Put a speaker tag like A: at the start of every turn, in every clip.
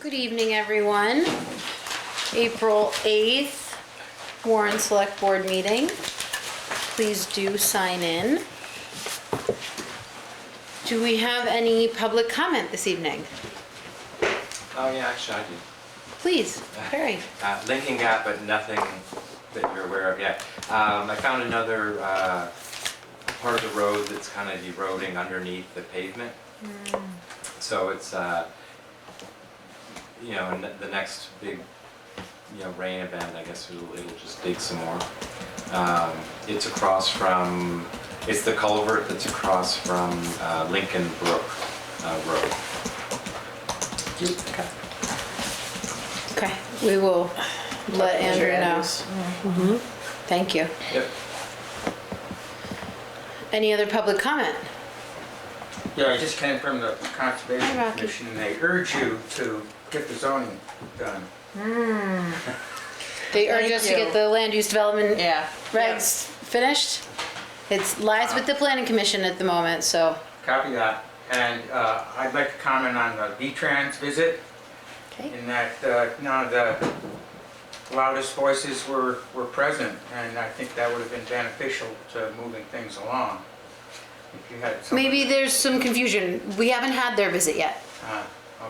A: Good evening, everyone. April 8th, Warren Select Board meeting. Please do sign in. Do we have any public comment this evening?
B: Oh yeah, actually I do.
A: Please, Perry.
B: Lincoln Gap, but nothing that you're aware of yet. I found another part of the road that's kind of eroding underneath the pavement. So it's, you know, in the next big, you know, rain event, I guess it'll just dig some more. It's across from, it's the culvert that's across from Lincoln Brook Road.
A: Okay, we will let Andrew know. Thank you.
B: Yep.
A: Any other public comment?
C: Yeah, I just came from the
A: Hi,
C: Conservation
A: Rocky.
C: Commission, and they urge you to get the zoning done.
A: They urge us to get the land use development
D: Yeah.
A: regs finished. It's lies with the planning commission at the moment, so.
C: Copy that. And I'd like to comment on the V-Trans visit,
A: Okay.
C: in that none of the loudest voices were present, and I think that would have been beneficial to moving things along. If you had some.
A: Maybe there's some confusion. We haven't had their visit yet.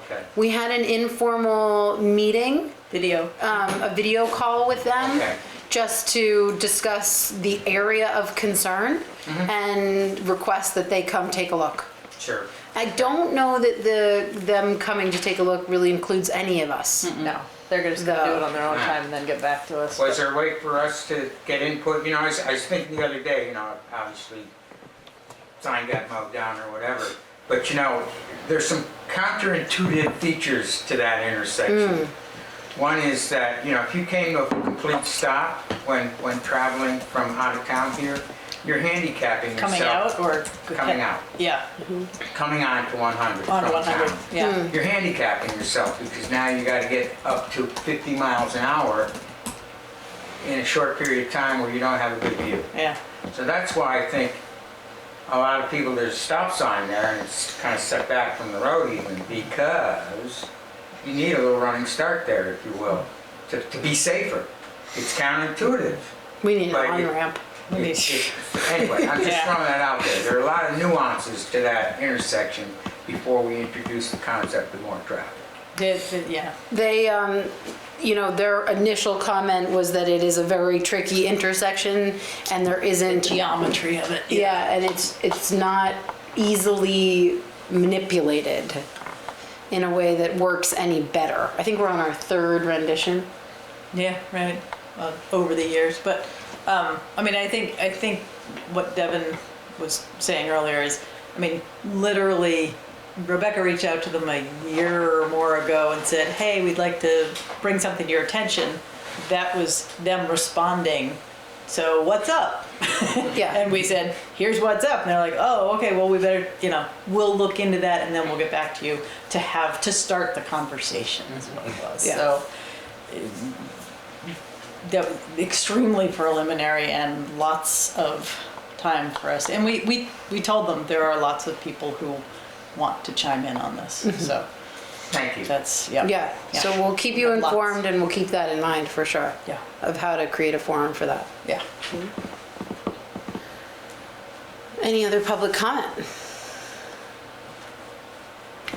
C: Okay.
A: We had an informal meeting,
D: Video.
A: a video call with them,
C: Okay.
A: just to discuss the area of concern and request that they come take a look.
C: Sure.
A: I don't know that them coming to take a look really includes any of us.
D: No, they're just gonna do it on their own time and then get back to us.
C: Was there a way for us to get input? You know, I was thinking the other day, you know, obviously sign got mowed down or whatever, but you know, there's some counterintuitive features to that intersection. One is that, you know, if you came to a complete stop when traveling from out of town here, you're handicapping yourself.
D: Coming out or?
C: Coming out.
D: Yeah,
C: Coming on to 100
D: on
C: from
D: 100,
C: town.
D: yeah.
C: You're handicapping yourself because now you gotta get up to 50 miles an hour in a short period of time where you don't have a good view.
D: Yeah,
C: So that's why I think a lot of people, there's a stop sign there and it's kind of set back from the road even, because you need a little running start there, if you will, to be safer. It's counterintuitive.
A: We need an
C: But you-
A: on-ramp.
C: Anyway, I'm just
D: Yeah.
C: throwing that out there. There are a lot of nuances to that intersection before we introduce the concept of more traffic.
D: yeah.
A: They, you know, their initial comment was that it is a very tricky intersection and there isn't.
D: Geometry of it.
A: Yeah, and it's not easily manipulated in a way that works any better. I think we're on our third rendition.
D: Yeah, right, over the years, but, I mean, I think what Devin was saying earlier is, I mean, literally, Rebecca reached out to them a year or more ago and said, hey, we'd like to bring something to your attention. That was them responding, so what's up?
A: Yeah.
D: And we said, here's what's up. And they're like, oh, okay, well, we better, you know, we'll look into that and then we'll get back to you to start the conversation is what it was.
A: Yeah.
D: So, that was extremely preliminary and lots of time for us. And we told them there are lots of people who want to chime in on this. So
C: Thank you.
D: that's, yeah.
A: Yeah, so we'll keep you
D: Lots.
A: informed and we'll keep that in mind for sure.
D: Yeah.
A: Of how to create a forum for that.
D: Yeah.
A: Any other public comment?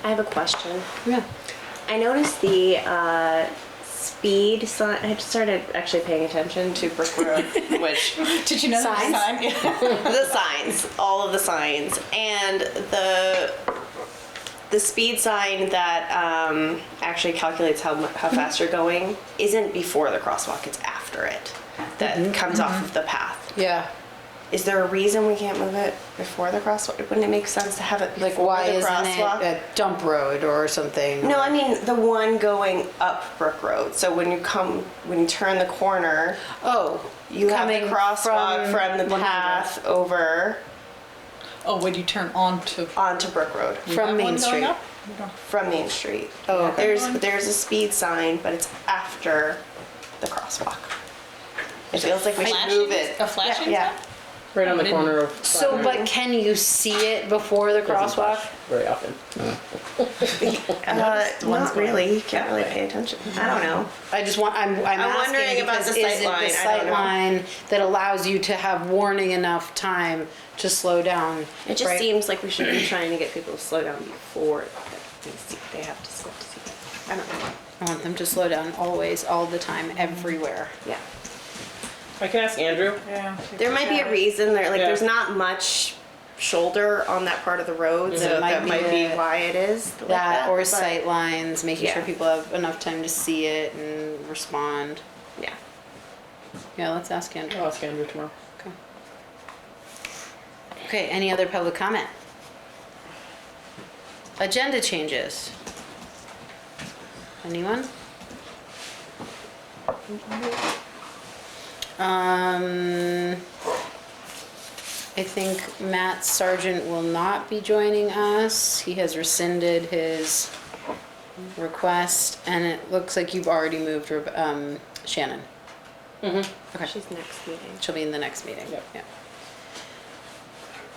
E: I have a question.
A: Yeah.
E: I noticed the speed sign. I just started actually paying attention to Brook Road, which
D: Did you know
A: Signs?
D: that sign? Yeah.
E: the signs, all of the signs, and the speed sign that actually calculates how fast you're going isn't before the crosswalk. It's after it that comes off of the path.
A: Yeah,
E: Is there a reason we can't move it before the crosswalk? Wouldn't it make sense to have it before
A: like why
E: the
A: isn't
E: crosswalk?
A: it a dump road or something?
E: No, I mean the one going up Brook Road. So when you turn the corner,
A: Oh,
E: you have the
A: coming
E: crosswalk from the
A: 100.
E: path over
D: Oh, when you turn onto
E: onto Brook Road
A: From Main Street.
E: from Main Street.
A: Oh, okay.
E: There's a speed sign, but it's after the crosswalk. It feels like we should move it.
D: A flashing
E: Yeah.
D: sign?
F: Right on the
D: didn't-
F: corner of.
A: So,
F: Flatiron.
A: but can you see it before the
F: Doesn't
A: crosswalk?
F: flash very often.
E: Not really. You can't really pay attention. I don't know.
A: I just want, I'm asking
E: wondering about
A: because
E: the
A: is it
E: sight line?
A: the
E: I
A: sight
E: don't know.
A: line that allows you to have warning enough time to slow down?
E: It just
A: right?
E: seems like we should be trying to get people to slow down before they have to slow to see it. I don't know.
A: I want them to slow down always, all the time, everywhere.
E: Yeah.
F: I can ask Andrew.
D: Yeah.
E: There might be a reason there, like,
F: Yeah.
E: there's not much shoulder on that part of the road, so
A: It might
E: that
A: be
E: might be
A: it.
E: why it is like
A: That or
E: but-
A: sight lines, making sure
E: Yeah.
A: people have enough time to see it and respond.
E: Yeah.
A: Yeah, let's ask Andrew.
F: I'll ask Andrew tomorrow.
A: Okay. Okay, any other public comment? Agenda changes. Anyone? I think Matt Sargent will not be joining us. He has rescinded his request, and it looks like you've already moved Shannon. Okay.
E: She's next meeting.
A: She'll be in the next meeting.
F: Yep.
A: Yeah.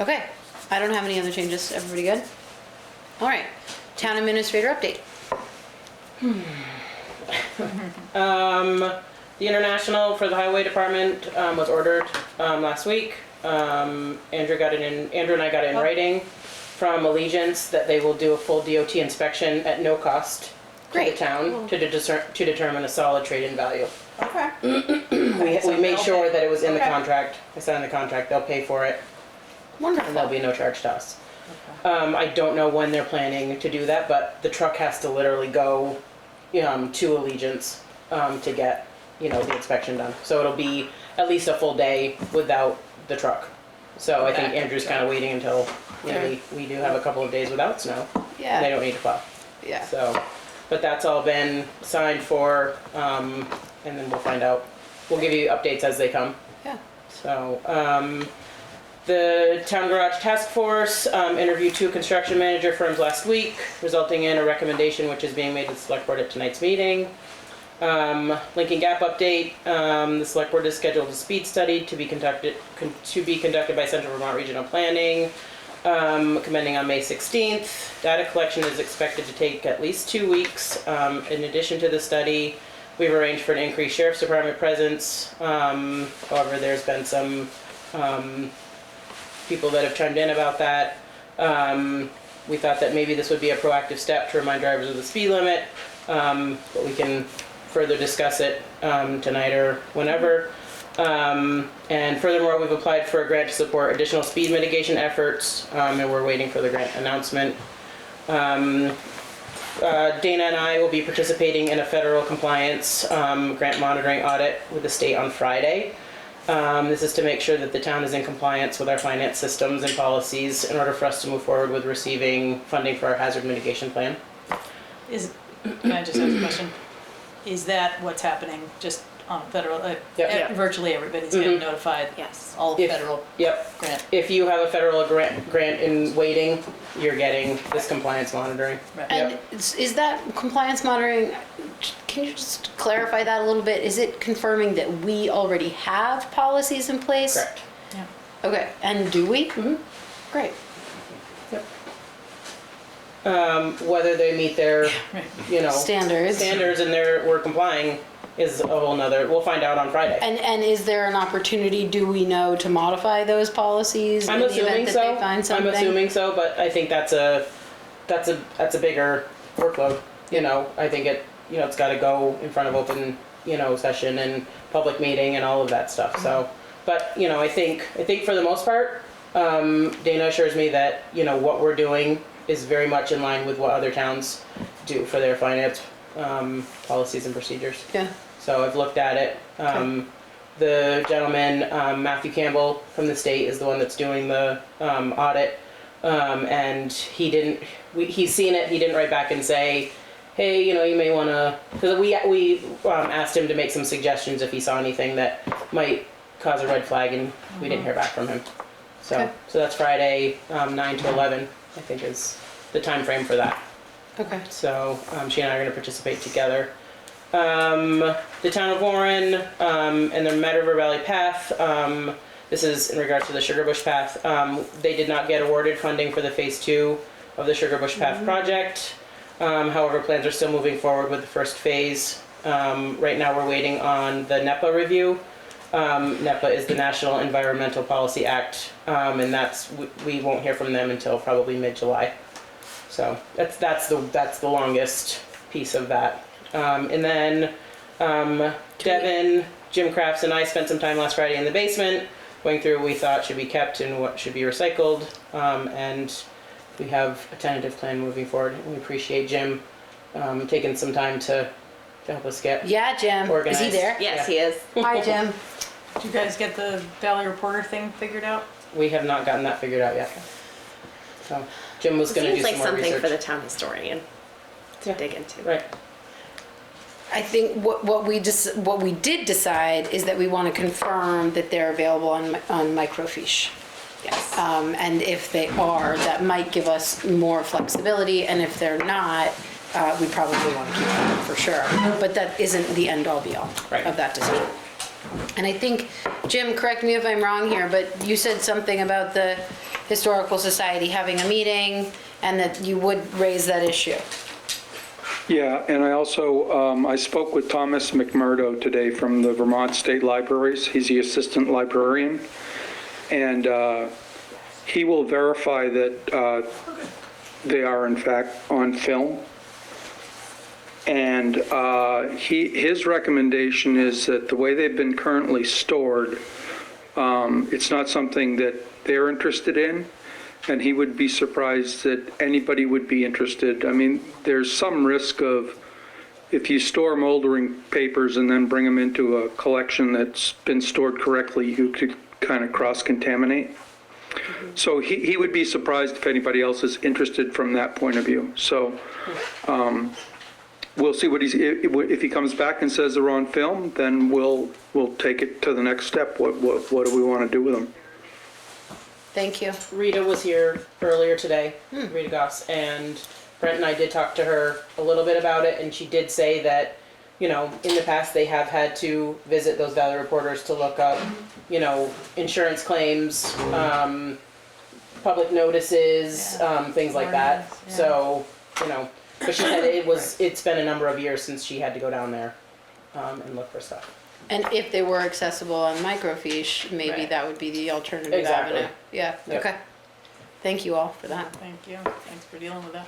A: Okay, I don't have any other changes. Everybody good? All right, town administrator update.
F: The international for the highway department was ordered last week. Andrew and I got it in writing from Allegiance that they will do a full DOT inspection at no cost to
A: Great.
F: the town to determine a solid trade-in value.
D: Okay.
F: We made sure that it was in the
D: Okay.
F: contract. I signed the contract. They'll pay for it, and there'll
A: Wonderful.
F: be no charge to us. I don't know when they're planning to do that, but the truck has to literally go to Allegiance to get the inspection done. So it'll be at least a full day without the truck. So I think
D: Okay.
F: Andrew's kind of waiting until
A: Okay.
F: we do have a couple of days without snow. And they
A: Yeah,
F: don't need to plow.
A: yeah.
F: So, but that's all been signed for, and then we'll find out. We'll give you updates as they come.
A: Yeah.
F: So, the town garage task force interviewed 2 construction manager firms last week, resulting in a recommendation which is being made to the select board at tonight's meeting. Lincoln Gap update, the select board has scheduled a speed study to be conducted by Central Vermont Regional Planning, commencing on May 16th. Data collection is expected to take at least 2 weeks. In addition to the study, we've arranged for an increased sheriff's department presence. However, there's been some people that have chimed in about that. We thought that maybe this would be a proactive step to remind drivers of the speed limit, but we can further discuss it tonight or whenever. And furthermore, we've applied for a grant to support additional speed mitigation efforts, and we're waiting for the grant announcement. Dana and I will be participating in a federal compliance grant monitoring audit with the state on Friday. This is to make sure that the town is in compliance with our finance systems and policies in order for us to move forward with receiving funding for our hazard mitigation plan.
D: Can I just ask a question? Is that what's happening just on federal,
F: Yep.
D: virtually everybody's getting notified?
E: Yes.
D: All
F: If-
D: federal
F: Yep.
D: grant,
F: If you have a federal grant in waiting, you're getting this compliance monitoring.
D: right?
A: And is that compliance monitoring, can you just clarify that a little bit? Is it confirming that we already have policies in place?
F: Correct.
D: Yeah.
A: Okay, and do we?
F: Mhm.
A: Great.
F: Whether they meet their,
D: Right.
A: Standards.
F: standards and we're complying is a whole nother, we'll find out on Friday.
A: And is there an opportunity, do we know, to modify those policies
F: I'm
A: in the
F: assuming
A: event that
F: so.
A: they find something?
F: I'm assuming so, but I think that's a bigger workload. I think it's got to go in front of open, session and public meeting and all of that stuff. So, but I think for the most part, Dana assures me that what we're doing is very much in line with what other towns do for their finance policies and procedures.
A: Yeah.
F: So I've looked at it. The gentleman, Matthew Campbell from the state, is the one that's doing the audit. And he's seen it, he didn't write back and say, hey, you may want to, because we asked him to make some suggestions if he saw anything that might cause a red flag, and we didn't hear back from him. So,
A: Okay.
F: so that's Friday, 9 to 11, I think is the time frame for that.
A: Okay.
F: So she and I are going to participate together. The town of Warren and the Mad River Valley Path, This is in regards to the Sugar Bush Path. They did not get awarded funding for the phase 2 of the Sugar Bush Path project. However, plans are still moving forward with the first phase. Right now we're waiting on the NEPA review. NEPA is the National Environmental Policy Act, and we won't hear from them until probably mid-July. So that's the longest piece of that. And then Devin, Jim Crafts, and I spent some time last Friday in the basement going through what we thought should be kept and what should be recycled, and we have a tentative plan moving forward. We appreciate Jim taking some time to help us get
A: Yeah, Jim.
F: organized.
A: Is he there?
E: Yes, he is.
A: Hi, Jim.
D: Did you guys get the Valley Reporter thing figured out?
F: We have not gotten that figured out yet. So Jim was going to do
E: Seems
F: some
E: like
F: more
E: something
F: research.
E: for the town historian to
F: Yeah.
E: dig into.
F: Right.
A: I think what we did decide is that we want to confirm that they're available on microfiche.
E: Yes.
A: And if they are, that might give us more flexibility, and if they're not, we probably want to keep them for sure. But that isn't the end-all be-all
F: Right.
A: of that decision. And I think, Jim, correct me if I'm wrong here, but you said something about the Historical Society having a meeting and that you would raise that issue.
G: Yeah, and I also, I spoke with Thomas McMurdo today from the Vermont State Libraries. He's the assistant librarian. And he will verify that they are in fact on film. And his recommendation is that the way they've been currently stored, it's not something that they're interested in. And he would be surprised that anybody would be interested. I mean, there's some risk of, if you store moldering papers and then bring them into a collection that's been stored correctly, you could kind of cross-contaminate. So he would be surprised if anybody else is interested from that point of view. So we'll see if he comes back and says they're on film, then we'll take it to the next step. What do we want to do with them?
A: Thank you.
F: Rita was here earlier today, Rita Goss, and Brent and I did talk to her a little bit about it, and she did say that, you know, in the past they have had to visit those Valley Reporters to look up, you know, insurance claims, public notices, things like that.
D: Ordinance, yeah.
F: So, you know, but she said it's been a number of years since she had to go down there and look for stuff.
A: And if they were accessible on microfiche, maybe
F: Right.
A: that would be the alternative
F: Exactly.
A: avenue. Yeah,
F: Yep.
A: okay. Thank you all for that.
D: Thank you. Thanks for dealing with that.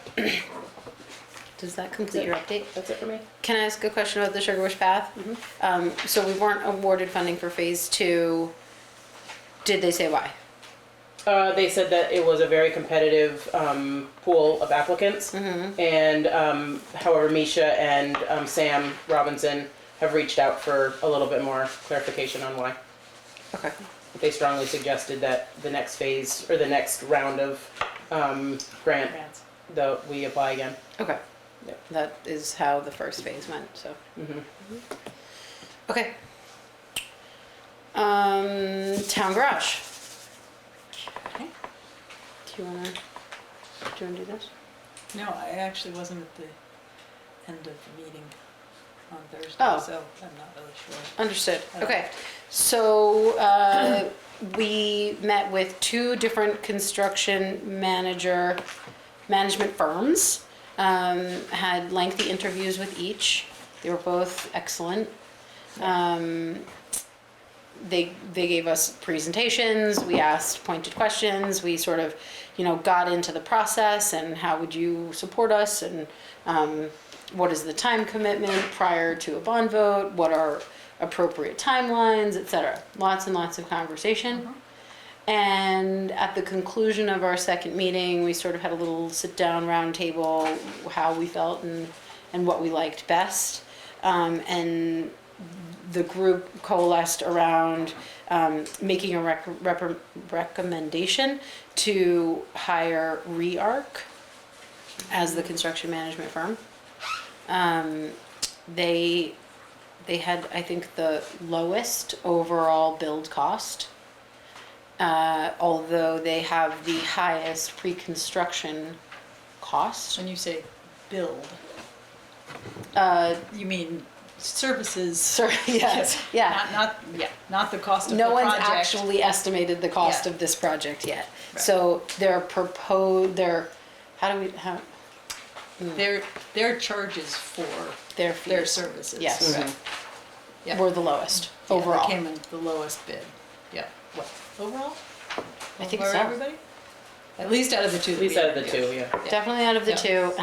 A: Does that complete your update?
F: That's it for me.
A: Can I ask a question about the Sugar Bush Path? So we weren't awarded funding for phase 2. Did they say why?
F: They said that it was a very competitive pool of applicants, and however, Misha and Sam Robinson have reached out for a little bit more clarification on why.
A: Okay.
F: They strongly suggested that the next phase, or the next round of grant,
D: Grants.
F: we apply again.
A: Okay.
F: Yep.
A: That is how the first phase went, so. Okay. Town garage.
D: Okay.
A: Do you wanna do this?
D: No, I actually wasn't at the end of the meeting on Thursday,
A: Oh.
D: so I'm not really sure.
A: Understood. Okay. So, we met with 2 different construction management firms. Had lengthy interviews with each. They were both excellent. They gave us presentations. We asked pointed questions. We sort of, got into the process and how would you support us, and what is the time commitment prior to a bond vote? What are appropriate timelines, etc. Lots and lots of conversation. And at the conclusion of our second meeting, we sort of had a little sit-down round table, how we felt and what we liked best. And the group coalesced around making a recommendation to hire ReArc as the construction management firm. They had, I think, the lowest overall build cost. Although they have the highest pre-construction cost.
D: When you say build, you mean services.
A: Yes, yeah.
D: Not the cost of
A: No
D: the
A: one's
D: project.
A: actually estimated the cost
D: Yeah.
A: of this project yet.
D: Right.
A: So how do we,
D: Their charges for
A: their
D: their
A: fees
D: services.
A: Yes.
D: Right. Yeah.
A: were the lowest
D: Yeah,
A: overall.
D: They came in the lowest bid. Yeah. What, overall?
A: I think
D: For
A: so.
D: everybody? At least out of the two.
F: At
D: that
F: least
D: we
F: out of the
D: interviewed.
F: two, yeah.
A: Definitely out of the
D: Yeah.
A: two,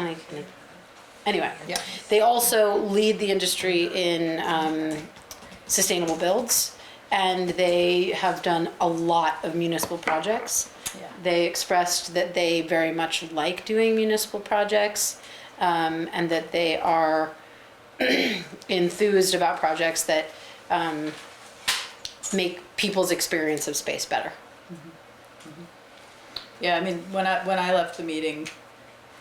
A: anyway.
D: Yeah.
A: They also lead the industry in sustainable builds, and they have done a lot of municipal projects.
D: Yeah.
A: They expressed that they very much like doing municipal projects, and that they are enthused about projects that make people's experience of space better.
D: Yeah, I mean, when I left the meeting,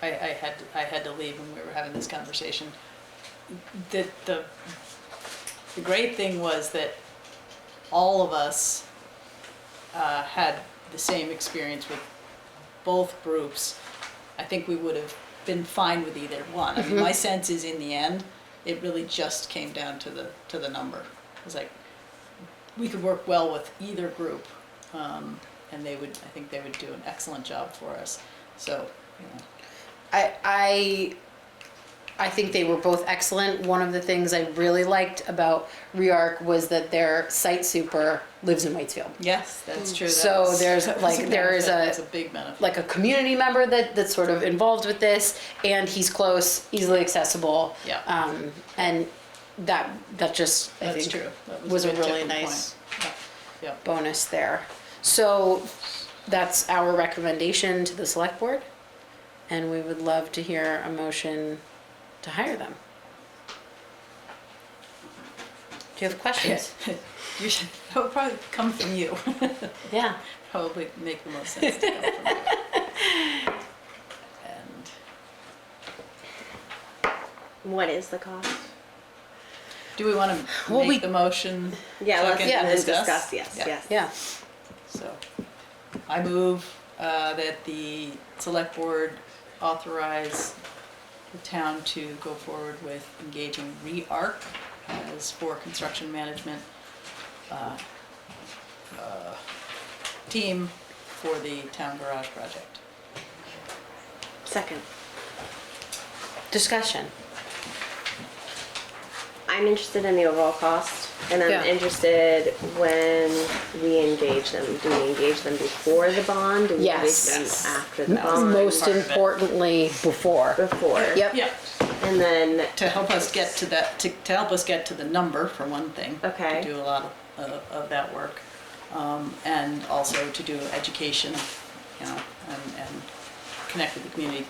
D: I had to leave when we were having this conversation. The great thing was that all of us had the same experience with both groups. I think we would have been fine with either one. I mean, my sense is in the end, it really just came down to the number. It was like, we could work well with either group, and I think they would do an excellent job for us. So, you know.
A: I think they were both excellent. One of the things I really liked about REARC was that their site super lives in Waitsfield.
D: Yes, that's true.
A: So there's
D: That's a big benefit.
A: like a community member that's sort of involved with this, and he's close, easily accessible.
D: Yeah.
A: And that just I
D: That's
A: think
D: true. That
A: was a
D: good
A: really
D: tipping
A: nice
D: point. Yeah.
A: bonus there. So that's our recommendation to the select board, and we would love to hear a motion to hire them. Do you have questions?
D: You should, that would probably come from you.
A: Yeah.
D: Probably make the most sense to come from you. And
E: What is the cost?
D: do we want to
A: Well,
D: make the motion?
E: Yeah, let's
D: second, and
E: discuss, yes,
D: Yeah.
E: yes.
A: Yeah.
D: So, I move that the select board authorize the town to go forward with engaging REARC as for construction management team for the town garage project.
E: Second.
A: Discussion.
E: I'm interested in the overall cost, and I'm
A: Yeah.
E: interested when we engage them. Do we engage them before the bond? Do we
A: Yes.
E: engage
D: Yes.
E: them after the bond?
A: Most
D: part of it.
A: importantly, before.
E: Before.
A: Yep.
D: Yeah,
E: And then,
D: to help us get to that, to help us get to the number for one thing.
E: Okay.
D: To do a lot of that work, and also to do education, you know, and connect with the community,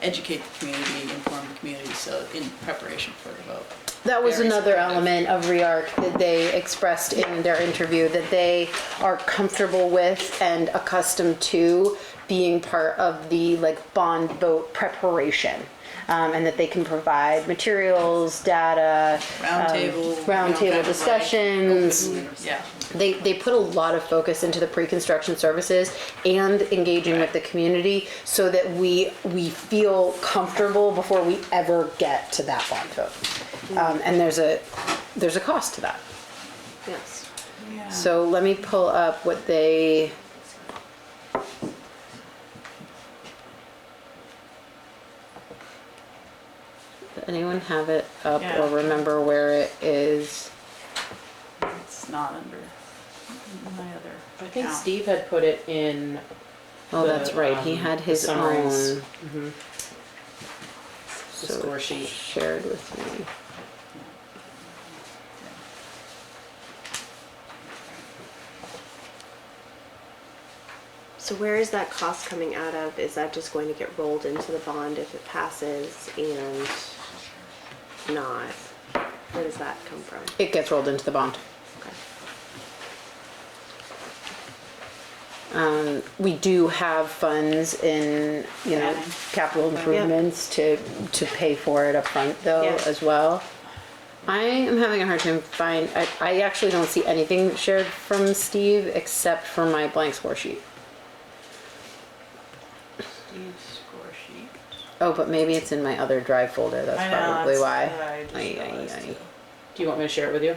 D: educate the community, inform the community, so in preparation for the vote.
A: That was
D: Very
A: another
D: supportive.
A: element of REARC that they expressed in their interview, that they are comfortable with and accustomed to being part of the like bond vote preparation. And that they can provide materials, data, roundtable discussions.
D: Yeah,
A: They put a lot of focus into the pre-construction services and engaging with the community so that we feel comfortable before we ever get to that bond vote. And there's a cost to that.
E: yes.
D: yeah.
A: So let me pull up what they. Does anyone have it up
D: Yeah.
A: or remember where it is?
D: It's not under my other
F: I think
D: account.
F: Steve had put it in.
A: Oh,
F: the,
A: that's right. He had his
F: the summaries.
A: own.
F: The score sheet.
A: Shared with me.
E: So where is that cost coming out of? Is that just going to get rolled into the bond if it passes and not? Where does that come from?
A: It gets rolled into the bond.
E: Okay.
A: We do have funds in,
D: Planning.
A: capital improvements to pay for it up front though
E: Yeah.
A: as well. I am having a hard time I actually don't see anything shared from Steve except for my blank score sheet.
D: Steve's score sheet.
A: Oh, but maybe it's in my other drive folder. That's
D: I know,
A: probably
D: that's
A: why.
D: what I just
A: Ay, ay,
D: realized
A: ay.
D: too.
F: Do you want me to share it with you?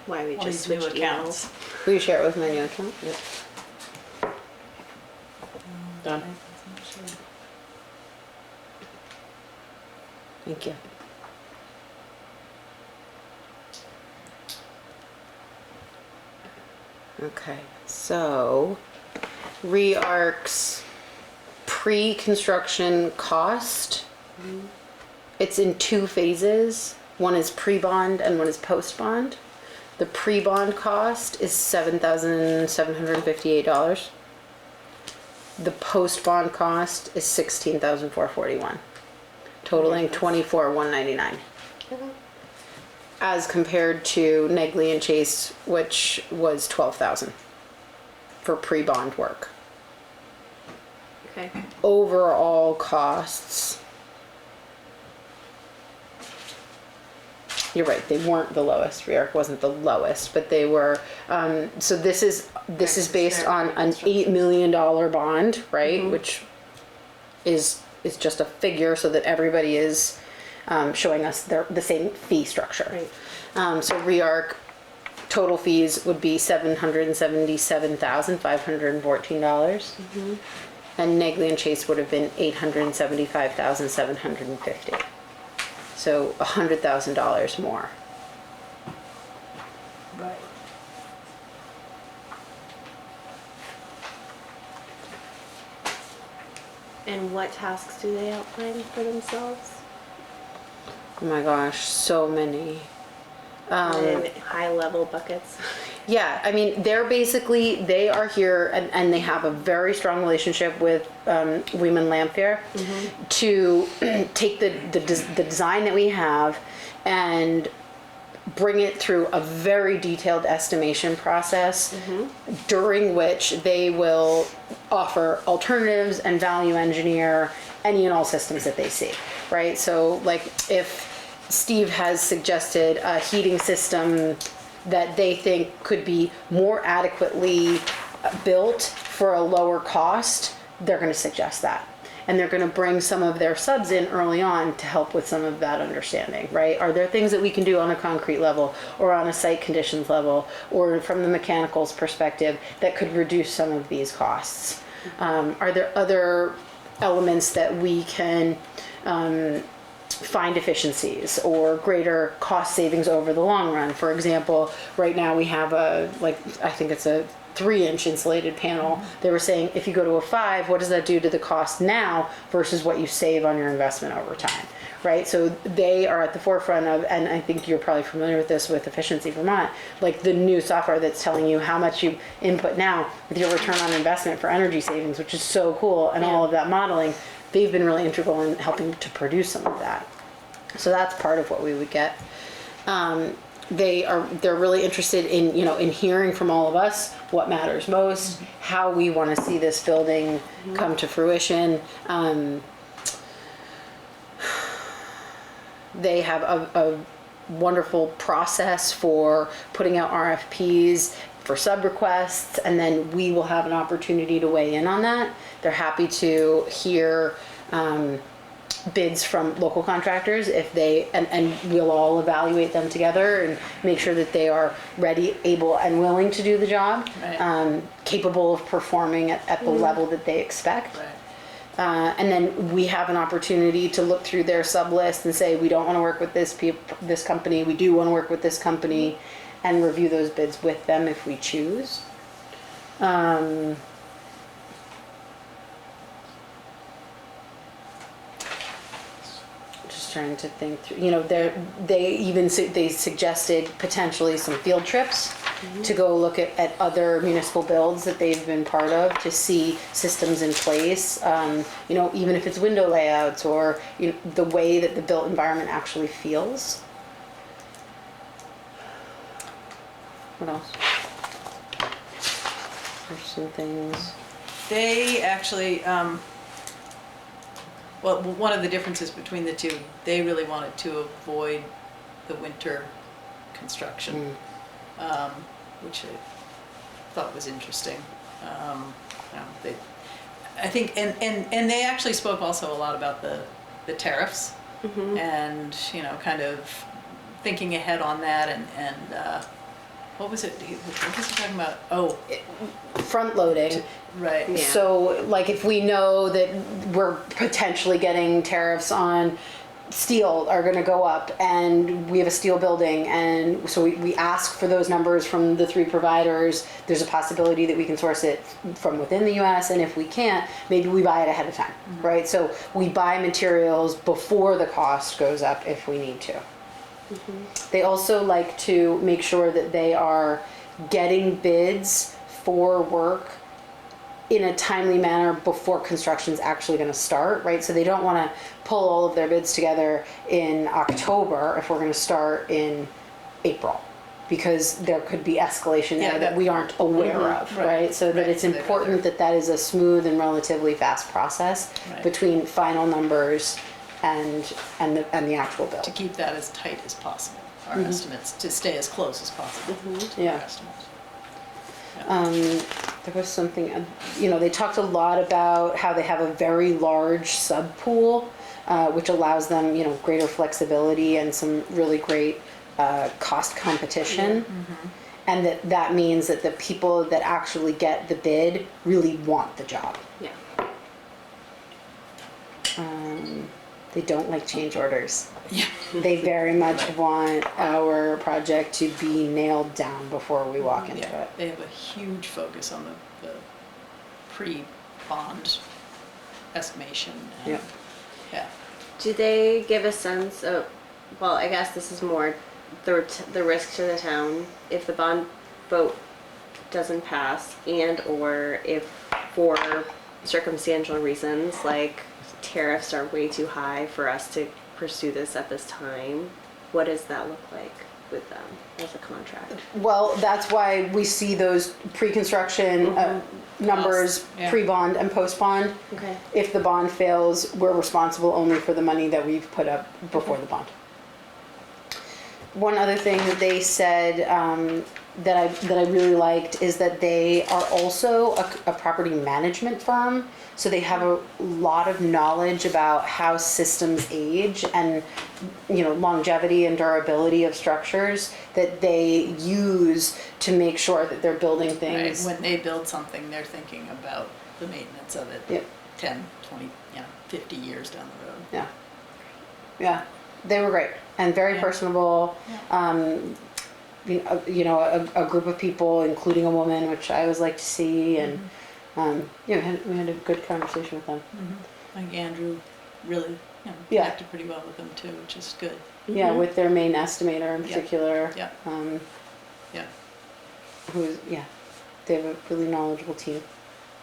E: Why we
D: All
E: just
D: these new
E: switched
D: accounts.
E: emails.
A: Will you share it with my new account? Yep.
F: Done.
A: Thank you. Okay, so REARC's pre-construction cost. It's in two phases. One is pre-bond and one is post-bond. The pre-bond cost is $7,758. The post-bond cost is $16,441, totaling $24,199. As compared to Negley and Chase, which was $12,000 for pre-bond work.
E: Okay.
A: Overall costs, you're right, they weren't the lowest. REARC wasn't the lowest, but they were. So this is based on an $8 million bond, right? Which is just a figure so that everybody is showing us the same fee structure.
E: Right.
A: So REARC total fees would be $777,514. And Negley and Chase would have been $875,750. So $100,000 more.
D: Right.
E: And what tasks do they outline for themselves?
A: Oh my gosh, so many.
E: In high level buckets.
A: Yeah, I mean, they are here and they have a very strong relationship with Weeman Lamphere to take the design that we have and bring it through a very detailed estimation process during which they will offer alternatives and value engineer any and all systems that they see, right? So like if Steve has suggested a heating system that they think could be more adequately built for a lower cost, they're going to suggest that. And they're going to bring some of their subs in early on to help with some of that understanding, right? Are there things that we can do on a concrete level or on a site conditions level or from the mechanicals perspective that could reduce some of these costs? Are there other elements that we can find efficiencies or greater cost savings over the long run? For example, right now we have I think it's a 3-inch insulated panel. They were saying if you go to a 5, what does that do to the cost now versus what you save on your investment over time, right? So they are at the forefront of, and I think you're probably familiar with this with Efficiency Vermont, like the new software that's telling you how much you input now with your return on investment for energy savings, which is so cool, and all of that modeling. They've been really integral in helping to produce some of that. So that's part of what we would get. They're really interested in, in hearing from all of us what matters most, how we want to see this building come to fruition. They have a wonderful process for putting out RFPs for sub requests, and then we will have an opportunity to weigh in on that. They're happy to hear bids from local contractors if they, and we'll all evaluate them together and make sure that they are ready, able, and willing to do the job,
D: Right.
A: Capable of performing at the level that they expect.
D: Right.
A: And then we have an opportunity to look through their sub list and say, we don't want to work with this company, we do want to work with this company, and review those bids with them if we choose. Just trying to think through, they suggested potentially some field trips to go look at other municipal builds that they've been part of to see systems in place, even if it's window layouts or the way that the built environment actually feels. What else? There's some things.
D: They actually, well, one of the differences between the two, they really wanted to avoid the winter construction, which I thought was interesting. I think, and they actually spoke also a lot about the tariffs and, kind of thinking ahead on that and what was it? What was he talking about? Oh,
A: Front loading.
D: right.
E: Yeah.
A: So like if we know that we're potentially getting tariffs on steel are going to go up and we have a steel building, and so we ask for those numbers from the 3 providers. There's a possibility that we can source it from within the US, and if we can't, maybe we buy it ahead of time, right? So we buy materials before the cost goes up if we need to. They also like to make sure that they are getting bids for work in a timely manner before construction's actually going to start, right? So they don't want to pull all of their bids together in October if we're going to start in April, because there could be escalation there
D: Yeah,
A: that we aren't aware of, right? So that
D: Right.
A: it's
D: They'd
A: important
D: rather-
A: that is a smooth and relatively fast process
D: Right.
A: between final numbers and the actual bill.
D: To keep that as tight as possible, our estimates, to stay as close as possible to
A: Yeah.
D: our estimates.
A: There was something, they talked a lot about how they have a very large sub pool, which allows them, greater flexibility and some really great cost competition. And that means that the people that actually get the bid really want the job.
E: Yeah.
A: They don't like change orders.
D: Yeah.
A: They very much want our project to be nailed down before we walk into
D: Yeah,
A: it.
D: they have a huge focus on the pre-bond estimation. and-
A: Yep.
D: Yeah.
E: Do they give a sense of, well, I guess this is more the risk to the town if the bond vote doesn't pass, and or if for circumstantial reasons like tariffs are way too high for us to pursue this at this time, what does that look like with them as a contract?
A: Well, that's why we see those pre-construction numbers,
D: Costs, yeah.
A: pre-bond and post-bond.
E: Okay.
A: If the bond fails, we're responsible only for the money that we've put up before the bond. One other thing that they said that I really liked is that they are also a property management firm. So they have a lot of knowledge about how systems age and, longevity and durability of structures that they use to make sure that they're building
D: Right,
A: things.
D: when they build something, they're thinking about the maintenance of it.
A: Yep.
D: 10, 20, 50 years down the road.
A: Yeah. Yeah. They were great and very
D: Yeah.
A: personable. A group of people, including a woman, which I always like to see, and we had a good conversation with them.
D: I think Andrew really,
A: Yeah.
D: connected pretty well with them too, which is good.
A: Yeah, with their main estimator in
D: Yeah.
A: particular.
D: Yeah. Yeah.
A: They have a really knowledgeable team.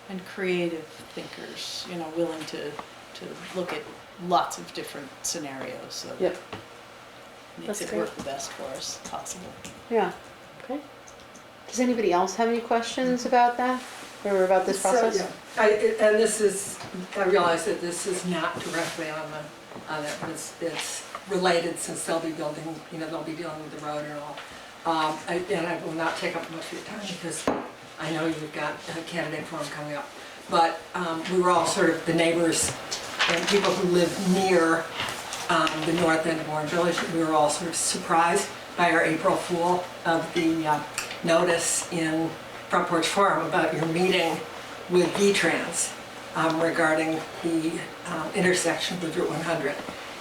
D: And creative thinkers, willing to look at lots of different scenarios, so that
A: Yep.
D: makes
E: That's
D: it
E: great.
D: work the best for us possible.
A: Yeah.
E: Okay.
A: Does anybody else have any questions about that or about this process?
H: So, yeah, and this is, I realize that this is not directly on it, but it's related since they'll be building, they'll be dealing with the road and all. And I will not take up much of your time because I know you've got a candidate forum coming up. But we were all sort of the neighbors and people who live near the north end of Orange Village. We were all sort of surprised by our April Fool of the notice in Front Porch Forum about your meeting with V-Trans regarding the intersection with Route 100.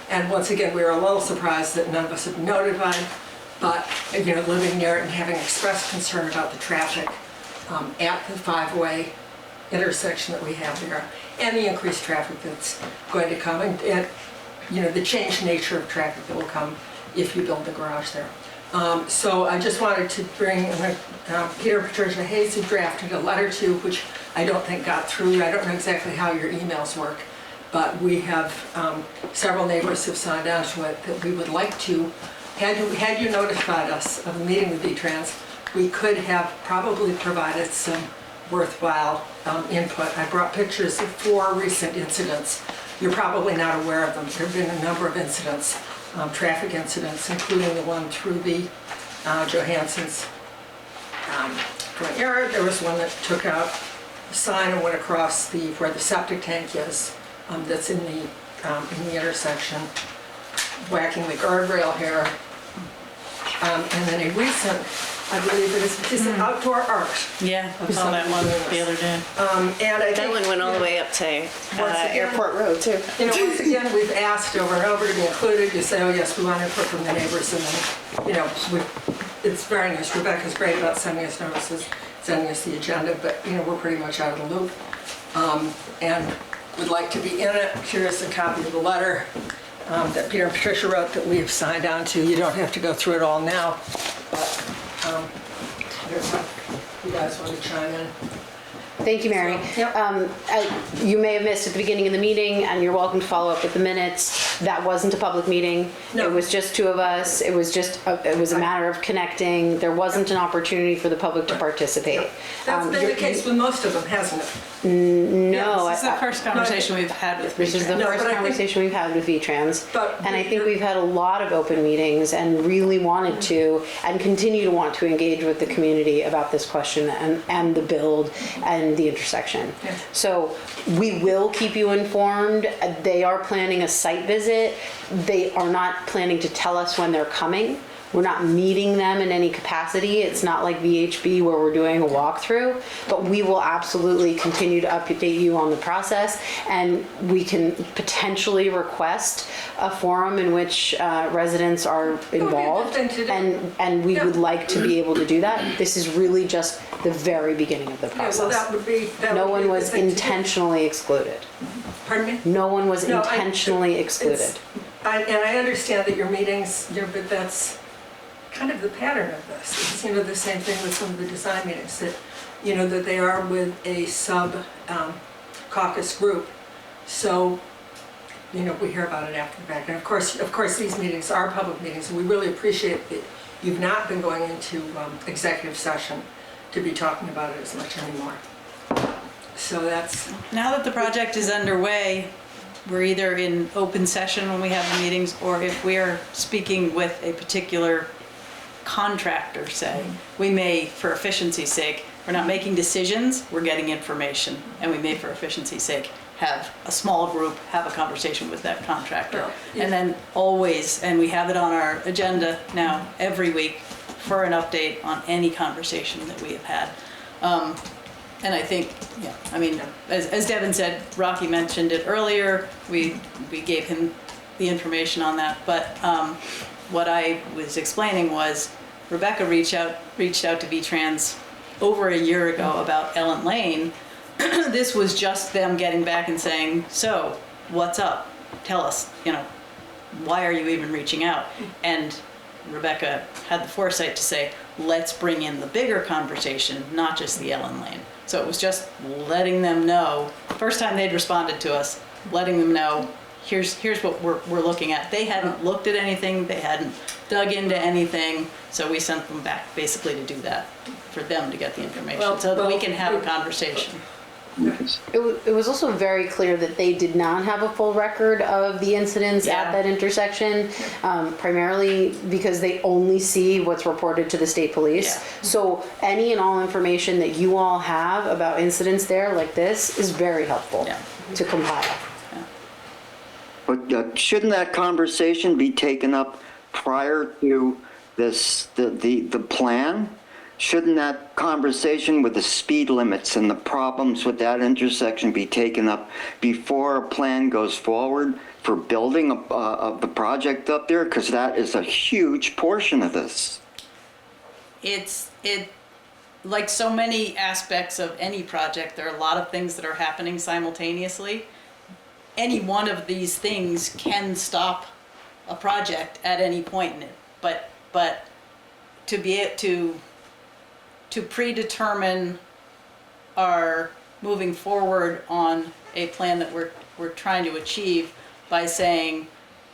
H: And once again, we were a little surprised that none of us had been notified, but living near it and having expressed concern about the traffic at the 5-way intersection that we have there, and the increased traffic that's going to come, and the changed nature of traffic that will come if you build the garage there. So I just wanted to bring Peter and Patricia Hayes, who drafted a letter to, which I don't think got through. I don't know exactly how your emails work, but we have several neighbors who've signed on to it that we would like to, had you notified us of the meeting with V-Trans, we could have probably provided some worthwhile input. I brought pictures of 4 recent incidents. You're probably not aware of them. There have been a number of incidents, traffic incidents, including the one through the Johansson's front yard. There was one that took out a sign and went across where the septic tank is, that's in the intersection, whacking the guardrail here. And then a recent, I believe it is an outdoor art.
D: Yeah, I saw that one the other day.
H: And I
E: That
H: think,
E: one went all the way up to
H: Once again-
E: Airport Road too.
H: you know, once again, we've asked over and over to be included. You say, oh yes, we want input from the neighbors, and then, you know, it's very nice. Rebecca's great about sending us notices, sending us the agenda, but, you know, we're pretty much out of the loop. And would like to be in it. Here's a copy of the letter that Peter and Patricia wrote that we have signed on to. You don't have to go through it all now, but there's some, you guys want to chime in?
A: Thank you, Mary.
H: Yep.
A: You may have missed at the beginning of the meeting, and you're welcome to follow up with the minutes. That wasn't a public meeting.
H: No.
A: It was just two of us. It was a matter of connecting. There wasn't an opportunity for the public to participate.
H: That's been the case with most of them, hasn't it?
A: No.
D: This is the first conversation we've had with
A: This is the
H: No,
A: first
H: but I think-
A: conversation we've had with V-Trans.
H: But
A: And I think
H: you're-
A: we've had a lot of open meetings and really wanted to and continue to want to engage with the community about this question and the build and the intersection.
H: Yeah.
A: So we will keep you informed. They are planning a site visit. They are not planning to tell us when they're coming. We're not meeting them in any capacity. It's not like VHB where we're doing a walkthrough, but we will absolutely continue to update you on the process, and we can potentially request a forum in which residents are
H: be a good
A: involved,
H: thing to do.
A: and we
H: Yeah.
A: would like to be able to do that. This is really just the very beginning of the
H: Yeah, well,
A: process.
H: that would be.
A: No one was intentionally excluded.
H: Pardon me?
A: No one was
H: No,
A: intentionally excluded.
H: And I understand that your meetings, but that's kind of the pattern of this. It's, you know, the same thing with some of the design meetings, that, you know, that they are with a sub caucus group. So, you know, we hear about it after the fact. And of course, these meetings are public meetings, and we really appreciate that you've not been going into executive session to be talking about it as much anymore. So that's,
D: Now that the project is underway, we're either in open session when we have the meetings, or if we're speaking with a particular contractor, say, we may, for efficiency's sake, we're not making decisions, we're getting information, and we may, for efficiency's sake, have a small group have a conversation with that contractor.
H: Well, yeah.
D: And then always, and we have it on our agenda now every week for an update on any conversation that we have had. And I think, yeah, I mean, as Devin said, Rocky mentioned it earlier, we gave him the information on that, but what I was explaining was Rebecca reached out to V-Trans over a year ago about Ellen Lane. This was just them getting back and saying, so, what's up? Tell us, you know, why are you even reaching out? And Rebecca had the foresight to say, let's bring in the bigger conversation, not just the Ellen Lane. So it was just letting them know, first time they'd responded to us, letting them know, here's what we're looking at. They hadn't looked at anything, they hadn't dug into anything, so we sent them back basically to do that, for them to get the information, so that we can have a conversation.
A: It was also very clear that they did not have a full record of the incidents
D: Yeah.
A: at that intersection, primarily because they only see what's reported to the state police.
D: Yeah.
A: So any and all information that you all have about incidents there like this is very helpful
D: Yeah.
A: to compile.
I: But shouldn't that conversation be taken up prior to this, the plan? Shouldn't that conversation with the speed limits and the problems with that intersection be taken up before a plan goes forward for building of the project up there? Because that is a huge portion of this.
D: It like so many aspects of any project, there are a lot of things that are happening simultaneously. Any one of these things can stop a project at any point in it, but to be able to predetermine our moving forward on a plan that we're trying to achieve by saying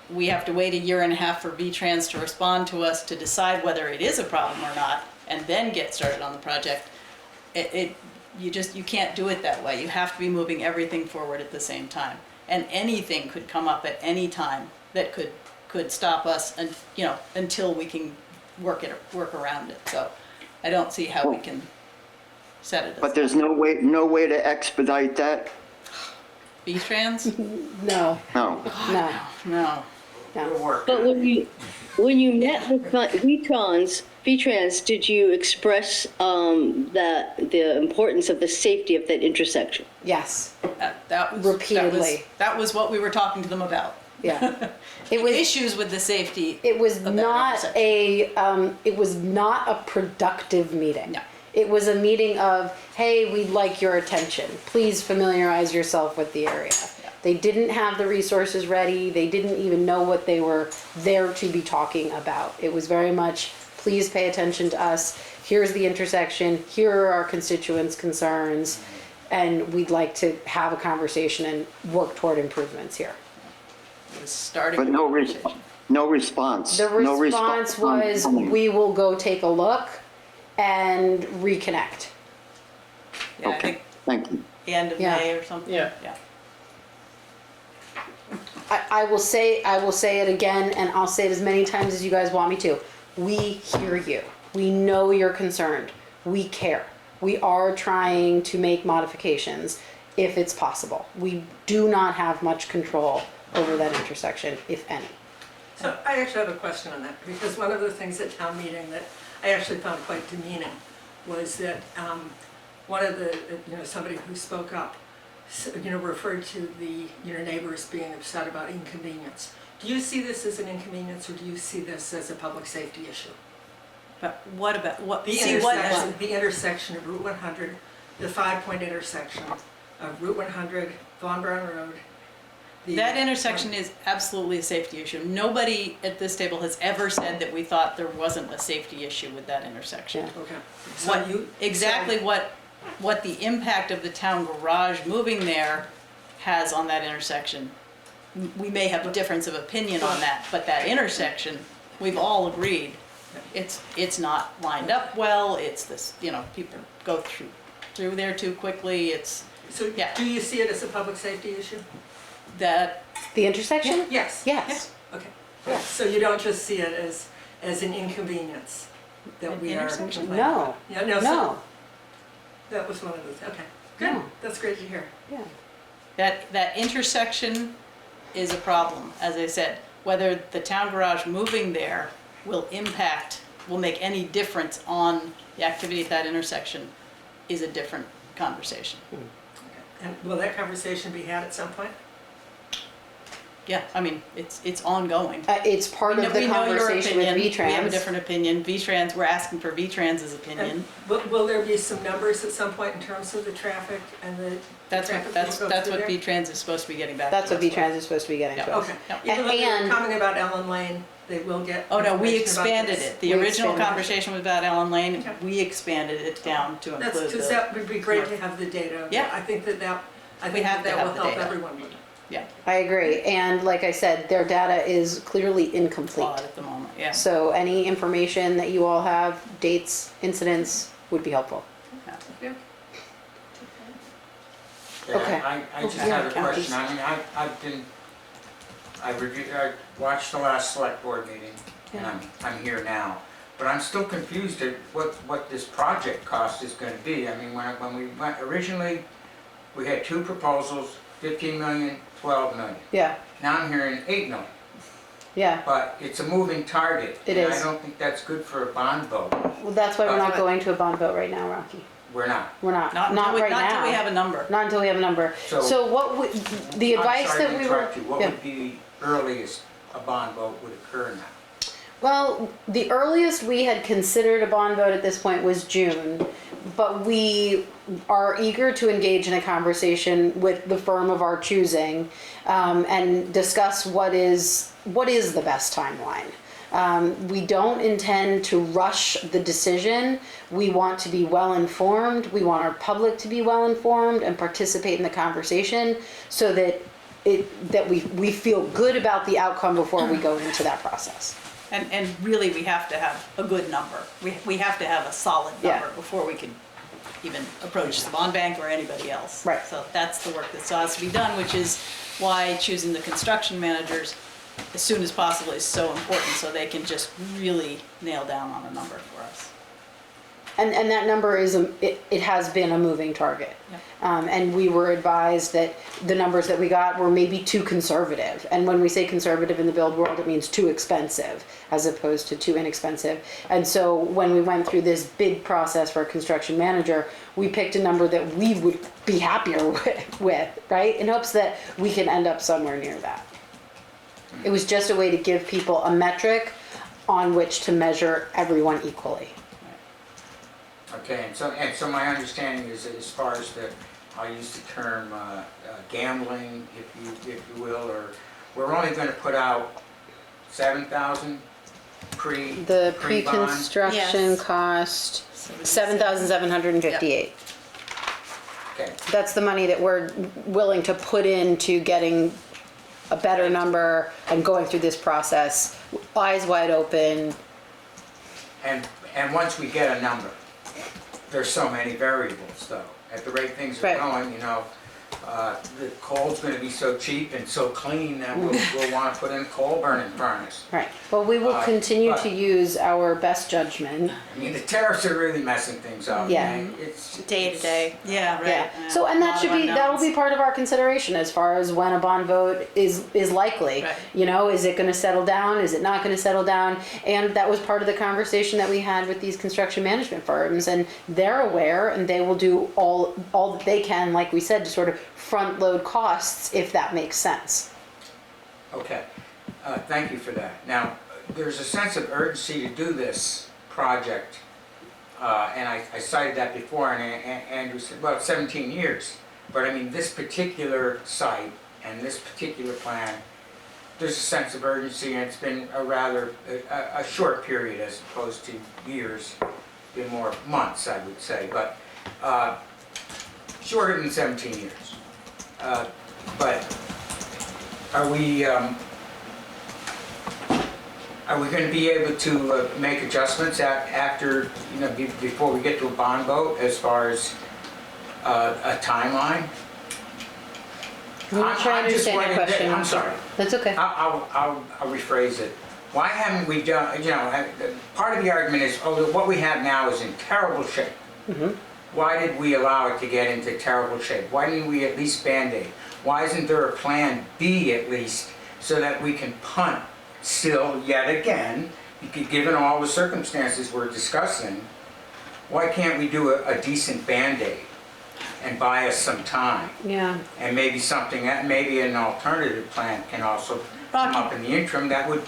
D: we have to wait a year and a half for V-Trans to respond to us to decide whether it is a problem or not, and then get started on the project. You can't do it that way. You have to be moving everything forward at the same time. And anything could come up at any time that could stop us, and until we can work around it. So I don't see how we can set it as
I: But there's no way to expedite that?
D: V-Trans?
A: No,
I: No.
A: no,
D: No.
A: no.
C: work.
J: But when you, When you met with V-Trans, did you express the importance of the safety of that intersection?
A: Yes,
D: That was
A: Repeatedly.
D: That was what we were talking to them about.
A: yeah. It was,
D: Issues with the safety.
A: it was
D: of that
A: not
D: intersection.
A: it was not a productive meeting.
D: No.
A: It was a meeting of, hey, we'd like your attention. Please familiarize yourself with the area. They didn't have the resources ready. They didn't even know what they were there to be talking about. It was very much, please pay attention to us. Here's the intersection. Here are our constituents' concerns. And we'd like to have a conversation and work toward improvements here.
D: It was starting.
I: But
D: the
I: no
D: conversation.
I: response.
A: The
I: No
A: response was, we will go take a look and reconnect.
D: Yeah, I
I: Okay,
D: think
I: thank you.
D: the end of
A: Yeah.
D: May or something.
F: Yeah.
A: I will say it again, and I'll say it as many times as you guys want me to. We hear you. We know you're concerned. We care. We are trying to make modifications if it's possible. We do not have much control over that intersection, if any.
H: So I actually have a question on that, because one of the things at town meeting that I actually found quite demeaning was that one of the, somebody who spoke up, referred to the, neighbors being upset about inconvenience. Do you see this as an inconvenience, or do you see this as a public safety issue?
D: But what about, what,
H: The
D: see what,
H: intersection, the intersection of Route 100, the 5-point intersection of Route 100, Vaughan Brown Road.
D: that intersection is absolutely a safety issue. Nobody at this table has ever said that we thought there wasn't a safety issue with that intersection.
A: Yeah.
H: Okay.
D: What, exactly what the impact of the town garage moving there has on that intersection. We may have a difference of opinion on that, but that intersection, we've all agreed, it's not lined up well, it's this, people go through there too quickly, it's,
H: So
D: Yeah.
H: do you see it as a public safety issue?
D: that,
A: The intersection?
H: Yes.
A: Yes.
H: Okay. So you don't just see it as an inconvenience that
D: An
H: we are
D: intersection?
H: complaining
A: No.
H: about? Yeah, no.
A: No.
H: That was one of the, okay, good.
A: No.
H: That's great to hear.
A: Yeah.
D: that intersection is a problem, as I said. Whether the town garage moving there will make any difference on the activity at that intersection is a different conversation.
H: And will that conversation be had at some point?
D: Yeah, I mean, it's ongoing.
A: It's part of the
D: We know your
A: conversation with
D: opinion.
A: V-Trans.
D: We have a different opinion. V-Trans, we're asking for V-Trans's opinion.
H: And will there be some numbers at some point in terms of the traffic and the
D: That's
H: traffic
D: what,
H: that will go
D: that's
H: through
D: what
H: there?
D: V-Trans is supposed to be getting back to us.
A: That's what
D: with.
A: V-Trans is supposed to be getting to us.
H: Okay.
D: Yep.
H: Even though they're
A: And-
H: coming about Ellen Lane, they will get
D: Oh, no, we
H: information about
D: expanded
H: this.
D: it. The
A: We
D: original
A: expanded it.
D: conversation was about Ellen Lane.
H: Okay.
D: We expanded it down to
H: That's,
D: include
H: because
D: the,
H: that would be great to have the data.
D: Yeah.
H: I think that
D: We have to
H: that
D: have
H: will
D: the
H: help
D: data.
H: everyone with it.
D: yeah,
A: I agree. And like I said, their data is clearly incomplete.
D: flawed at the moment, yeah.
A: So any information that you all have, dates, incidents, would be helpful.
D: Yeah.
A: Okay.
C: I just
A: Okay.
C: have a
A: Counties.
C: question. I mean, I watched the last select board meeting, and I'm here now. But I'm still confused at what this project cost is gonna be. I mean, when we went originally, we had two proposals, 15 million, 12 million.
A: Yeah,
C: Now I'm hearing 8 million,
A: yeah.
C: but it's a moving target.
A: It
C: and
A: is.
C: I don't think that's good for a bond vote.
A: Well, that's why we're not going to a bond vote right now, Rocky.
C: We're not.
A: We're not,
D: Not
A: not
D: until
A: right
D: not until we have
A: now.
D: a number.
A: Not until we have a number.
C: So-
A: So what would, the advice
C: I'm sorry
A: that
C: to
A: we were.
C: interrupt you. What
A: Yeah.
C: would be the earliest a bond vote would occur now?
A: Well, the earliest we had considered a bond vote at this point was June, but we are eager to engage in a conversation with the firm of our choosing and discuss what is the best timeline. We don't intend to rush the decision. We want to be well informed. We want our public to be well informed and participate in the conversation so that we feel good about the outcome before we go into that process.
D: And really, we have to have a good number. We have to have a solid
A: Yeah.
D: number before we can even approach the bond bank or anybody else.
A: Right.
D: So that's the work that still has to be done, which is why choosing the construction managers as soon as possible is so important, so they can just really nail down on a number for us.
A: And that number is, it has been a moving target. And we were advised that the numbers that we got were maybe too conservative. And when we say conservative in the build world, it means too expensive as opposed to too inexpensive. And so when we went through this bid process for a construction manager, we picked a number that we would be happier with, right? In hopes that we can end up somewhere near that. It was just a way to give people a metric on which to measure everyone equally.
C: Okay, and so my understanding is that as far as I'll use the term gambling, if you will, or we're only going to put out 7,000
A: The
C: pre-bond?
A: pre-construction
D: Yes.
A: cost, 7,758.
C: Okay,
A: That's the money that we're willing to put into getting a better number and going through this process, eyes wide open.
C: and once we get a number, there's so many variables though. At the rate things are
A: Right.
C: going, the coal's going to be so cheap and so clean that we'll want to put in a coal burning furnace.
A: Right. Well, we will continue
C: but-
A: to use our best judgment.
C: I mean, the tariffs are really messing things up.
A: Yeah.
C: And it's
E: Day to day.
D: Yeah, right.
A: Yeah. So, and that should be, that'll be part of our consideration as far as when a bond vote is likely.
D: Right.
A: Is it gonna settle down? Is it not gonna settle down? And that was part of the conversation that we had with these construction management firms, and they're aware and they will do all that they can, like we said, to sort of front load costs if that makes sense.
C: Okay, thank you for that. Now, there's a sense of urgency to do this project, and I cited that before, and Andrew said, well, 17 years. But I mean, this particular site and this particular plan, there's a sense of urgency, and it's been a rather, a short period as opposed to years, been more months, I would say, but shorter than 17 years. But are we going to be able to make adjustments after, before we get to a bond vote as far as a timeline?
A: I'm not sure I understand your question.
C: I'm sorry.
A: That's okay.
C: I'll rephrase it. Why haven't we done, part of the argument is, what we have now is in terrible shape. Why did we allow it to get into terrible shape? Why didn't we at least Band-Aid? Why isn't there a plan B at least so that we can punt still yet again, given all the circumstances we're discussing? Why can't we do a decent Band-Aid and buy us some time?
A: Yeah.
C: And maybe maybe an alternative plan can also come up in the interim that would,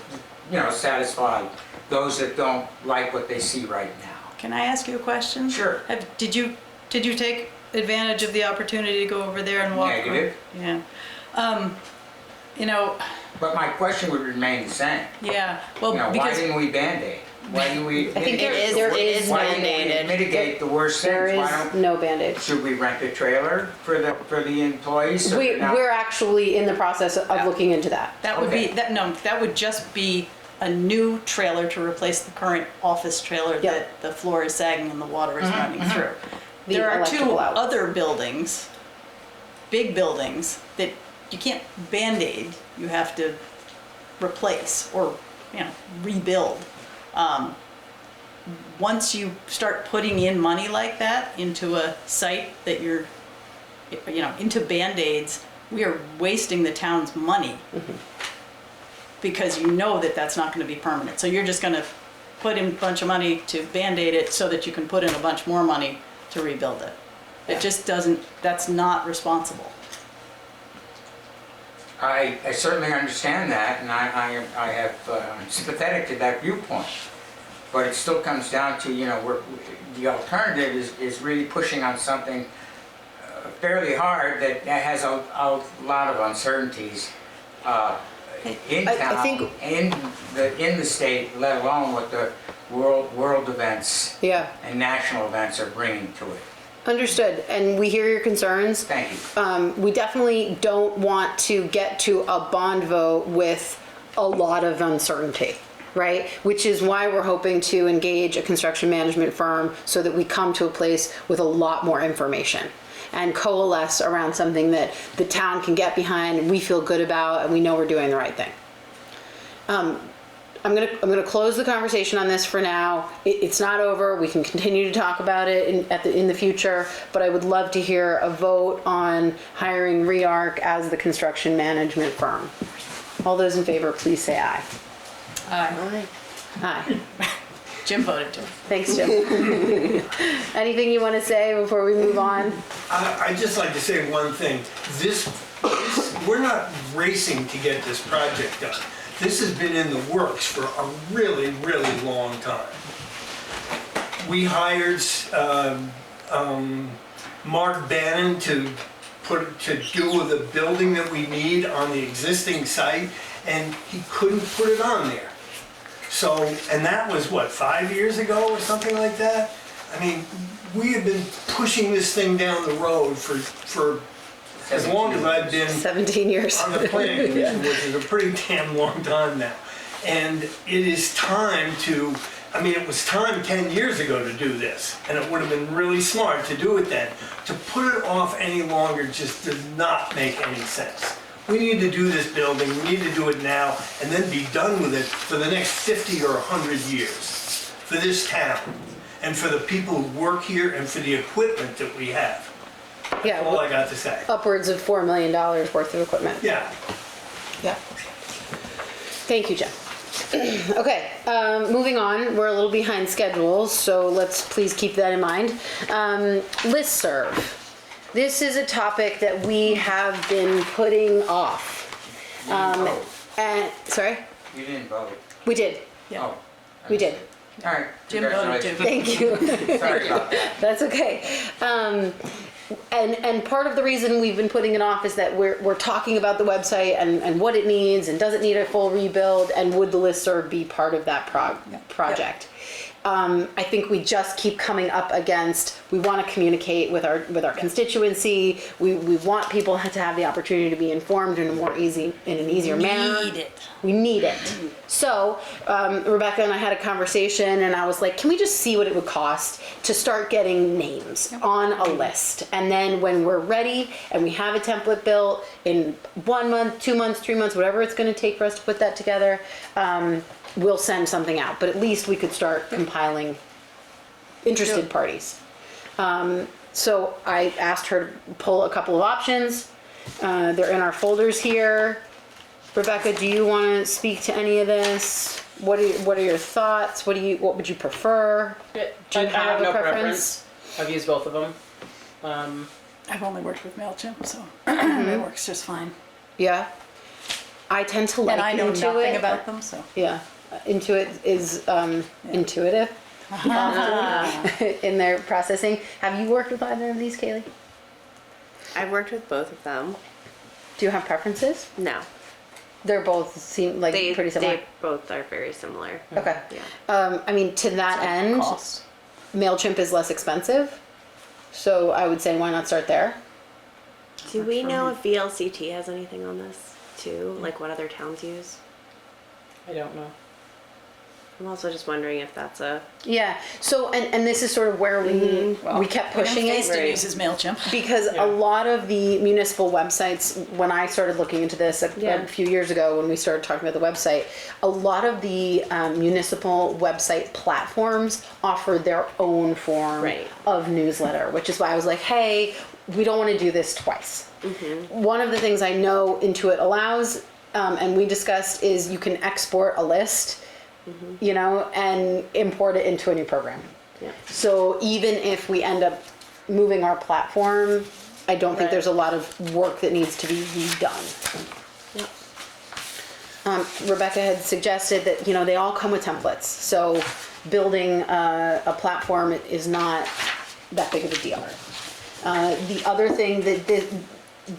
C: satisfy those that don't like what they see right now.
D: Can I ask you a question?
C: Sure.
D: Did you take advantage of the opportunity to go over there and walk?
C: Negative.
D: Yeah.
C: But my question would remain the same.
D: Yeah. Well,
C: Why
D: because
C: didn't we Band-Aid? Why didn't we
A: I think
C: mitigate
A: there
C: the
A: is
C: why didn't we
A: mandated.
C: mitigate the worst
A: There
C: things? Why
A: is
C: don't,
A: no Band-Aid.
C: should we rent a trailer for the employees? so they're not-
A: We're actually in the process of looking into that.
D: that would
C: Okay.
D: be that would just be a new trailer to replace the current office trailer
A: Yeah.
D: that the floor is sagging and the water is running through.
A: The
D: There are two
A: electrical outlets.
D: other buildings, big buildings, that you can't Band-Aid, you have to replace or, rebuild. Once you start putting in money like that into a site that you're, into Band-Aids, we are wasting the town's money. Because that's not gonna be permanent. So you're just gonna put in a bunch of money to Band-Aid it so that you can put in a bunch more money to rebuild it. It just doesn't, that's not responsible.
C: I certainly understand that, and I'm sympathetic to that viewpoint. But it still comes down to, the alternative is really pushing on something fairly hard that has a lot of uncertainties in
A: I
C: town,
A: think-
C: in the state, let alone what the world events
A: Yeah.
C: and national events are bringing to it.
A: Understood, and we hear your concerns.
C: Thank you.
A: We definitely don't want to get to a bond vote with a lot of uncertainty, right? Which is why we're hoping to engage a construction management firm so that we come to a place with a lot more information and coalesce around something that the town can get behind and we feel good about and we know we're doing the right thing. I'm gonna close the conversation on this for now. It's not over. We can continue to talk about it in the future, but I would love to hear a vote on hiring Rearc as the construction management firm. All those in favor, please say aye.
D: Aye.
A: Aye.
D: Jim voted too.
A: Thanks, Jim. Anything you want to say before we move on?
K: I'd just like to say one thing. We're not racing to get this project done. This has been in the works for a really, really long time. We hired Mark Bannon to do the building that we need on the existing site, and he couldn't put it on there. So, and that was what, 5 years ago or something like that? I mean, we have been pushing this thing down the road for as long as I've been
A: 17 years.
K: on the planning commission, which is a pretty damn long time now. And it is time to, I mean, it was time 10 years ago to do this, and it would have been really smart to do it then. To put it off any longer just does not make any sense. We need to do this building, we need to do it now, and then be done with it for the next 50 or 100 years, for this town, and for the people who work here, and for the equipment that we have.
A: Yeah,
K: All I got to say.
A: upwards of $4 million worth of equipment.
K: Yeah.
A: Yeah. Thank you, Jen. Okay, moving on. We're a little behind schedule, so let's please keep that in mind. Listserv. This is a topic that we have been putting off. And sorry,
C: You didn't vote.
A: we did.
D: Yeah.
C: Oh.
A: We did.
C: All right.
D: Jim voted too.
C: Congratulations.
A: Thank you.
C: Sorry about that.
A: That's okay. And part of the reason we've been putting it off is that we're talking about the website and what it needs and does it need a full rebuild, and would the listserv be part of that project? I think we just keep coming up against, we want to communicate with our constituency. We want people to have the opportunity to be informed in an easier manner.
D: Need it.
A: We need it. So Rebecca and I had a conversation, and I was like, can we just see what it would cost to start getting names on a list? And then when we're ready and we have a template built in 1 month, 2 months, 3 months, whatever it's going to take for us to put that together, we'll send something out. But at least we could start compiling interested parties. So I asked her to pull a couple of options. They're in our folders here. Rebecca, do you want to speak to any of this? What are your thoughts? What would you prefer? Do you
F: I have
A: a
F: no preference. I've used both of them.
D: I've only worked with MailChimp, so it works just fine.
A: Yeah. I tend to like
D: And I know
A: Intuit.
D: nothing about them, so.
A: Yeah. Intuit is intuitive in their processing. Have you worked with either of these, Kaylee?
E: I've worked with both of them.
A: Do you have preferences?
E: No.
A: They're both seem like pretty similar.
E: They both are very similar.
A: Okay.
E: Yeah.
A: I mean, to that end,
D: Cost.
A: MailChimp is less expensive. So I would say why not start there?
E: Do we know if VLCT has anything on this too? Like what other towns use?
F: I don't know.
E: I'm also just wondering if that's a...
A: Yeah. So, and this is sort of where we kept pushing it.
D: Facein uses MailChimp.
A: Because a lot of the municipal websites, when I started looking into this a few years ago, when we started talking about the website, a lot of the municipal website platforms offer their own form of newsletter, which is why I was like, hey, we don't want to do this twice. One of the things I know Intuit allows, and we discussed, is you can export a list, you know, and import it into a new program.
E: Yeah.
A: So even if we end up moving our platform, I don't think there's a lot of work that needs to be redone. Rebecca had suggested that, you know, they all come with templates. So building a platform is not that big of a deal. The other thing that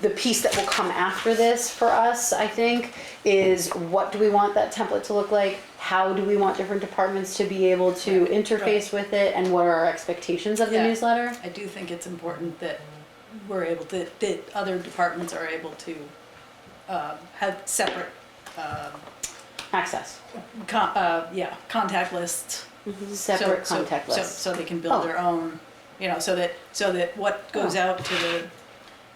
A: the piece that will come after this for us, I think, is what do we want that template to look like? How do we want different departments to be able to interface with it? And what are our expectations of the newsletter?
D: I do think it's important that we're able to, that other departments are able to have separate
A: Access.
D: contact lists.
A: Separate contact lists.
D: So they can build their own, you know, so that what goes out to the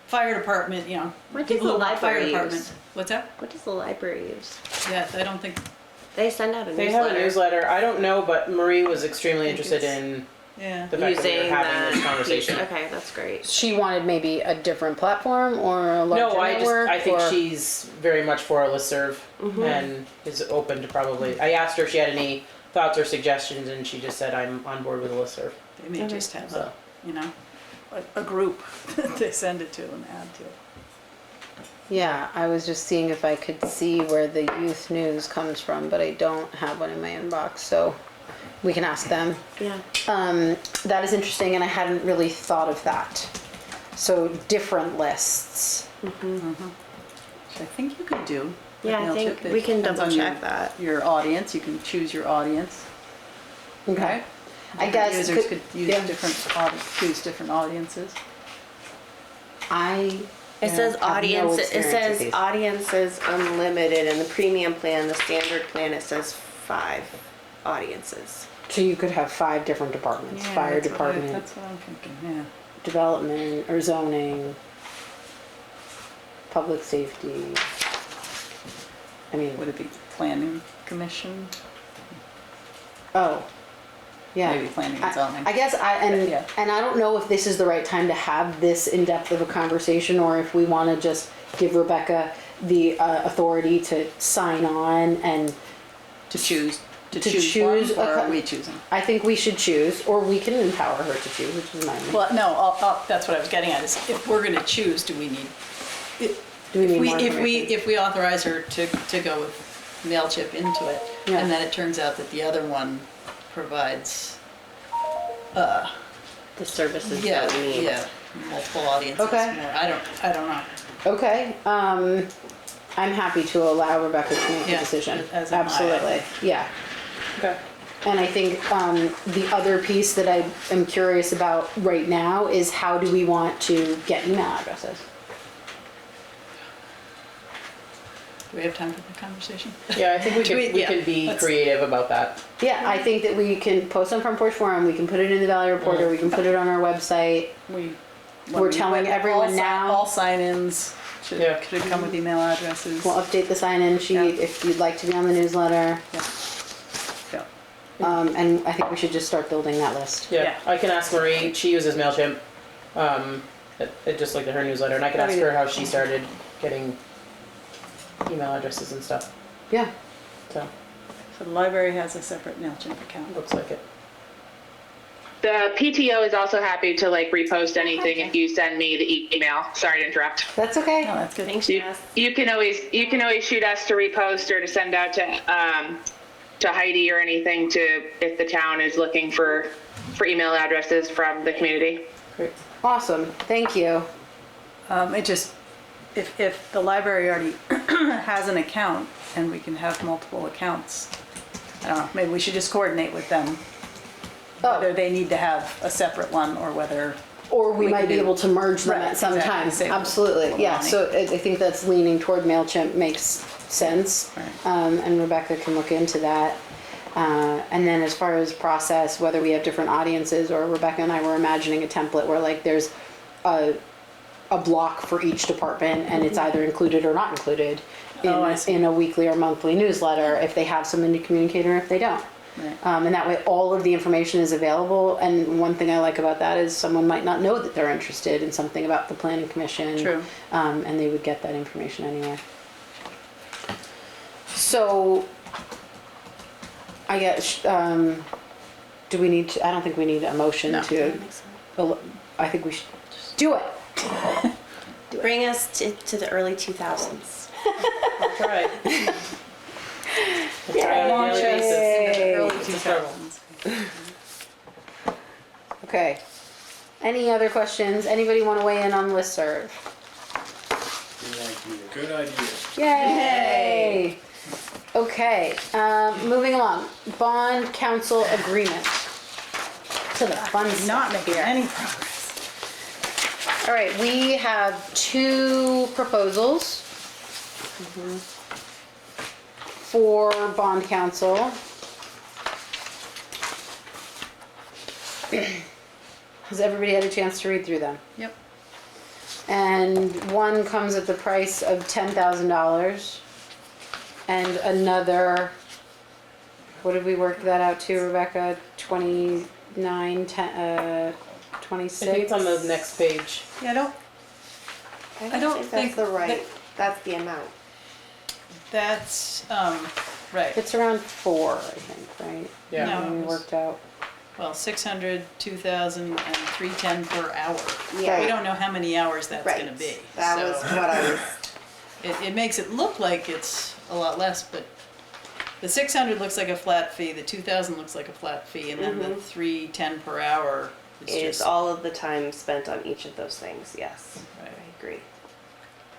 D: fire department, you know,
E: What does
D: people
E: the
D: who want fire
E: library
D: department.
E: use?
D: What's that?
E: What does the library use?
D: Yeah, I don't think
E: They send out a
F: They
E: newsletter.
F: have a newsletter. I don't know, but Marie was extremely interested in
D: Yeah.
F: the fact that we were
E: Using
F: having this
E: that.
F: conversation.
E: Okay, that's great.
A: She wanted maybe a different platform or a larger
F: No,
A: network?
F: I think
A: or-
F: she's very much for a listserv and is open to probably, I asked her if she had any thoughts or suggestions and she just said, I'm on board with a listserv.
D: They may just have
F: So,
D: a group that they send it to and add to it.
A: Yeah, I was just seeing if I could see where the youth news comes from, but I don't have one in my inbox, so we can ask them.
E: Yeah.
A: That is interesting, and I hadn't really thought of that. So different lists.
D: Which I think you can do. with
E: Yeah, I think
D: MailChimp.
E: we
D: It
E: can
D: depends
E: double
D: on
E: check that.
D: Your audience, you can choose your audience.
A: Okay. I
D: Different
A: guess
D: users could use
A: yeah.
D: choose different audiences.
E: It says
A: have no
E: audience, it
A: experience with
E: says
A: these.
E: audiences unlimited, and the premium plan, the standard plan, it says 5 audiences.
A: So you could have 5 different departments: fire department,
D: That's what I'm thinking, yeah.
A: development or zoning, public safety. I mean,
D: Would it be planning commission?
A: oh, yeah.
D: Maybe planning and zoning.
A: I guess
D: Yeah.
A: and I don't know if this is the right time to have this in depth of a conversation, or if we want to just give Rebecca the authority to sign on and
D: To choose
A: To choose
D: one, or
A: a
D: are we choosing?
A: I think we should choose, or we can empower her to choose, which is mine.
D: Well, no, that's what I was getting at, is if we're gonna choose, do we need?
A: Do we need more
D: If
A: information?
D: we authorize her to go with MailChimp into it,
A: Yeah.
D: and then it turns out that the other one provides,
E: The services that we need.
D: multiple audiences
A: Okay.
D: more, I don't know.
A: Okay, I'm happy to allow Rebecca to make the
D: Yeah,
A: decision.
D: as am I.
A: Absolutely, yeah.
F: okay.
A: And I think the other piece that I am curious about right now is how do we want to get email addresses?
D: Do we have time for the conversation?
F: Yeah, I think we could be
D: let's-
F: creative about that.
A: Yeah, I think that we can post on Front Porch Forum, we can put it in the Valley Reporter, we can put it on our website. We're telling everyone now.
D: All sign-ins should
F: Yeah.
D: come with email addresses.
A: We'll update the sign-in sheet
D: Yeah.
A: if you'd like to be on the newsletter.
D: Yeah.
A: And I think we should just start building that list.
F: Yeah,
D: Yeah.
F: I can ask Marie, she uses MailChimp, it just looked at her newsletter, and I can ask her how she started getting email addresses and stuff,
A: Yeah.
F: so,
D: So the library has a separate MailChimp account.
F: looks like it.
L: The PTO is also happy to repost anything if you send me the email. Sorry to interrupt.
A: That's okay.
D: Oh, that's good.
E: Thanks,
L: You,
E: Jess.
L: you can always shoot us to repost or to send out to Heidi or anything if the town is looking for email addresses from the community.
F: Great.
A: Awesome, thank you.
D: It just, if the library already has an account and we can have multiple accounts, I don't know, maybe we should just coordinate with them whether they need to have a separate one or whether.
A: Or we
D: We
A: might
D: can
A: be
D: do-
A: able to merge them
D: Right,
A: at some
D: exactly,
A: time.
D: same with
A: Absolutely, yeah.
D: Milani.
A: So I think that's leaning toward MailChimp makes sense.
D: Right.
A: And Rebecca can look into that. And then as far as process, whether we have different audiences or Rebecca and I were imagining a template where there's a block for each department and it's either included or not included
D: Oh, I see.
A: in a weekly or monthly newsletter if they have someone to communicate or if they don't.
D: Right.
A: And that way all of the information is available. And one thing I like about that is someone might not know that they're interested in something about the planning commission.
D: True.
A: And they would get that information anyway. So I guess, do we need to, I don't think we need a motion
D: No.
A: to, I think we should just do it.
E: Bring us to the early 2000s.
F: That's right.
D: Launch us in the early
F: It's a struggle.
D: 2000s.
A: Okay. Any other questions? Anybody want to weigh in on listserv?
K: Good idea.
A: Yay! Okay, moving along. Bond council agreement. To the fun stuff.
D: Not making
A: here.
D: any progress.
A: All right, we have 2 proposals for bond council. Has everybody had a chance to read through them?
D: Yep.
A: And one comes at the price of $10,000 and another What did we work that out to, Rebecca? 29, 26?
F: I think it's on the next page.
D: Yeah, I don't think
E: that's the right, that's the amount.
D: that's, right.
A: It's around 4, I think, right?
F: Yeah.
D: No,
A: When
D: it
A: we
D: was-
A: worked out.
D: Well, 600, 2,000, and 310 per hour.
E: Yeah.
D: We don't know how many hours that's
E: Right.
D: gonna be.
E: That
D: so
E: was what I was,
D: it makes it look like it's a lot less, but the 600 looks like a flat fee, the 2,000 looks like a flat fee, and then the 310 per hour is
E: is
D: just.
E: all of the time spent on each of those things, yes.
D: Right.
E: I agree.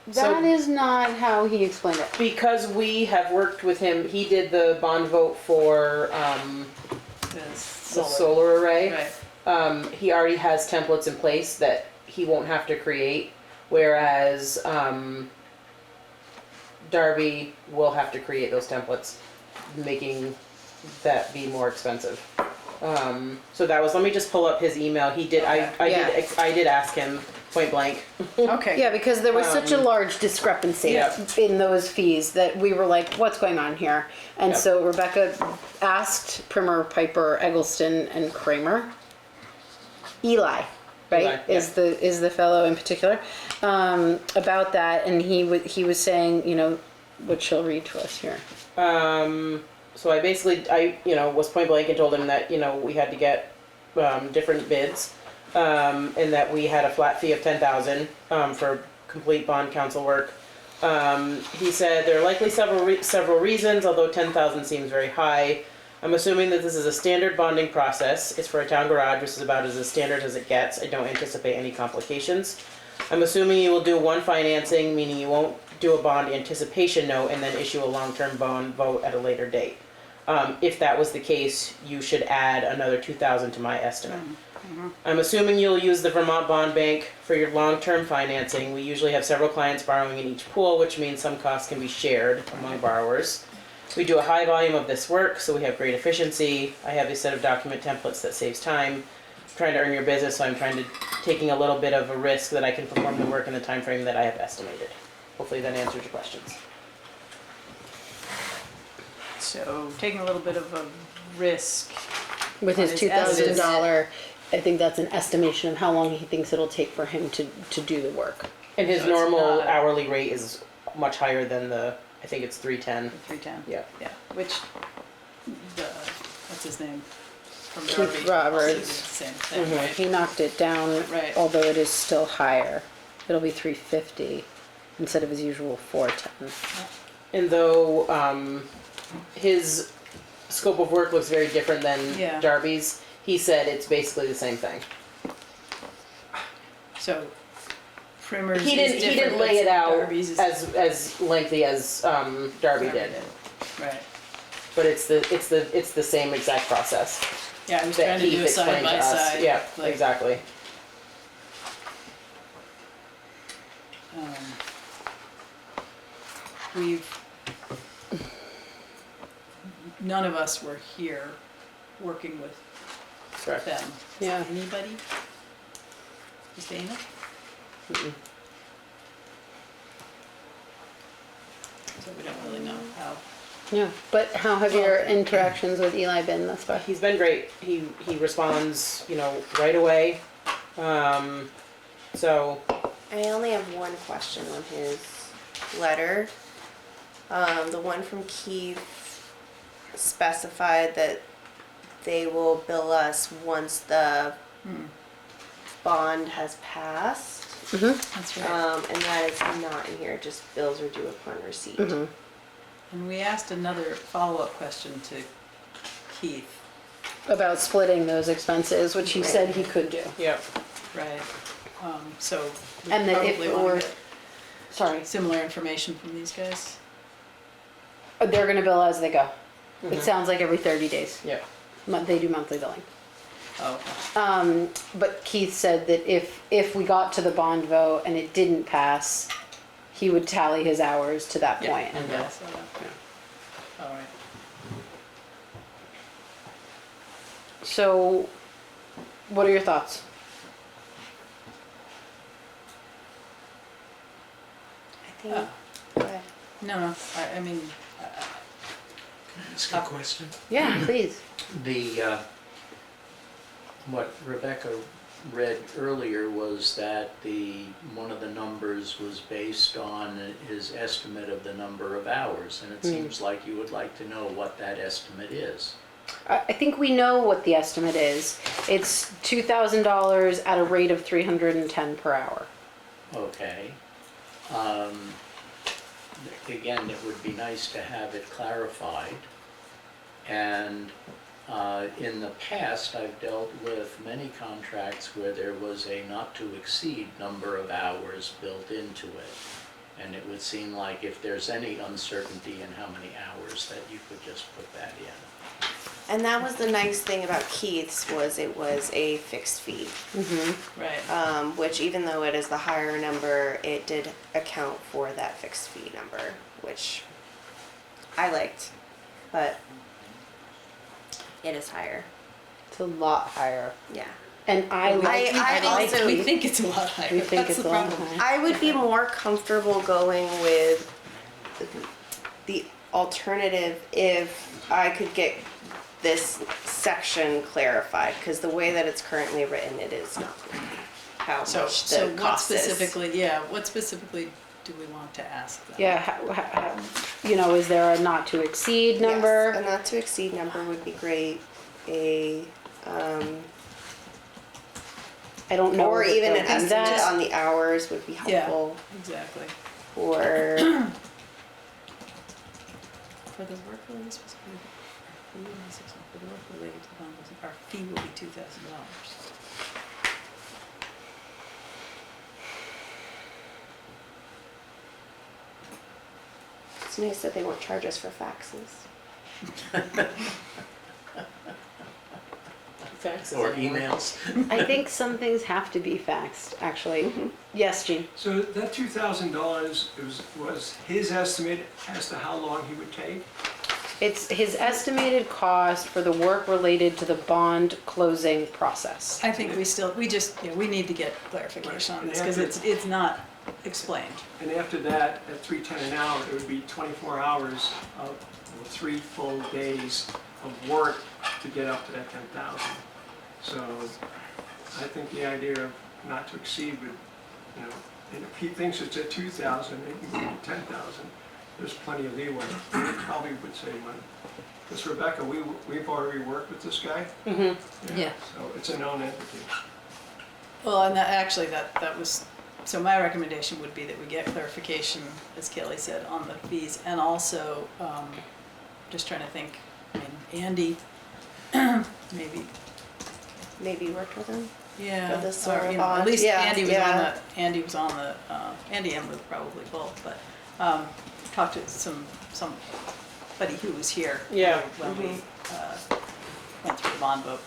A: That is not how he explained it.
F: Because we have worked with him, he did the bond vote for, the solar array.
D: Right.
F: He already has templates in place that he won't have to create, whereas, Darby will have to create those templates, making that be more expensive. So that was, let me just pull up his email. He did, I did ask him point blank.
D: Okay.
A: Yeah, because there was such a large discrepancy
F: Yeah.
A: in those fees that we were like, what's going on here? And
F: Yep.
A: so Rebecca asked Primer, Piper, Eggleston, and Kramer. Eli, right?
F: Eli,
A: Is the fellow in particular, about that, and he was saying, you know, what she'll read to us here.
F: So I was point blank and told him that, we had to get, different bids. And that we had a flat fee of 10,000, for complete bond council work. He said there are likely several reasons, although 10,000 seems very high. I'm assuming that this is a standard bonding process. It's for a town garage, which is about as standard as it gets. I don't anticipate any complications. I'm assuming you will do one financing, meaning you won't do a bond anticipation note and then issue a long-term bond vote at a later date. If that was the case, you should add another 2,000 to my estimate. I'm assuming you'll use the Vermont Bond Bank for your long-term financing. We usually have several clients borrowing in each pool, which means some costs can be shared among borrowers. We do a high volume of this work, so we have great efficiency. I have a set of document templates that saves time. I'm trying to earn your business, so I'm taking a little bit of a risk that I can perform the work in the time frame that I have estimated. Hopefully that answers your questions.
D: So taking a little bit of a risk.
A: With his
D: his
A: $2,000, I think that's an estimation of how long he thinks it'll take for him to do the work.
F: And his
D: So it's
F: normal
D: not-
F: hourly rate is much higher than I think it's 310.
D: 310.
F: Yeah.
D: Yeah, which, what's his name? From
A: Keith
D: Darby.
A: Roberts.
D: Did the same thing, right?
A: He knocked it down,
D: Right.
A: although it is still higher. It'll be 350 instead of his usual 410.
F: And though his scope of work looks very different than
D: Yeah.
F: Darby's, he said it's basically the same thing.
D: So Primers
F: He
D: is
F: didn't
D: different,
F: lay
D: but
F: it out
D: Darby's is
F: as lengthy as Darby did,
D: Right.
F: but it's the same exact process
D: Yeah, I was
F: that
D: trying to
F: Keith
D: do a side
F: explained to
D: by
F: us.
D: side.
F: Yeah,
D: like,
F: exactly.
D: None of us were here working with
F: Correct.
D: them.
A: Yeah.
D: Anybody? Is Dana? So we don't really know how.
A: Yeah, but how have your interactions with Eli been thus far?
F: He's been great. He responds, right away. So
E: I only have one question on his letter. The one from Keith specified that they will bill us once the bond has passed.
D: That's right.
E: And that is not in here, just bills are due upon receipt.
D: And we asked another follow-up question to Keith.
A: About splitting those expenses, which he said he could do.
F: yeah.
D: Right. So we
A: And that if
D: probably
A: it
D: want
A: were,
D: to get
A: sorry,
D: similar information from these guys.
A: they're gonna bill as they go. It sounds like every 30 days.
F: Yeah.
A: They do monthly billing.
D: Oh,
A: But Keith said that if we got to the bond vote and it didn't pass, he would tally his hours to that
D: yeah.
A: point.
D: And so, all right.
A: So, what are your thoughts?
E: I think, go ahead.
D: No, I mean,
M: Ask a question.
A: Yeah, please.
M: The, what Rebecca read earlier was that one of the numbers was based on his estimate of the number of hours, and it seems like you would like to know what that estimate is.
A: I think we know what the estimate is. It's $2,000 at a rate of 310 per hour.
M: Okay. Again, it would be nice to have it clarified. And in the past, I've dealt with many contracts where there was a not to exceed number of hours built into it. And it would seem like if there's any uncertainty in how many hours, that you could just put that in.
E: And that was the nice thing about Keith's, was it was a fixed fee.
D: Right.
E: Which even though it is the higher number, it did account for that fixed fee number, which I liked, but it is higher.
A: It's a lot higher.
E: Yeah.
A: And I like,
E: I also,
D: We think it's a lot higher.
A: we think
D: That's
A: it's
D: the
A: a lot
D: problem.
A: higher.
E: I would be more comfortable going with the alternative if I could get this section clarified, because the way that it's currently written, it is not how
D: So,
E: much
D: so
E: the
D: what
E: cost is.
D: specifically, what specifically do we want to ask them?
A: Yeah, you know, is there a not to exceed number?
E: Yes, a not to exceed number would be great.
A: I don't know.
E: Or
A: if
E: even
A: they'll
E: an
A: do
E: estimate
A: that.
E: on the hours would be helpful.
D: Exactly.
E: Or
D: For the work related specifically, for the work related to the bond, our fee will be $2,000.
E: it's nice that they won't charge us for faxes.
F: Faxes
M: Or
F: anymore.
M: emails.
A: I think some things have to be faxed, actually. Yes, Jean?
K: So that $2,000 was his estimate as to how long he would take?
A: It's his estimated cost for the work related to the bond closing process.
D: I think we need to get clarification on this, because it's not explained.
K: And after that, at $3.10 an hour, it would be 24 hours of 3 full days of work to get up to that 10,000. So I think the idea of not to exceed would, you know, and if he thinks it's at 2,000, maybe go to 10,000. There's plenty of leeway. We probably would save money. Because Rebecca, we've already worked with this guy.
D: Yeah.
K: So it's a known entity.
D: Well, and that was, so my recommendation would be that we get clarification, as Kelly said, on the fees, and also, just trying to think, I mean, Andy,
E: Maybe you worked with them?
D: yeah,
E: For this
D: or,
E: sort of
D: you know, at
E: bond?
D: least
E: Yeah,
D: Andy was
E: yeah.
D: on the, Andy and Luke probably both, but, talked to somebody who was here.
F: Yeah.
D: When we, went through the bond vote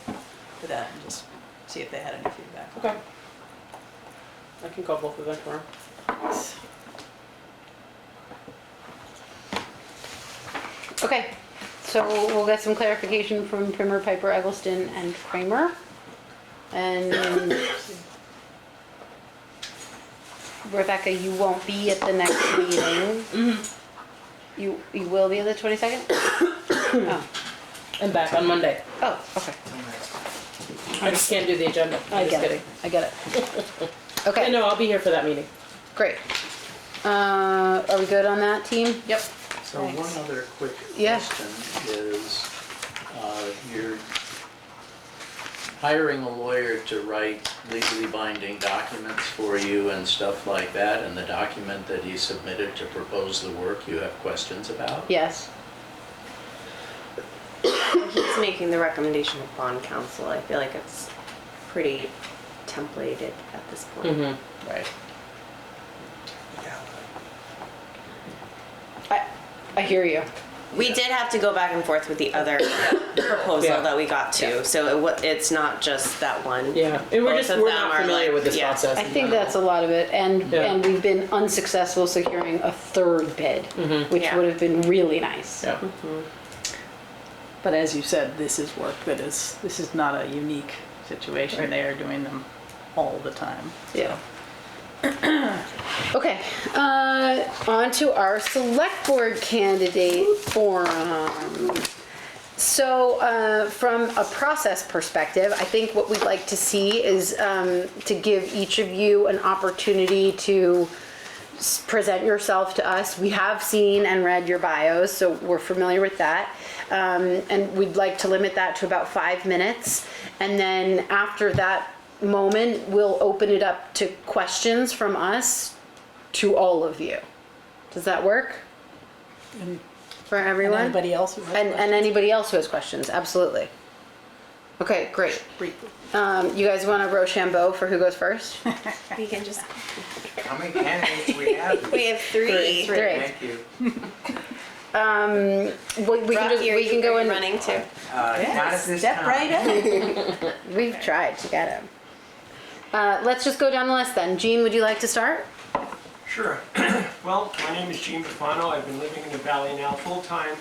D: for that, and just see if they had any feedback. on it.
F: Okay. I can call both of them tomorrow.
A: Okay, so we'll get some clarification from Primer, Piper, Eggleston, and Kramer. And Rebecca, you won't be at the next meeting. You will be at the 22nd? Oh,
F: I'm back on Monday.
A: oh, okay.
F: I just can't do the agenda.
A: I
F: Just
A: get
F: kidding.
A: it, I get it.
F: Yeah,
A: Okay,
F: no, I'll be here for that meeting.
A: great. Are we good on that, team?
F: Yep.
M: So
A: Thanks.
M: one other quick
A: Yeah.
M: question is, you're hiring a lawyer to write legally binding documents for you and stuff like that, and the document that he submitted to propose the work you have questions about?
A: Yes.
E: He's making the recommendation of bond counsel. I feel like it's pretty templated at this point.
F: Mm-hmm.
M: Right.
A: I hear you.
E: We did have to go back and forth with the other proposal
F: Yeah.
E: that we got to,
F: Yeah.
E: so it's not just that one.
F: Yeah, and
E: Both of
F: we're
E: them
F: not
E: are
F: familiar
E: like-
F: with this
E: yeah.
F: process.
A: I think that's a lot of it, and
F: Yeah.
A: we've been unsuccessful securing a third bid, which
E: Yeah.
A: would have been really nice.
F: Yeah.
D: But as you said, this is work this is not a unique situation.
F: Right.
D: They are doing them all the time.
A: Yeah. Okay, on to our select board candidate forum. So, from a process perspective, I think what we'd like to see is to give each of you an opportunity to present yourself to us. We have seen and read your bios, so we're familiar with that. And we'd like to limit that to about 5 minutes. And then after that moment, we'll open it up to questions from us to all of you. Does that work? For everyone?
D: Anybody else who has
A: And anybody else who has questions, absolutely. Okay, great.
D: briefly.
A: You guys want a Rochambeau for who goes first?
E: We can just,
C: How many candidates we have?
E: we have three.
A: Three.
C: Thank you.
A: We can go in.
E: Running too.
C: Not at this
D: Step
C: time.
D: right in.
A: We've tried to get him. Let's just go down the list then. Jean, would you like to start?
K: Sure. Well, my name is Gene Buffano. I've been living in the Valley now full-time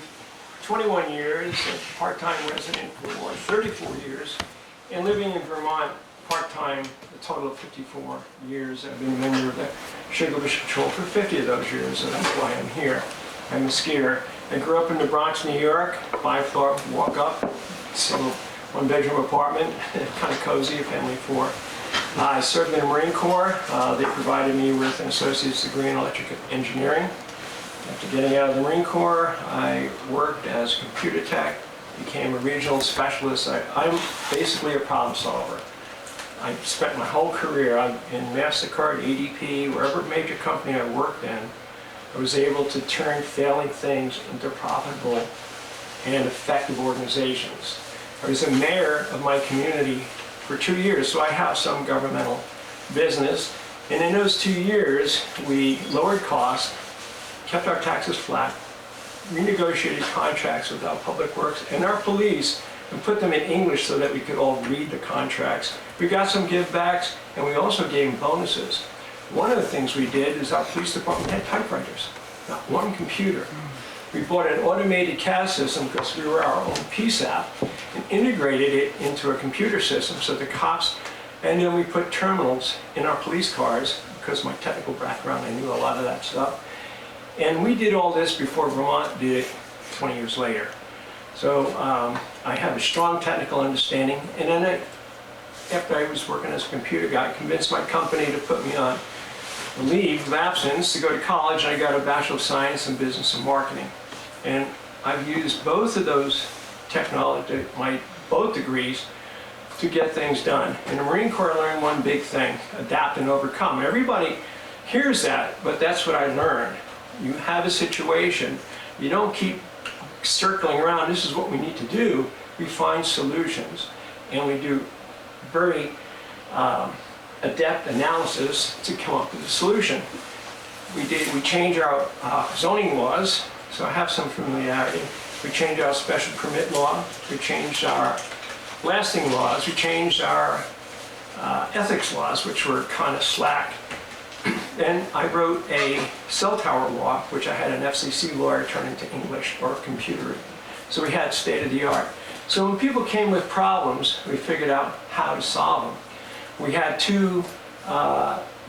K: 21 years, a part-time resident for 34 years, and living in Vermont part-time a total of 54 years. I've been a member of the Sugar Bush Patrol for 50 of those years, so that's why I'm here. I'm a skier. I grew up in the Bronx, New York, 5-floor walk up, single one-bedroom apartment, kind of cozy, a family of 4. I served in the Marine Corps. They provided me with an associate's degree in electrical engineering. After getting out of the Marine Corps, I worked as a computer tech, became a regional specialist. I'm basically a problem solver. I spent my whole career in MasterCard, ADP, wherever major company I worked in, I was able to turn failing things into profitable and effective organizations. I was a mayor of my community for 2 years, so I have some governmental business. And in those 2 years, we lowered costs, kept our taxes flat, renegotiated contracts with our public works and our police, and put them in English so that we could all read the contracts. We got some givebacks, and we also gave them bonuses. One of the things we did is our police department had typewriters, not one computer. We bought an automated CAD system because we were our own PSAP and integrated it into a computer system so the cops, and then we put terminals in our police cars because of my technical background, I knew a lot of that stuff. And we did all this before Vermont did it 20 years later. So I have a strong technical understanding, and then after I was working as a computer guy, I convinced my company to put me on a leave of absence to go to college, and I got a Bachelor of Science in Business and Marketing. And I've used both of those technology, both degrees, to get things done. In the Marine Corps, I learned one big thing: adapt and overcome. Everybody hears that, but that's what I learned. You have a situation, you don't keep circling around, this is what we need to do. We find solutions, and we do very adept analysis to come up with a solution. We changed our zoning laws, so I have some familiarity. We changed our special permit law, we changed our blasting laws, we changed our ethics laws, which were kind of slack. Then I wrote a cell tower law, which I had an FCC lawyer turn into English or computer. So we had state of the art. So when people came with problems, we figured out how to solve them. We had 2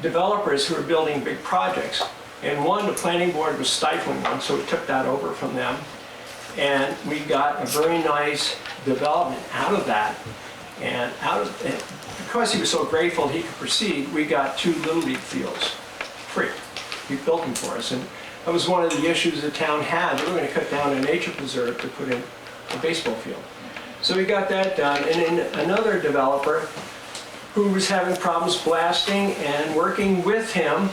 K: developers who were building big projects. And one, the planning board was stifling one, so we took that over from them. And we got a very nice development out of that. And because he was so grateful he could proceed, we got 2 Little League fields free. He built them for us. And that was one of the issues the town had. They were going to cut down a nature preserve to put in a baseball field. So we got that done. And then another developer who was having problems blasting, and working with him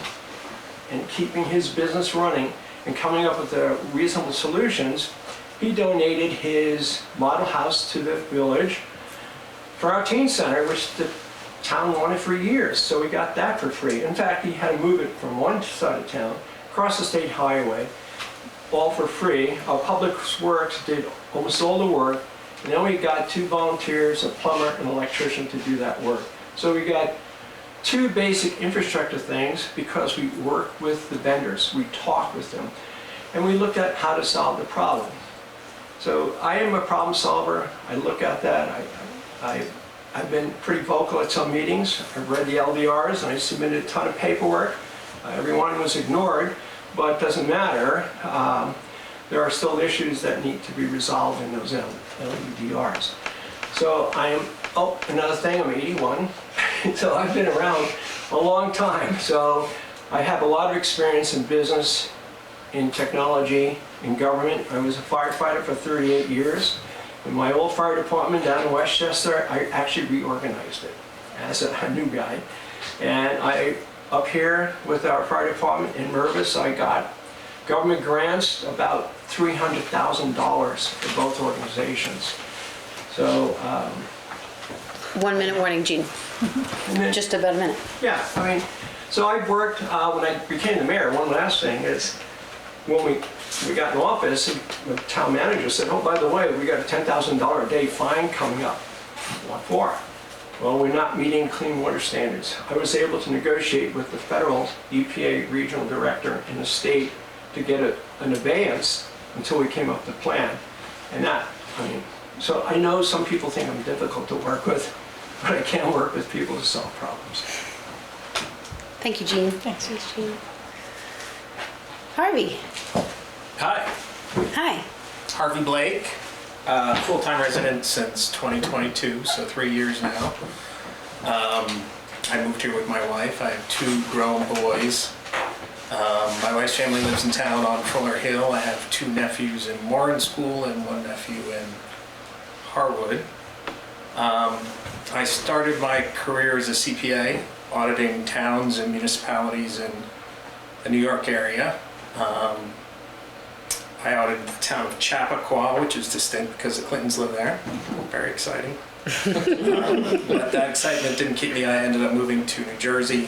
K: and keeping his business running and coming up with reasonable solutions, he donated his model house to the village for our teen center, which the town wanted for years. So we got that for free. In fact, he had to move it from one side of town across the state highway, all for free. Our public works did almost all the work, and then we got 2 volunteers, a plumber and an electrician, to do that work. So we got 2 basic infrastructure things because we worked with the vendors, we talked with them, and we looked at how to solve the problem. So I am a problem solver. I look at that. I've been pretty vocal at some meetings. I've read the LDRs, and I submitted a ton of paperwork.
N: Everyone was ignored, but it doesn't matter. There are still issues that need to be resolved in those LUDRs. So another thing, I'm 81, so I've been around a long time. So I have a lot of experience in business, in technology, in government. I was a firefighter for 38 years. In my old fire department down in Westchester, I actually reorganized it as a new guy. And up here with our fire department in Mervis, I got government grants, about $300,000 for both organizations. So,
A: 1 minute warning, Gene. Just about a minute.
N: yeah, I mean, so I worked, when I became the mayor, one last thing is, when we got in office, the town manager said, oh, by the way, we got a $10,000 a day fine coming up. What for? Well, we're not meeting clean water standards. I was able to negotiate with the federal EPA regional director in the state to get an abeyance until we came up with a plan. And that, I mean, so I know some people think I'm difficult to work with, but I can work with people to solve problems.
A: Thank you, Gene.
D: Thanks.
A: Gene. Harvey.
O: Hi,
A: Hi.
O: Harvey Blake, full-time resident since 2022, so 3 years now. I moved here with my wife. I have 2 grown boys. My wife's family lives in town on Fuller Hill. I have 2 nephews in Warren School and 1 nephew in Harwood. I started my career as a CPA, auditing towns and municipalities in the New York area. I audited the town of Chappaqua, which is distinct because the Clintons live there. Very exciting. But that excitement didn't keep me. I ended up moving to New Jersey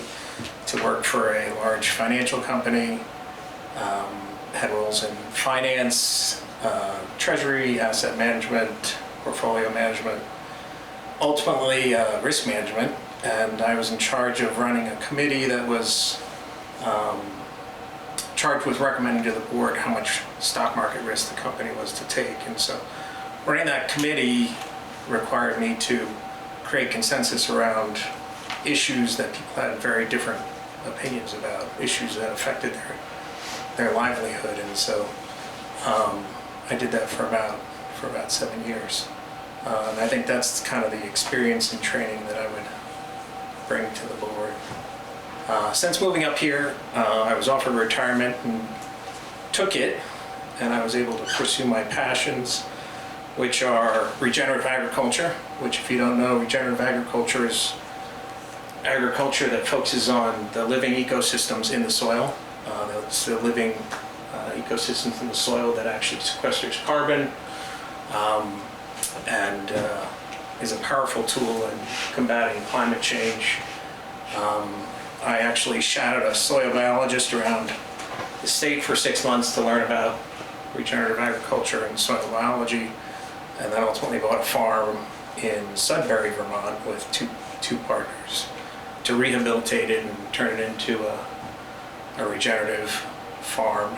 O: to work for a large financial company. Had roles in finance, treasury, asset management, portfolio management, ultimately risk management. And I was in charge of running a committee that was charged with recommending to the board how much stock market risk the company was to take. And so running that committee required me to create consensus around issues that people had very different opinions about, issues that affected their livelihood. And so I did that for about 7 years. And I think that's kind of the experience and training that I would bring to the board. Since moving up here, I was offered retirement and took it, and I was able to pursue my passions, which are regenerative agriculture, which, if you don't know, regenerative agriculture is agriculture that focuses on the living ecosystems in the soil. It's the living ecosystems in the soil that actually sequesters carbon and is a powerful tool in combating climate change. I actually shadowed a soil biologist around the state for 6 months to learn about regenerative agriculture and soil biology, and then ultimately bought a farm in Sudbury, Vermont with two partners to rehabilitate it and turn it into a regenerative farm.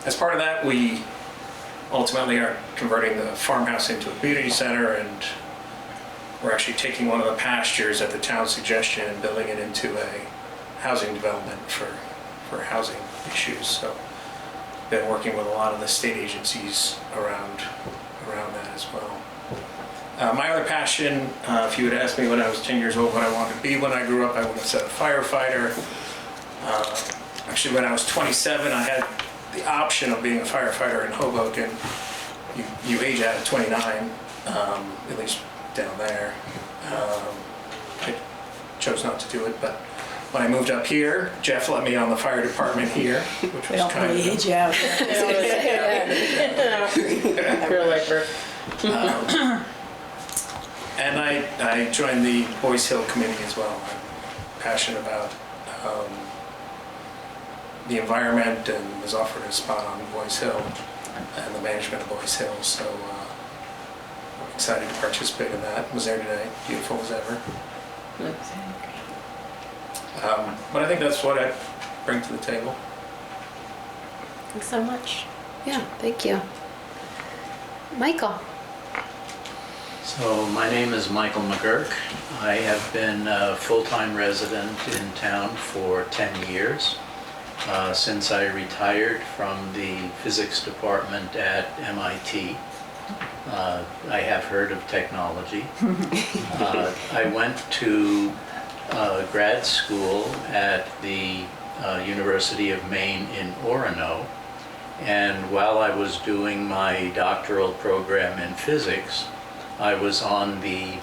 O: As part of that, we ultimately are converting the farmhouse into a community center, and we're actually taking one of the pastures at the town's suggestion and building it into a housing development for housing issues. So been working with a lot of the state agencies around that as well. My other passion, if you had asked me when I was 10 years old what I wanted to be when I grew up, I would have said a firefighter. Actually, when I was 27, I had the option of being a firefighter in Hoboken. You age out at 29, at least down there. I chose not to do it, but when I moved up here, Jeff let me on the fire department here, which was kind of...
D: age out.
F: Real lifer.
O: And I joined the Boys Hill Committee as well. I'm passionate about the environment and was offered a spot on Boys Hill and the management of Boys Hill. So I'm excited to participate in that. Was there today, beautiful as ever. But I think that's what I bring to the table.
E: Thanks so much.
A: Yeah, thank you. Michael.
M: So my name is Michael McGurk. I have been a full-time resident in town for 10 years. Since I retired from the physics department at MIT. I have heard of technology. I went to grad school at the University of Maine in Orono, and while I was doing my doctoral program in physics, I was on the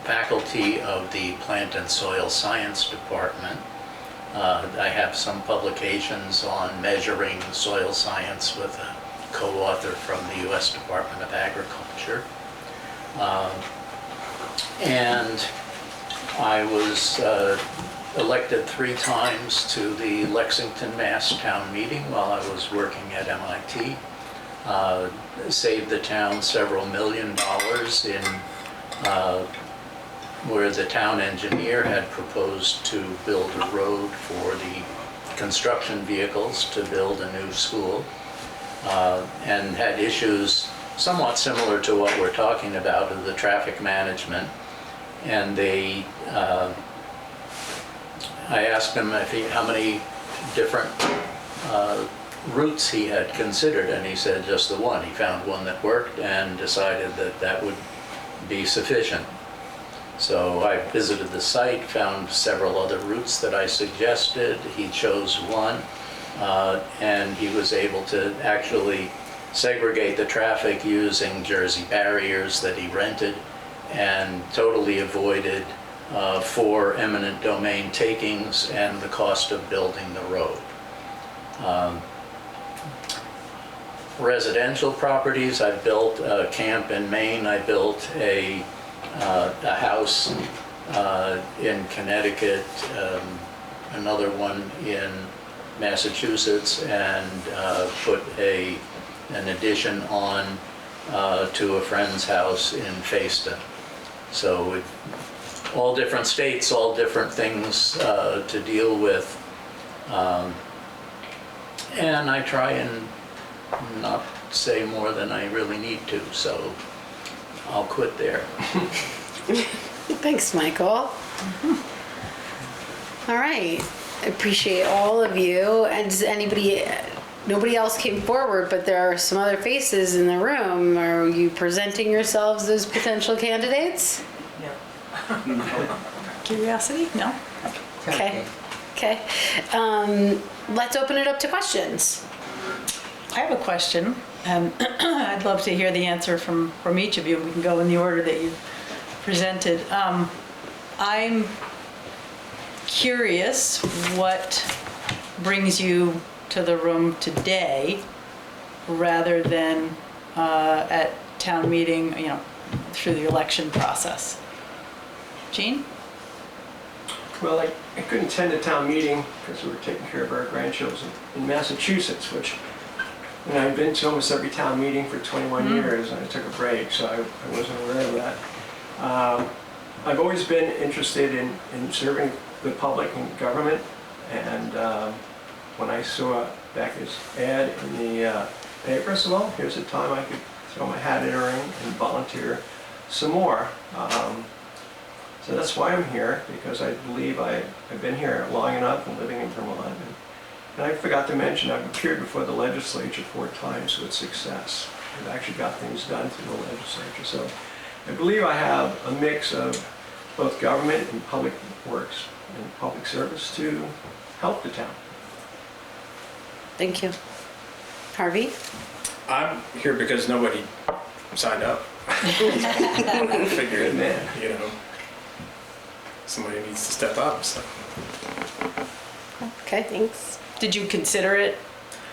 M: faculty of the Plant and Soil Science Department. I have some publications on measuring soil science with a co-author from the U.S. Department of Agriculture. And I was elected 3 times to the Lexington, Mass. Town meeting while I was working at MIT. Saved the town several $1 million in where the town engineer had proposed to build a road for the construction vehicles to build a new school, and had issues somewhat similar to what we're talking about of the traffic management. And they, I asked him how many different routes he had considered, and he said just the one. He found one that worked and decided that that would be sufficient. So I visited the site, found several other routes that I suggested. He chose one, and he was able to actually segregate the traffic using Jersey barriers that he rented, and totally avoided 4 eminent domain takings and the cost of building the road. Residential properties, I built a camp in Maine. I built a house in Connecticut, another one in Massachusetts, and put an addition on to a friend's house in Facein. So all different states, all different things to deal with. And I try and not say more than I really need to, so I'll quit there.
A: Thanks, Michael. All right, I appreciate all of you. And does anybody, nobody else came forward, but there are some other faces in the room. Are you presenting yourselves as potential candidates?
D: Curiosity? No?
A: Okay, okay. Let's open it up to questions.
D: I have a question, and I'd love to hear the answer from each of you. We can go in the order that you presented. I'm curious what brings you to the room today rather than at town meeting, you know, through the election process. Jean?
N: Well, I couldn't attend a town meeting because we were taking care of our grandchildren in Massachusetts, which, you know, I've been to almost every town meeting for 21 years, and I took a break, so I wasn't aware of that. I've always been interested in serving the public and government, and when I saw Becca's ad in the paper, I said, well, here's a time I could throw my hat in the ring and volunteer some more. So that's why I'm here, because I believe I've been here long enough and living in Vermont. And I forgot to mention, I've appeared before the legislature 4 times with success. I've actually got things done through the legislature. So I believe I have a mix of both government and public works and public service to help the town.
A: Thank you. Harvey?
O: I'm here because nobody signed up. I figured, you know, somebody needs to step up, so.
A: Okay, thanks.
D: Did you consider it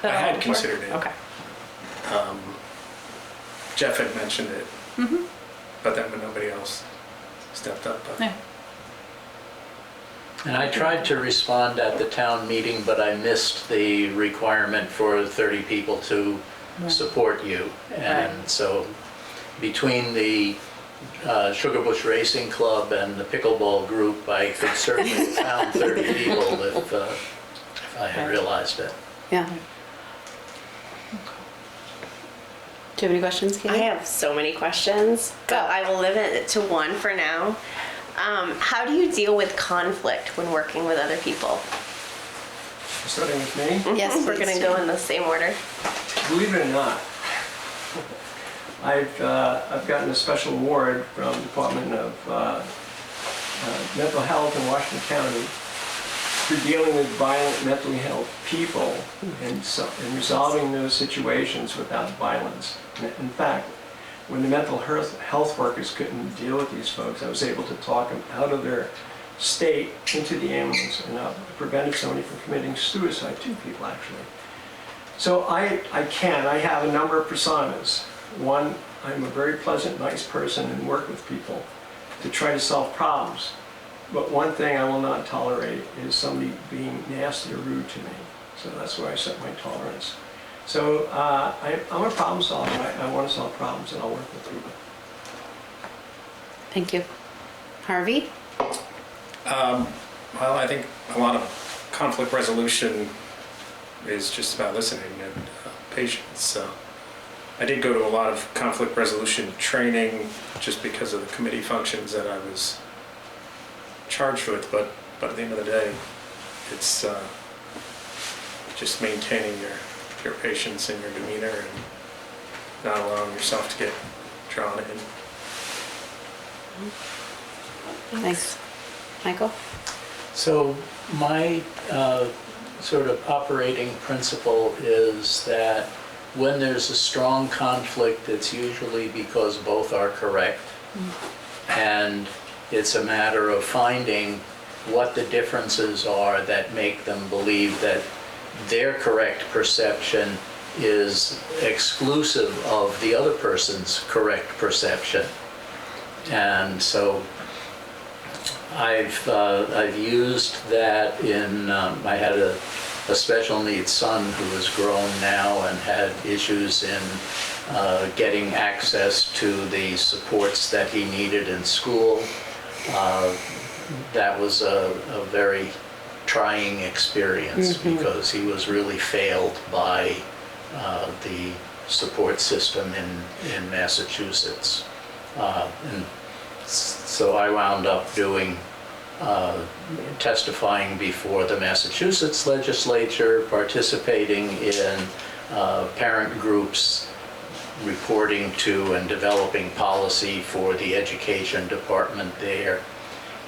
D: at
O: I
D: all
O: had
D: before?
O: considered it.
D: Okay.
O: Jeff had mentioned it, but then when nobody else stepped up.
D: Yeah.
M: And I tried to respond at the town meeting, but I missed the requirement for 30 people to support you. And so between the Sugarbush Racing Club and the pickleball group, I could certainly have found 30 people if I had realized it.
A: Yeah. Do you have any questions, Katie?
E: I have so many questions, but I will limit it to one for now. How do you deal with conflict when working with other people?
N: Starting with me,
A: Yes,
E: We're
A: please.
E: gonna go in the same order.
N: believe it or not, I've gotten a special award from the Department of Mental Health in Washington County for dealing with violent mentally ill people and resolving those situations without violence. In fact, when the mental health workers couldn't deal with these folks, I was able to talk them out of their state into the ambulance, and prevented somebody from committing suicide, 2 people actually. So I have a number of personas. One, I'm a very pleasant, nice person and work with people to try to solve problems. But one thing I will not tolerate is somebody being nasty or rude to me. So that's where I set my tolerance. So I'm a problem solver. I want to solve problems, and I'll work with people.
A: Thank you. Harvey?
O: Well, I think a lot of conflict resolution is just about listening and patience. So I did go to a lot of conflict resolution training just because of the committee functions that I was charged with, but at the end of the day, it's just maintaining your patience and your demeanor and not allowing yourself to get drawn in.
A: Thanks. Michael?
M: So my sort of operating principle is that when there's a strong conflict, it's usually because both are correct. And it's a matter of finding what the differences are that make them believe that their correct perception is exclusive of the other person's correct perception. And so I've used that in, I had a special needs son who was grown now and had issues in getting access to the supports that he needed in school. That was a very trying experience because he was really failed by the support system in Massachusetts. And so I wound up doing testifying before the Massachusetts legislature, participating in parent groups, reporting to and developing policy for the education department there.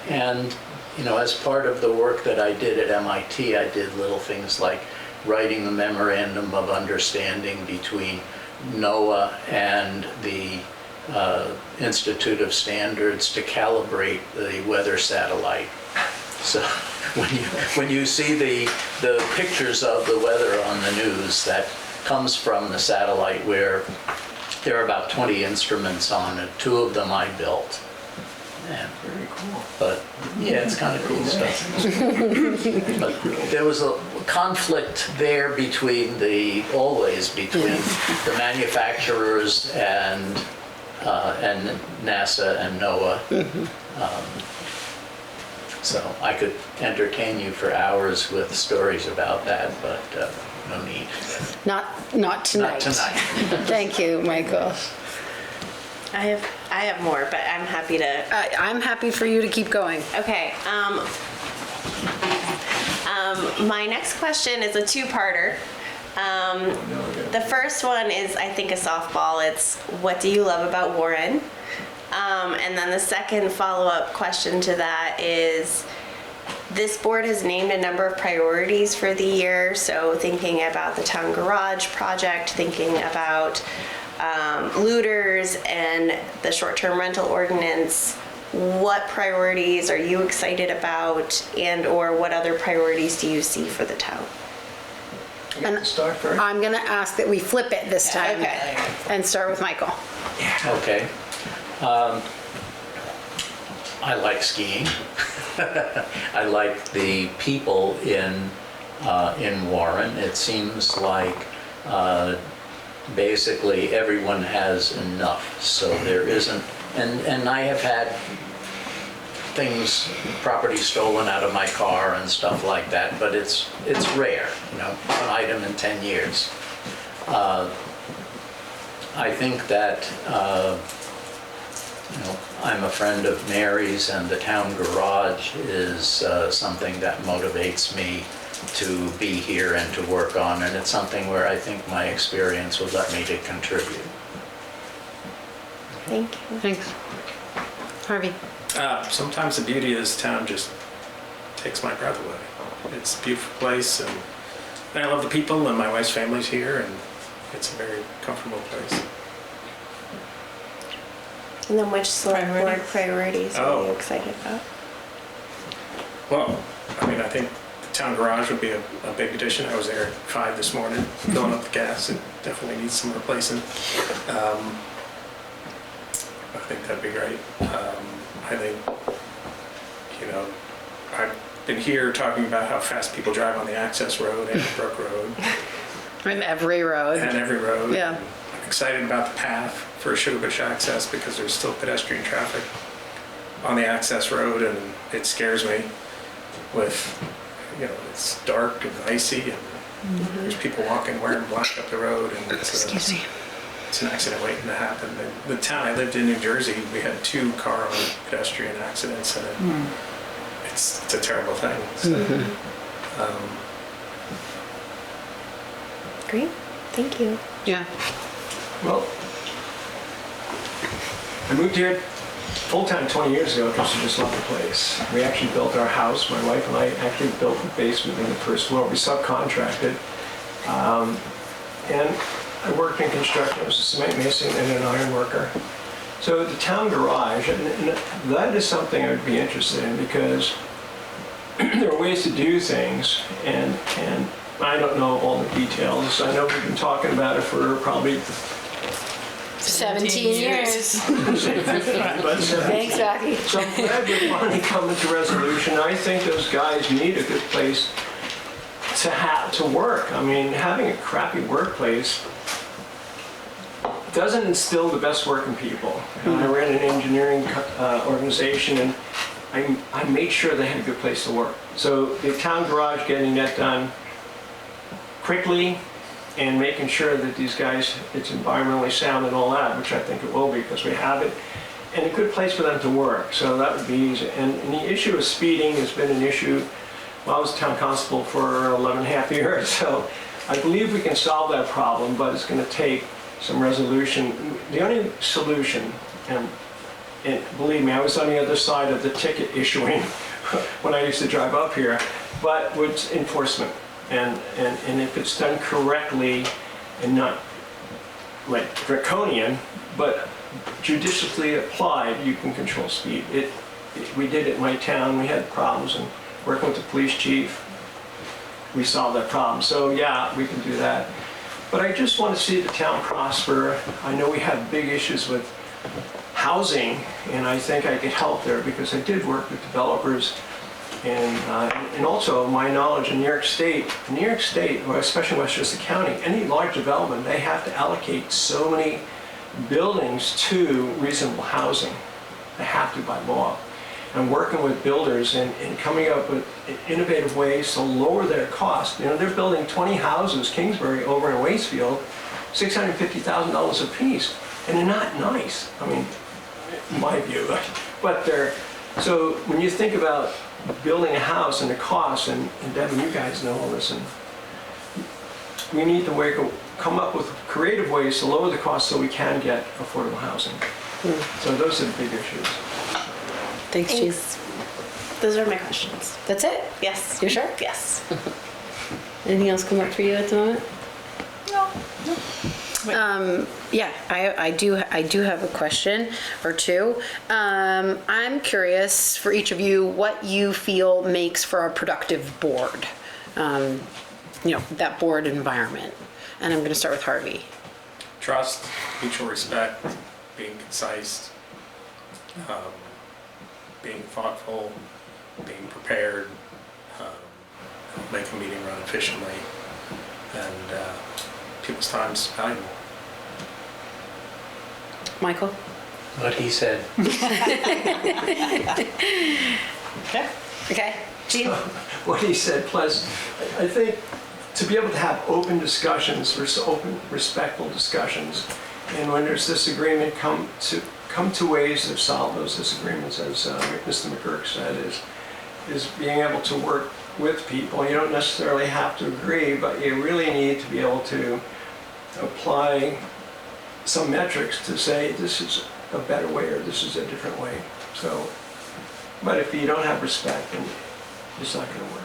M: And, you know, as part of the work that I did at MIT, I did little things like writing the memorandum of understanding between NOAA and the Institute of Standards to calibrate the weather satellite. So when you see the pictures of the weather on the news, that comes from the satellite, where there are about 20 instruments on it. 2 of them I built. And,
N: Very cool.
M: but yeah, it's kind of cool stuff. But there was a conflict there always between the manufacturers and NASA and NOAA. So I could entertain you for hours with stories about that, but no need.
A: Not tonight.
M: Not tonight.
A: Thank you, Michael.
E: I have more, but I'm happy to.
A: I'm happy for you to keep going.
E: Okay. My next question is a 2-parter. The first one is, I think, a softball. It's, what do you love about Warren? And then the second follow-up question to that is, this board has named a number of priorities for the year. So thinking about the town garage project, thinking about looters and the short-term rental ordinance. What priorities are you excited about, and or what other priorities do you see for the town?
N: And start first.
A: I'm going to ask that we flip it this time.
E: Okay.
A: And start with Michael.
M: Okay. I like skiing. I like the people in Warren. It seems like basically everyone has enough, so there isn't, and I have had property stolen out of my car and stuff like that, but it's rare, you know, one item in 10 years. I think that, I'm a friend of Mary's, and the town garage is something that motivates me to be here and to work on, and it's something where I think my experience would let me to contribute.
E: Thank you.
A: Thanks. Harvey?
O: Sometimes the beauty of this town just takes my breath away. It's a beautiful place, and I love the people, and my wife's family's here, and it's a very comfortable place.
E: And then which select board priorities are you excited about?
O: Well, I mean, I think the town garage would be a big addition. I was there at 5 this morning, filling up the gas. It definitely needs some replacing. I think that'd be great. I think, I've been here talking about how fast people drive on the access road and Brook Road.
A: And every road.
O: And every road.
A: Yeah.
O: I'm excited about the path for Sugarbush access because there's still pedestrian traffic on the access road, and it scares me with, it's dark and icy, and there's people walking wearing black up the road, and it's an accident waiting to happen. The town I lived in, New Jersey, we had 2 car and pedestrian accidents, and it's a terrible thing. So,
E: Great, thank you.
A: Yeah.
N: Well, I moved here full-time 20 years ago because I just loved the place. We actually built our house. My wife and I actually built the basement and the first floor. We subcontracted. And I worked in construction. I was a cement mason and an iron worker. So the town garage, and that is something I would be interested in because there are ways to do things, and I don't know all the details. I know we've been talking about it for probably
A: 17 years. Thanks, Jackie.
N: So I'm glad we're finally coming to resolution. I think those guys need a good place to work. I mean, having a crappy workplace doesn't instill the best working people. I ran an engineering organization, and I made sure they had a good place to work. So the town garage, getting that done quickly, and making sure that these guys, it's environmentally sound and all that, which I think it will be because we have it, and a good place for them to work. So that would be easy. And the issue of speeding has been an issue. Well, I was town constable for 11 and a half years, so I believe we can solve that problem, but it's going to take some resolution. The only solution, and believe me, I was on the other side of the ticket issuing when I used to drive up here, but with enforcement. And if it's done correctly and not like draconian, but judiciously applied, you can control speed. We did it in my town. We had problems, and working with the police chief, we solved that problem. So yeah, we can do that. But I just want to see the town prosper. I know we have big issues with housing, and I think I could help there because I did work with developers. And also my knowledge in New York State, or especially Westchester County, any large development, they have to allocate so many buildings to reasonable housing. They have to by law. And working with builders and coming up with innovative ways to lower their cost. They're building 20 houses, Kingsbury, over in Waitsfield, $650,000 a piece, and they're not nice. I mean, in my view, but they're, so when you think about building a house and the cost, and Devin, you guys know all this, and we need to come up with creative ways to lower the cost so we can get affordable housing. So those are the big issues.
A: Thanks, Chief.
E: Those are my questions.
A: That's it?
E: Yes.
A: You're sure?
E: Yes.
A: Anything else come up for you at the moment?
D: No.
A: Yeah, I do have a question or two. I'm curious for each of you what you feel makes for a productive board. That board environment. And I'm going to start with Harvey.
O: Trust, mutual respect, being concise, being thoughtful, being prepared, make a meeting run efficiently, and people's time's valuable.
A: Michael?
M: What he said.
A: Okay. Gene?
N: What he said, plus, I think to be able to have open discussions, open, respectful discussions, And when there's disagreement, come to ways of solve those disagreements, as Mr. McGurk said, is being able to work with people. You don't necessarily have to agree, but you really need to be able to apply some metrics to say this is a better way or this is a different way. So, but if you don't have respect, then it's not going to work.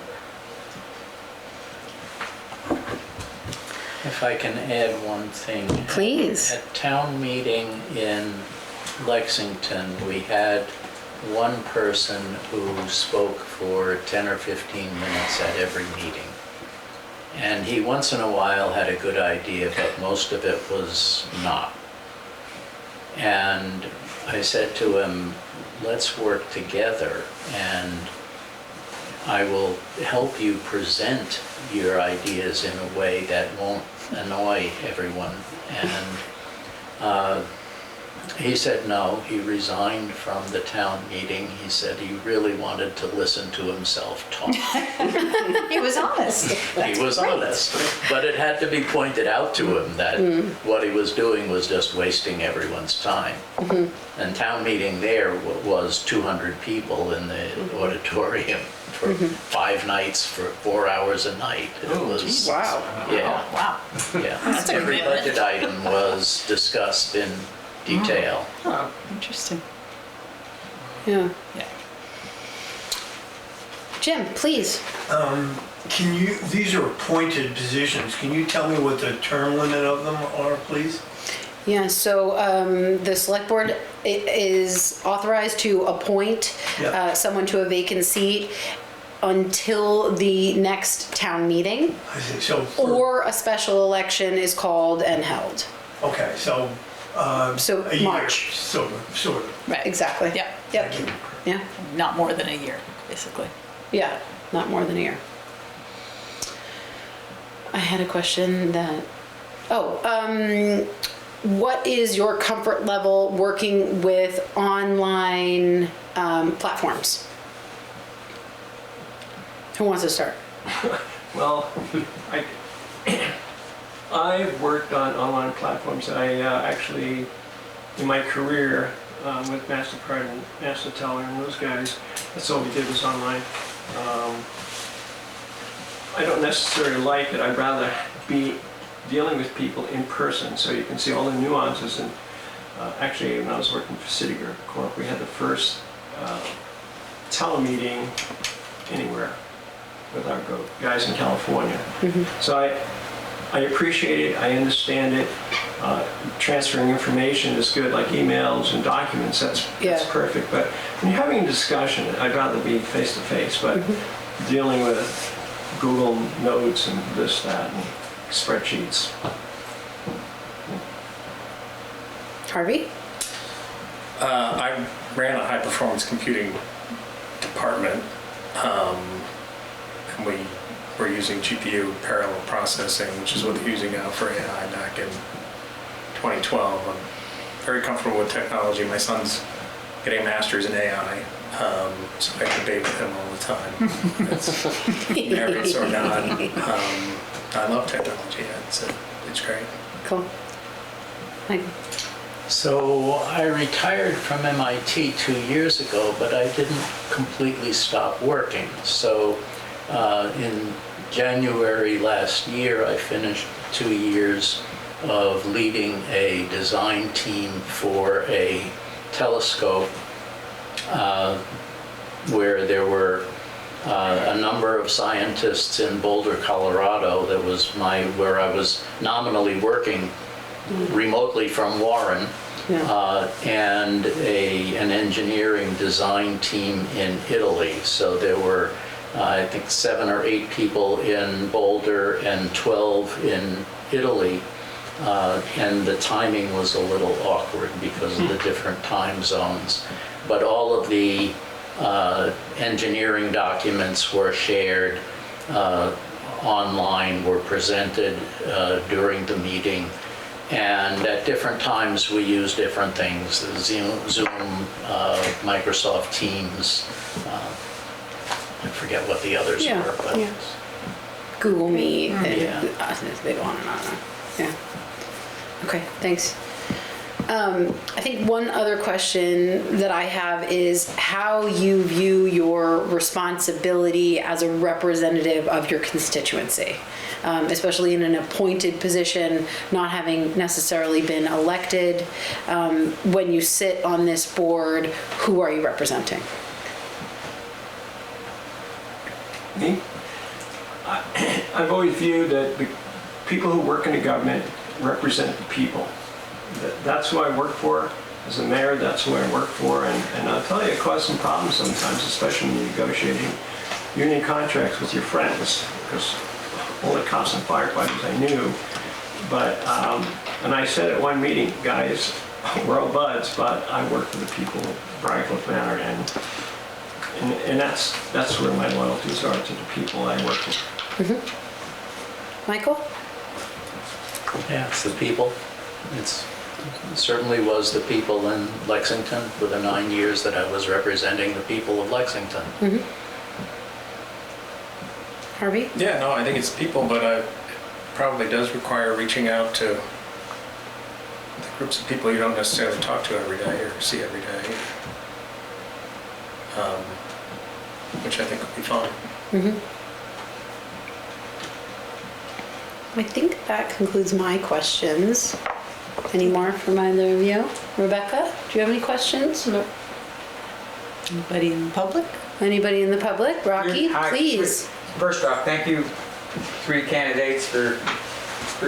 M: If I can add one thing.
A: Please.
M: At town meeting in Lexington, we had one person who spoke for 10 or 15 minutes at every meeting. And he once in a while had a good idea, but most of it was not. And I said to him, let's work together and I will help you present your ideas in a way that won't annoy everyone. And he said no, he resigned from the town meeting. He said he really wanted to listen to himself talk.
D: He was honest.
M: He was honest, but it had to be pointed out to him that what he was doing was just wasting everyone's time. And town meeting there was 200 people in the auditorium for 5 nights for 4 hours a night. It was,
A: Wow.
M: Yeah.
D: Oh, wow.
M: Yeah.
D: That's a
M: Every
D: commitment.
M: budget item was discussed in detail.
D: Oh, interesting.
A: Yeah.
D: Yeah.
A: Jim, please.
K: Can you, these are appointed positions, can you tell me what the term limit of them are, please?
A: Yeah, so the select board is authorized to appoint
K: Yeah.
A: someone to a vacant seat until the next town meeting,
K: I see, so,
A: or a special election is called and held.
K: okay, so,
A: So
K: a year,
A: March.
K: sort of.
D: Right.
A: Exactly.
D: Yeah.
A: Yep.
K: Thank you.
A: Yeah.
D: Not more than a year, basically.
A: Yeah. Not more than a year. I had a question that. What is your comfort level working with online platforms? Who wants to start?
N: Well, I've worked on online platforms. I actually, in my career with MasterCard and MasterTeller and those guys, that's all we did was online. I don't necessarily like it. I'd rather be dealing with people in person so you can see all the nuances. And actually, when I was working for Citigroup, we had the first telemeeting anywhere with our guys in California. So I appreciate it, I understand it. Transferring information is good, like emails and documents, that's perfect. But when you're having a discussion, I'd rather be face to face, but dealing with Google Notes and this, that, and spreadsheets.
A: Harvey?
O: I ran a high-performance computing department, and we were using GPU parallel processing, which is what they're using now for AI back in 2012. I'm very comfortable with technology. My son's getting a master's in AI, so I debate with him all the time. It's married or not. I love technology. It's great.
A: Cool. Mike?
M: So I retired from MIT 2 years ago, but I didn't completely stop working. So in January last year, I finished 2 years of leading a design team for a telescope where there were a number of scientists in Boulder, Colorado. That was where I was nominally working remotely from Warren, and an engineering design team in Italy. So there were, I think, 7 or 8 people in Boulder and 12 in Italy. And the timing was a little awkward because of the different time zones. But all of the engineering documents were shared online, were presented during the meeting. And at different times, we use different things, Zoom, Microsoft Teams, I forget what the others were, but
A: Google Meet,
M: Yeah.
A: they go on and on. Yeah. Okay, thanks. I think one other question that I have is how you view your responsibility as a representative of your constituency, especially in an appointed position, not having necessarily been elected. When you sit on this board, who are you representing?
N: Me? I've always viewed that the people who work in the government represent the people. That's who I work for. As a mayor, that's who I work for. And I'll tell you, it caused some problems sometimes, especially when you're negotiating union contracts with your friends, because all the cops and firefighters I knew. But, and I said at one meeting, guys, we're all buds, but I work for the people of Briarcliff Manor, and that's where my loyalties are, to the people I work with.
A: Mm-hmm. Michael?
M: Yeah, it's the people. It certainly was the people in Lexington for the 9 years that I was representing the people of Lexington.
A: Mm-hmm. Harvey?
O: Yeah, no, I think it's people, but it probably does require reaching out to the groups of people you don't necessarily talk to every day or see every day, which I think would be fun.
A: Mm-hmm. I think that concludes my questions. Any more from either of you? Rebecca, do you have any questions? No.
D: Anybody in the public?
A: Anybody in the public? Rocky,
C: Hi.
A: please.
C: First off, thank you, 3 candidates, for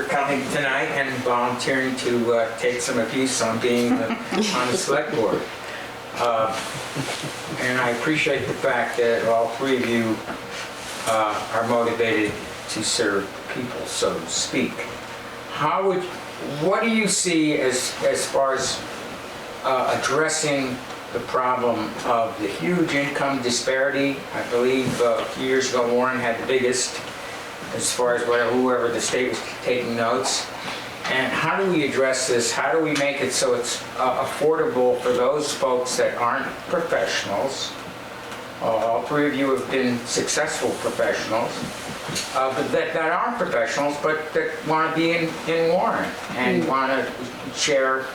C: coming tonight and volunteering to take some abuse on being on the select board. And I appreciate the fact that all 3 of you are motivated to serve people, so to speak. What do you see as far as addressing the problem of the huge income disparity? I believe a few years ago Warren had the biggest, as far as whoever the state was taking notes. And how do we address this? How do we make it so it's affordable for those folks that aren't professionals? All 3 of you have been successful professionals, but that aren't professionals, but that want to be in Warren and want to share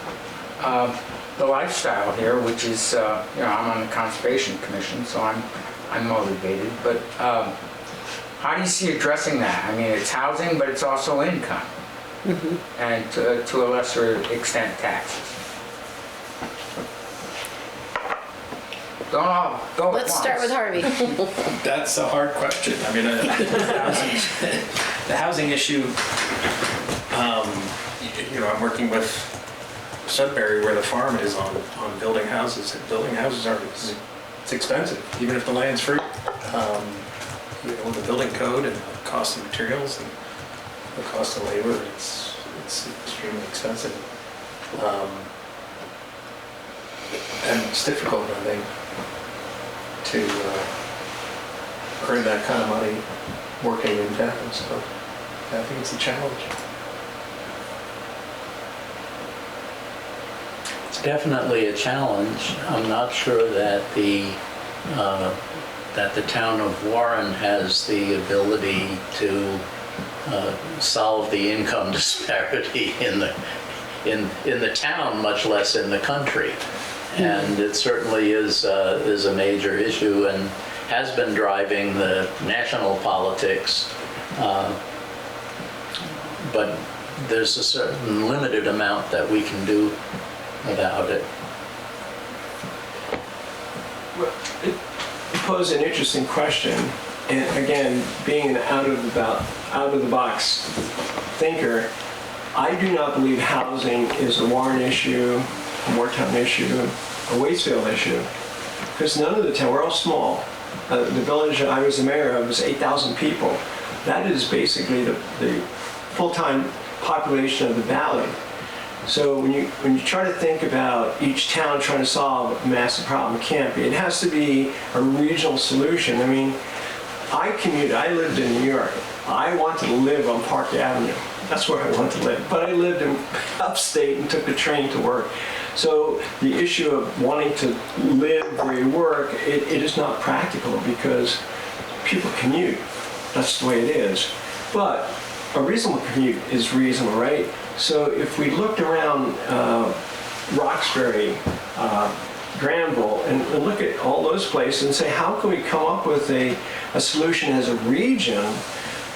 C: the lifestyle here, which is, I'm on the Conservation Commission, so I'm motivated. But how do you see addressing that? I mean, it's housing, but it's also income, and to a lesser extent, taxes. Don't all go at
A: Let's start with Harvey.
O: That's a hard question. I mean, the housing issue, I'm working with Sudbury where the farm is on building houses. Building houses it's expensive, even if the land's free. The building code and the cost of materials and the cost of labor, it's extremely expensive. And it's difficult, I think, to earn that kind of money working in town. So I think it's a challenge.
M: It's definitely a challenge. I'm not sure that the town of Warren has the ability to solve the income disparity in the town, much less in the country. And it certainly is a major issue and has been driving the national politics. But there's a certain limited amount that we can do about it.
N: Well, it posed an interesting question, and again, being an out of the box thinker, I do not believe housing is a Warren issue, a Moortown issue, a Waitsfield issue, because none of the town, we're all small. The village I was the mayor of was 8,000 people. That is basically the full-time population of the valley. So when you try to think about each town trying to solve a massive problem, it can't be. It has to be a regional solution. I mean, I lived in New York. I wanted to live on Park Avenue. That's where I wanted to live. But I lived in upstate and took the train to work. So the issue of wanting to live where you work, it is not practical because people commute. That's the way it is. But a reasonable commute is reasonable, right? So if we looked around Roxbury, Granville, and look at all those places and say, how can we come up with a solution as a region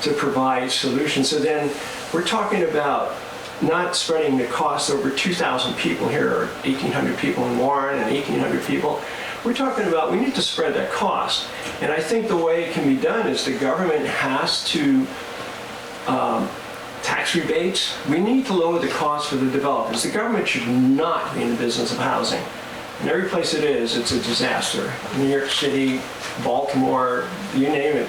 N: to provide solutions? So then we're talking about not spreading the cost over 2,000 people here, or 1,800 people in Warren and 1,800 people. We're talking about, we need to spread that cost. And I think the way it can be done is the government has to, tax rebates, we need to lower the cost for the developers. The government should not be in the business of housing. In every place it is, it's a disaster. New York City, Baltimore, you name it.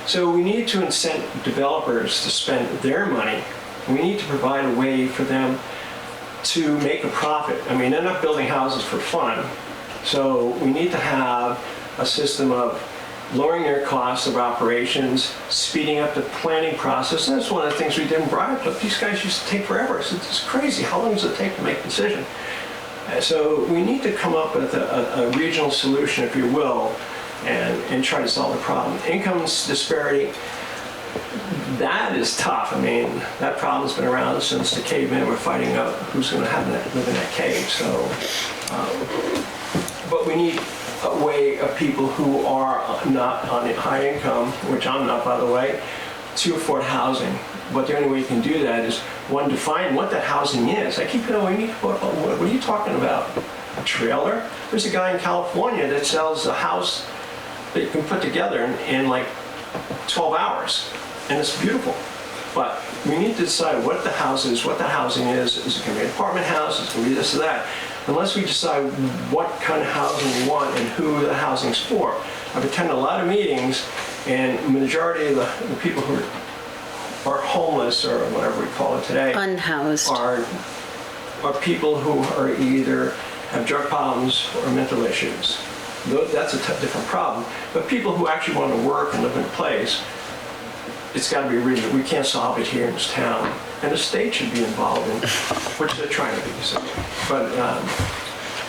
N: So we need to incent developers to spend their money. We need to provide a way for them to make a profit. I mean, they're not building houses for fun. So we need to have a system of lowering their costs of operations, speeding up the planning process. And that's one of the things we did in Briarcliff. These guys used to take forever. So it's crazy. How long does it take to make a decision? So we need to come up with a regional solution, if you will, and try to solve the problem. Income disparity, that is tough. I mean, that problem's been around since the cavemen were fighting out who's going to live in that cave. So, but we need a way of people who are not on high income, which I'm not, by the way, to afford housing. But the only way you can do that is, one, define what that housing is. I keep going, what are you talking about? A trailer? There's a guy in California that sells a house that you can put together in like 12 hours. And it's beautiful. But we need to decide what the house is, what the housing is. Is it going to be an apartment house? Is it going to be this or that? Unless we decide what kind of housing we want and who the housing's for. I've attended a lot of meetings, and the majority of the people who are homeless, or whatever we call it today,
A: Unhoused.
N: are people who are either have drug problems or mental issues. That's a different problem. But people who actually want to work and live in a place, it's got to be regional. We can't solve it here in this town. And the state should be involved in, which they're trying to be. So, but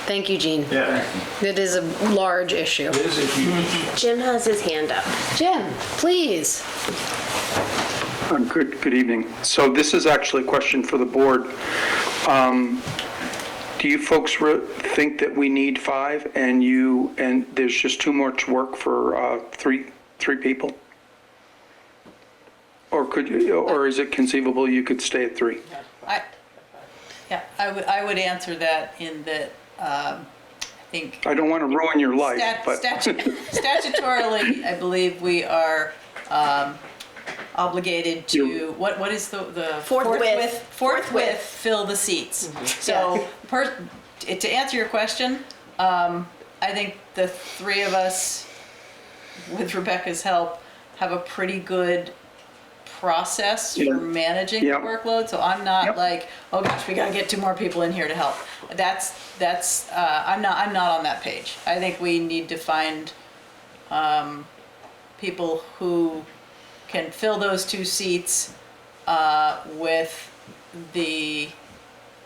A: Thank you, Gene.
N: yeah,
A: It is a large issue.
N: it is a huge issue.
E: Jim has his hand up.
A: Jim, please.
G: Good evening. So this is actually a question for the board. Do you folks think that we need 5 and there's just too much work for three people? Or is it conceivable you could stay at 3?
D: I would answer that in that, I think.
G: I don't want to ruin your life, but.
D: Statutorily, I believe we are obligated to, what is the? Forthwith fill the seats. So, to answer your question, I think the 3 of us, with Rebecca's help, have a pretty good process for managing the workload. So I'm not like, oh gosh, we gotta get 2 more people in here to help. That's I'm not on that page. I think we need to find people who can fill those 2 seats with the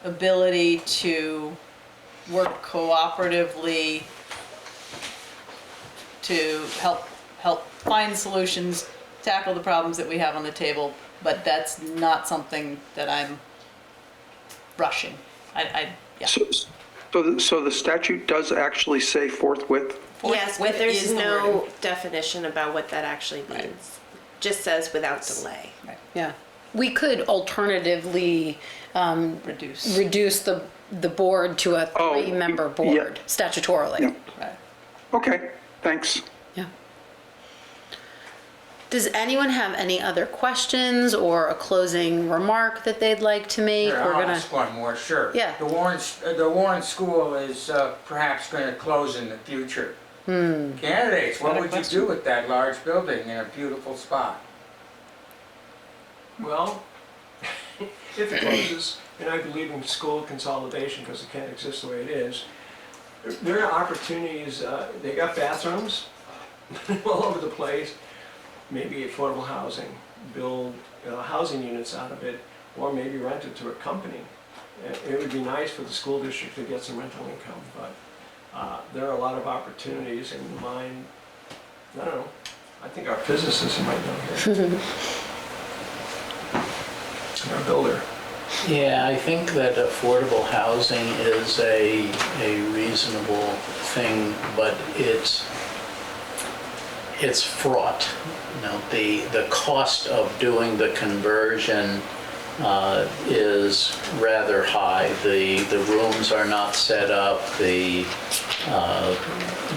D: ability to work cooperatively to help find solutions, tackle the problems that we have on the table, but that's not something that I'm rushing. Yeah.
G: So the statute does actually say forthwith?
E: Yes, but
D: Forthwith
E: there's
D: is the
E: no
D: wording.
E: definition about what that actually means. Just says without delay.
A: Yeah. We could alternatively reduce the board to a 3-member board statutorily.
G: Yeah.
D: Right.
G: Okay, thanks.
A: Yeah. Does anyone have any other questions or a closing remark that they'd like to make?
C: Sure, I'll ask one more, sure.
A: Yeah.
C: The Warren School is perhaps going to close in the future. Candidates, what would you do with that large building in a beautiful spot?
N: Well, if it closes, and I believe in school consolidation because it can't exist the way it is, there are opportunities. They got bathrooms all over the place. Maybe affordable housing, build housing units out of it, or maybe rent it to a company. It would be nice for the school district to get some rental income, but there are a lot of opportunities in mind. I don't know. I think our physicists might know here. Our builder.
M: Yeah, I think that affordable housing is a reasonable thing, but it's fraught. You know, the cost of doing the conversion is rather high. The rooms are not set up.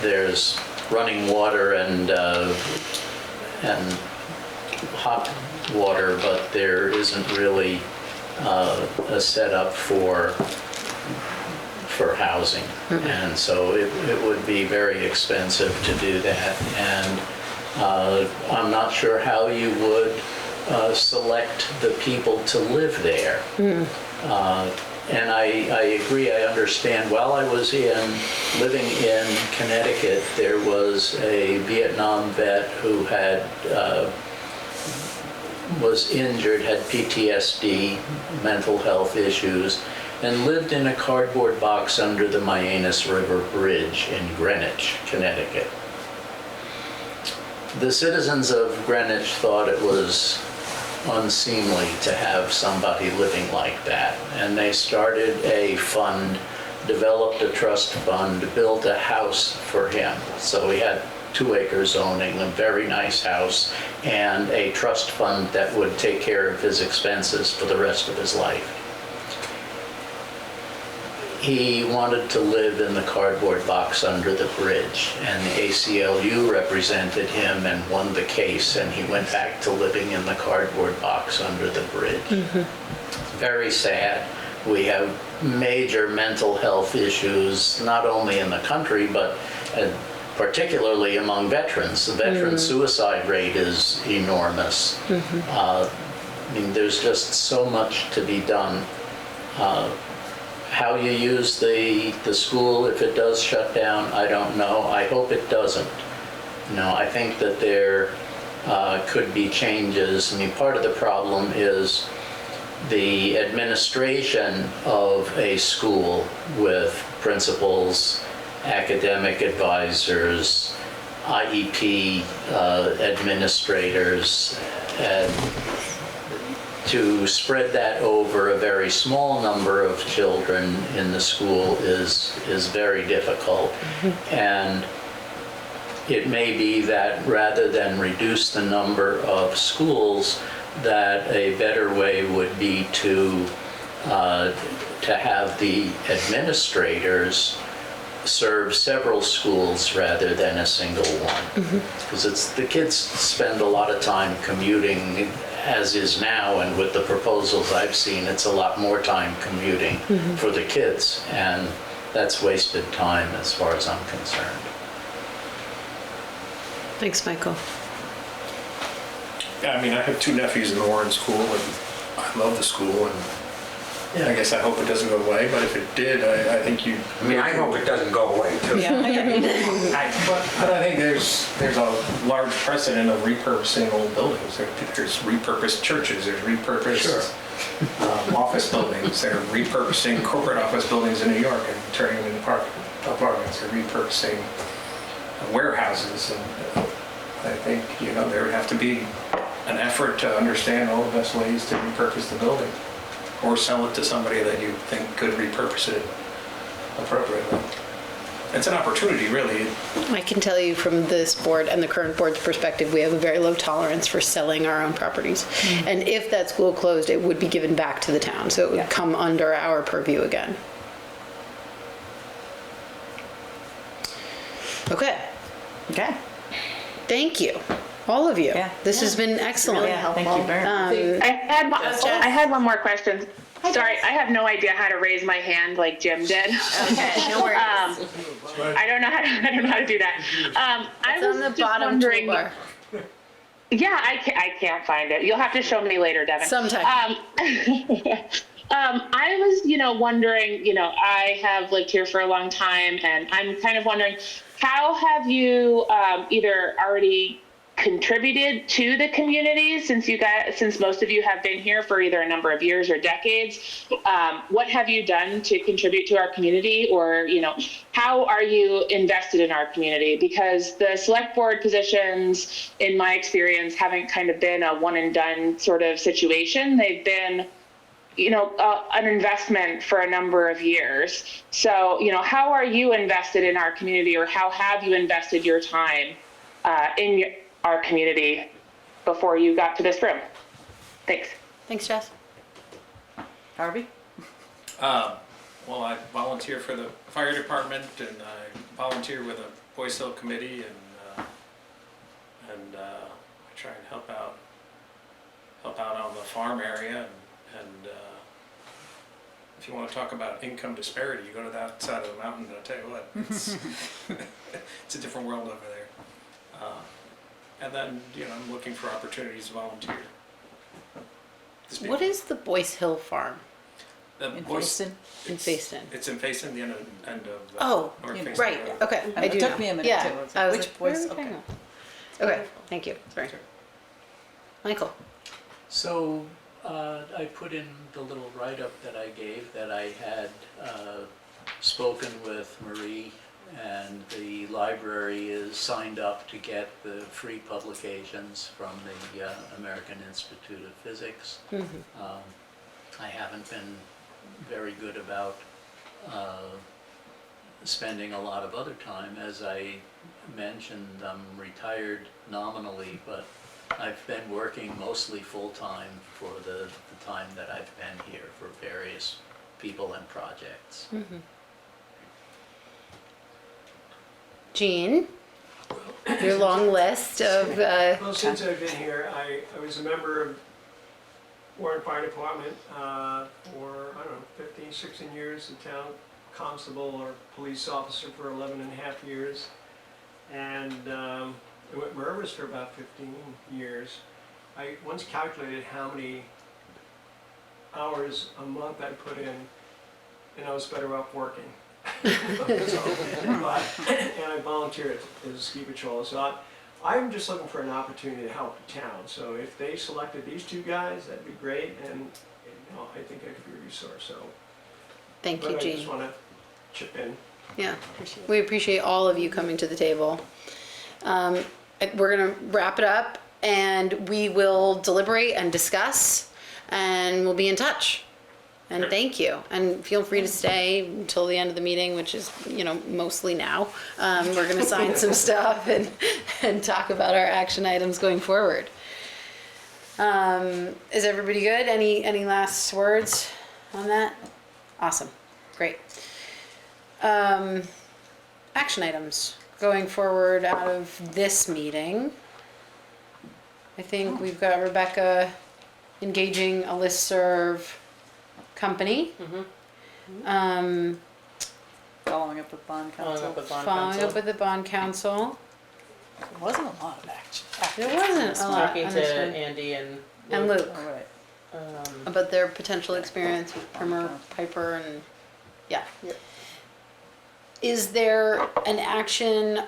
M: There's running water and hot water, but there isn't really a setup for housing. And so it would be very expensive to do that. And I'm not sure how you would select the people to live there. And I agree, I understand. While I was living in Connecticut, there was a Vietnam vet who was injured, had PTSD, mental health issues, and lived in a cardboard box under the Mianus River Bridge in Greenwich, Connecticut. The citizens of Greenwich thought it was unseemly to have somebody living like that, and they started a fund, developed a trust fund, built a house for him. So he had 2-acre zoning, a very nice house, and a trust fund that would take care of his expenses for the rest of his life. He wanted to live in the cardboard box under the bridge, and the ACLU represented him and won the case, and he went back to living in the cardboard box under the bridge. Very sad. We have major mental health issues, not only in the country, but particularly among veterans. The veteran suicide rate is enormous. I mean, there's just so much to be done. How you use the school, if it does shut down, I don't know. I hope it doesn't. No, I think that there could be changes. I mean, part of the problem is the administration of a school with principals, academic advisors, IEP administrators, and to spread that over a very small number of children in the school is very difficult. And it may be that rather than reduce the number of schools, that a better way would be to have the administrators serve several schools rather than a single one. Because the kids spend a lot of time commuting, as is now, and with the proposals I've seen, it's a lot more time commuting for the kids, and that's wasted time as far as I'm concerned.
A: Thanks, Michael.
O: Yeah, I mean, I have 2 nephews in the Warren School, and I love the school, and I guess I hope it doesn't go away, but if it did, I think you...
C: I mean, I hope it doesn't go away too.
O: But I think there's a large precedent of repurposing old buildings. There's repurposed churches, there's repurposed office buildings. They're repurposing corporate office buildings in New York and turning them into apartments. They're repurposing warehouses. And I think, there would have to be an effort to understand all the best ways to repurpose the building or sell it to somebody that you think could repurpose it appropriately. It's an opportunity, really.
A: I can tell you from this board and the current board's perspective, we have a very low tolerance for selling our own properties. And if that school closed, it would be given back to the town, so it would come under our purview again. Okay. Thank you, all of you. This has been excellent.
D: Really helpful. Thank you very much.
L: I had one more question. Sorry, I have no idea how to raise my hand like Jim did.
E: Okay, no worries.
L: I don't know how to do that. I was
A: on the
L: just
A: bottom
L: wondering.
A: toolbar.
L: Yeah, I can't find it. You'll have to show me later, Devin.
A: Sometime.
L: I was, wondering, I have lived here for a long time, and I'm kind of wondering, how have you either already contributed to the community since most of you have been here for either a number of years or decades? What have you done to contribute to our community, or how are you invested in our community? Because the select board positions, in my experience, haven't kind of been a one and done sort of situation. They've been an investment for a number of years. So, how are you invested in our community, or how have you invested your time in our community before you got to this room? Thanks.
A: Thanks, Jess.
D: Harvey?
O: Well, I volunteer for the fire department, and I volunteer with a Boys Hill committee, and I try and help out on the farm area, and if you want to talk about income disparity, you go to that side of the mountain, and I'll tell you what, it's a different world over there. And then, I'm looking for opportunities to volunteer.
A: What is the Boyce Hill Farm?
D: In Facein?
A: In Facein.
O: It's in Facein, the end of
A: Oh,
O: North Facein
A: right,
O: Road.
A: okay, I do
D: It
A: know.
D: took me a minute
A: Yeah,
D: too. It's
A: I
D: like,
A: was
D: which
A: like,
D: voice?
A: where are we
D: Okay.
A: talking about? Okay, thank you, sorry. Michael?
M: So I put in the little write-up that I gave, that I had spoken with Marie, and the library is signed up to get the free publications from the American Institute of Physics. I haven't been very good about spending a lot of other time. As I mentioned, I'm retired nominally, but I've been working mostly full-time for the time that I've been here for various people and projects.
A: Jean? Your long list of,
N: Well, since I've been here, I was a member of Warren Fire Department for, 15, 16 years, the town constable or police officer for 11 and a half years. And I went Mervis for about 15 years. I once calculated how many hours a month I put in, and I was better off working. And I volunteered as ski patrol. So I'm just looking for an opportunity to help the town. So if they selected these two guys, that'd be great, and I think I could be a resource. So
A: thank you,
N: I
A: Jean.
N: just want to chip in.
A: Yeah, we appreciate all of you coming to the table. We're gonna wrap it up, and we will deliberate and discuss, and we'll be in touch. And thank you, and feel free to stay until the end of the meeting, which is, mostly now. We're gonna sign some stuff and talk about our action items going forward. Is everybody good? Any last words on that? Awesome, great. Action items going forward out of this meeting. I think we've got Rebecca engaging a listserv company.
D: Following up with bond council.
A: Following up with the bond council.
D: There wasn't a lot of action.
A: There wasn't a lot.
F: Talking to Andy and
A: Luke.
D: All right.
A: About their potential experience with Primer Piper and, yeah. Is there an action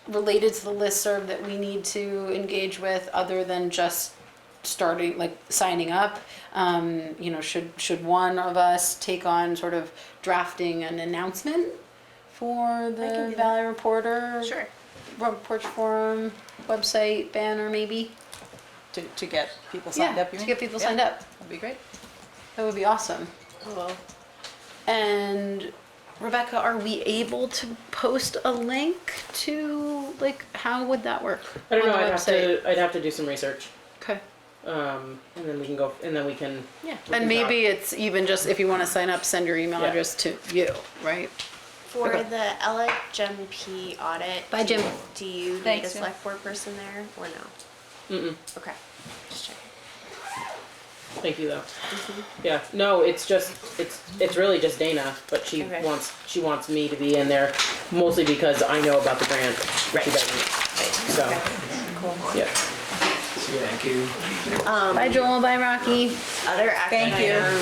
A: related to the listserv that we need to engage with other than just starting, like signing up? Should one of us take on sort of drafting an announcement for the Valley Reporter?
E: Sure.
A: Front Porch Forum website banner maybe?
D: To get people signed up, you
A: to
D: mean?
A: get people signed up.
D: That'd be great.
A: That would be awesome.
E: Cool.
A: And Rebecca, are we able to post a link to, how would that work?
F: I don't know.
A: on the
F: I'd have to do some research.
A: Okay.
F: And then we can go. And then we can.
A: Yeah.
F: we
A: And
F: can talk.
A: maybe it's even just if you want to sign up, send your email
F: Yeah.
A: address to you, right?
E: For
A: Okay.
E: the LHMP audit,
A: Bye, Jim.
E: do you need a
D: Thanks, Jim.
E: select board person there or no? Okay, just checking.
F: Thank you though. Yeah. No, it's really just Dana, but she
E: Okay.
F: wants me to be in there mostly because I know about the grant.
E: Right.
F: She doesn't. So
E: Okay, cool.
F: yeah.
N: Thank you.
A: Bye, Joel. Bye, Rocky.
E: Other action
D: Thank you.
E: item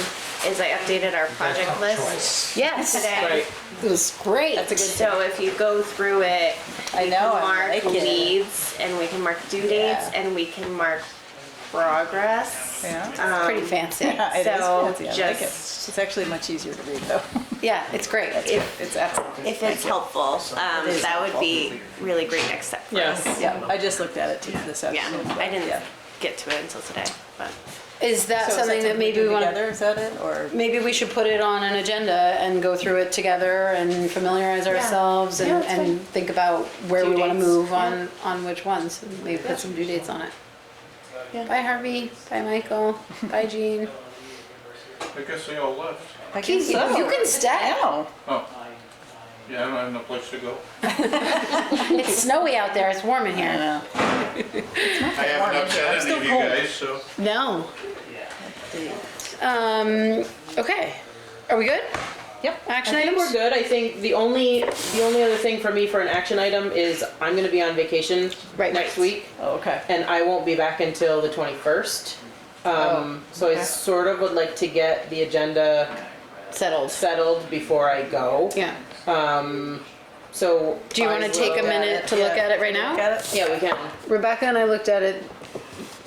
E: is I updated our project list
A: Yes.
E: today.
F: Right.
A: It was great.
D: That's a good.
E: So if you go through it,
D: I know. I
E: mark
D: like it.
E: leads and we can mark due dates
D: Yeah.
E: and we can mark progress.
D: Yeah.
A: Pretty fancy.
D: Yeah, it is
E: so
D: fancy. I like it.
E: just-
D: It's actually much easier to read though.
A: Yeah, it's great.
D: It's absolutely.
E: If it's helpful,
D: It is
E: that would be really great next step for
F: Yeah.
E: us.
D: Yeah, I just looked at it this
E: Yeah,
D: afternoon.
E: I didn't
D: Yeah.
E: get to it until today, but
A: Is that
D: So is
A: something that maybe we
D: do
A: want
D: together, is that it, or?
A: maybe we should put it on an agenda and go through it together and familiarize ourselves
E: Yeah, that's
A: and think about where
E: Due
A: we want to
E: dates,
A: move on which ones. And maybe put some due dates on it.
D: Yeah.
A: Bye Harvey, bye Michael, bye Jean.
P: I guess they all left.
D: I
A: You,
D: guess so.
A: you can stay.
D: Ow.
P: Oh. Yeah, I don't have no place to go.
A: It's snowy out there, it's warm in
D: I
A: here.
D: know.
P: I haven't upset any of you guys, so.
A: No. Okay. Are we good?
F: Yep.
A: Action
F: I think
A: items?
F: we're good. I think the only other thing for me for an action item is I'm gonna be on vacation next week.
D: Oh, okay.
F: And I won't be back until the 21st. So I sort of would like to get the agenda settled before I go.
A: Yeah.
F: So.
A: Do you want to take a minute to look at it right now?
D: Look at it?
F: Yeah, we can.
A: Rebecca and I looked at it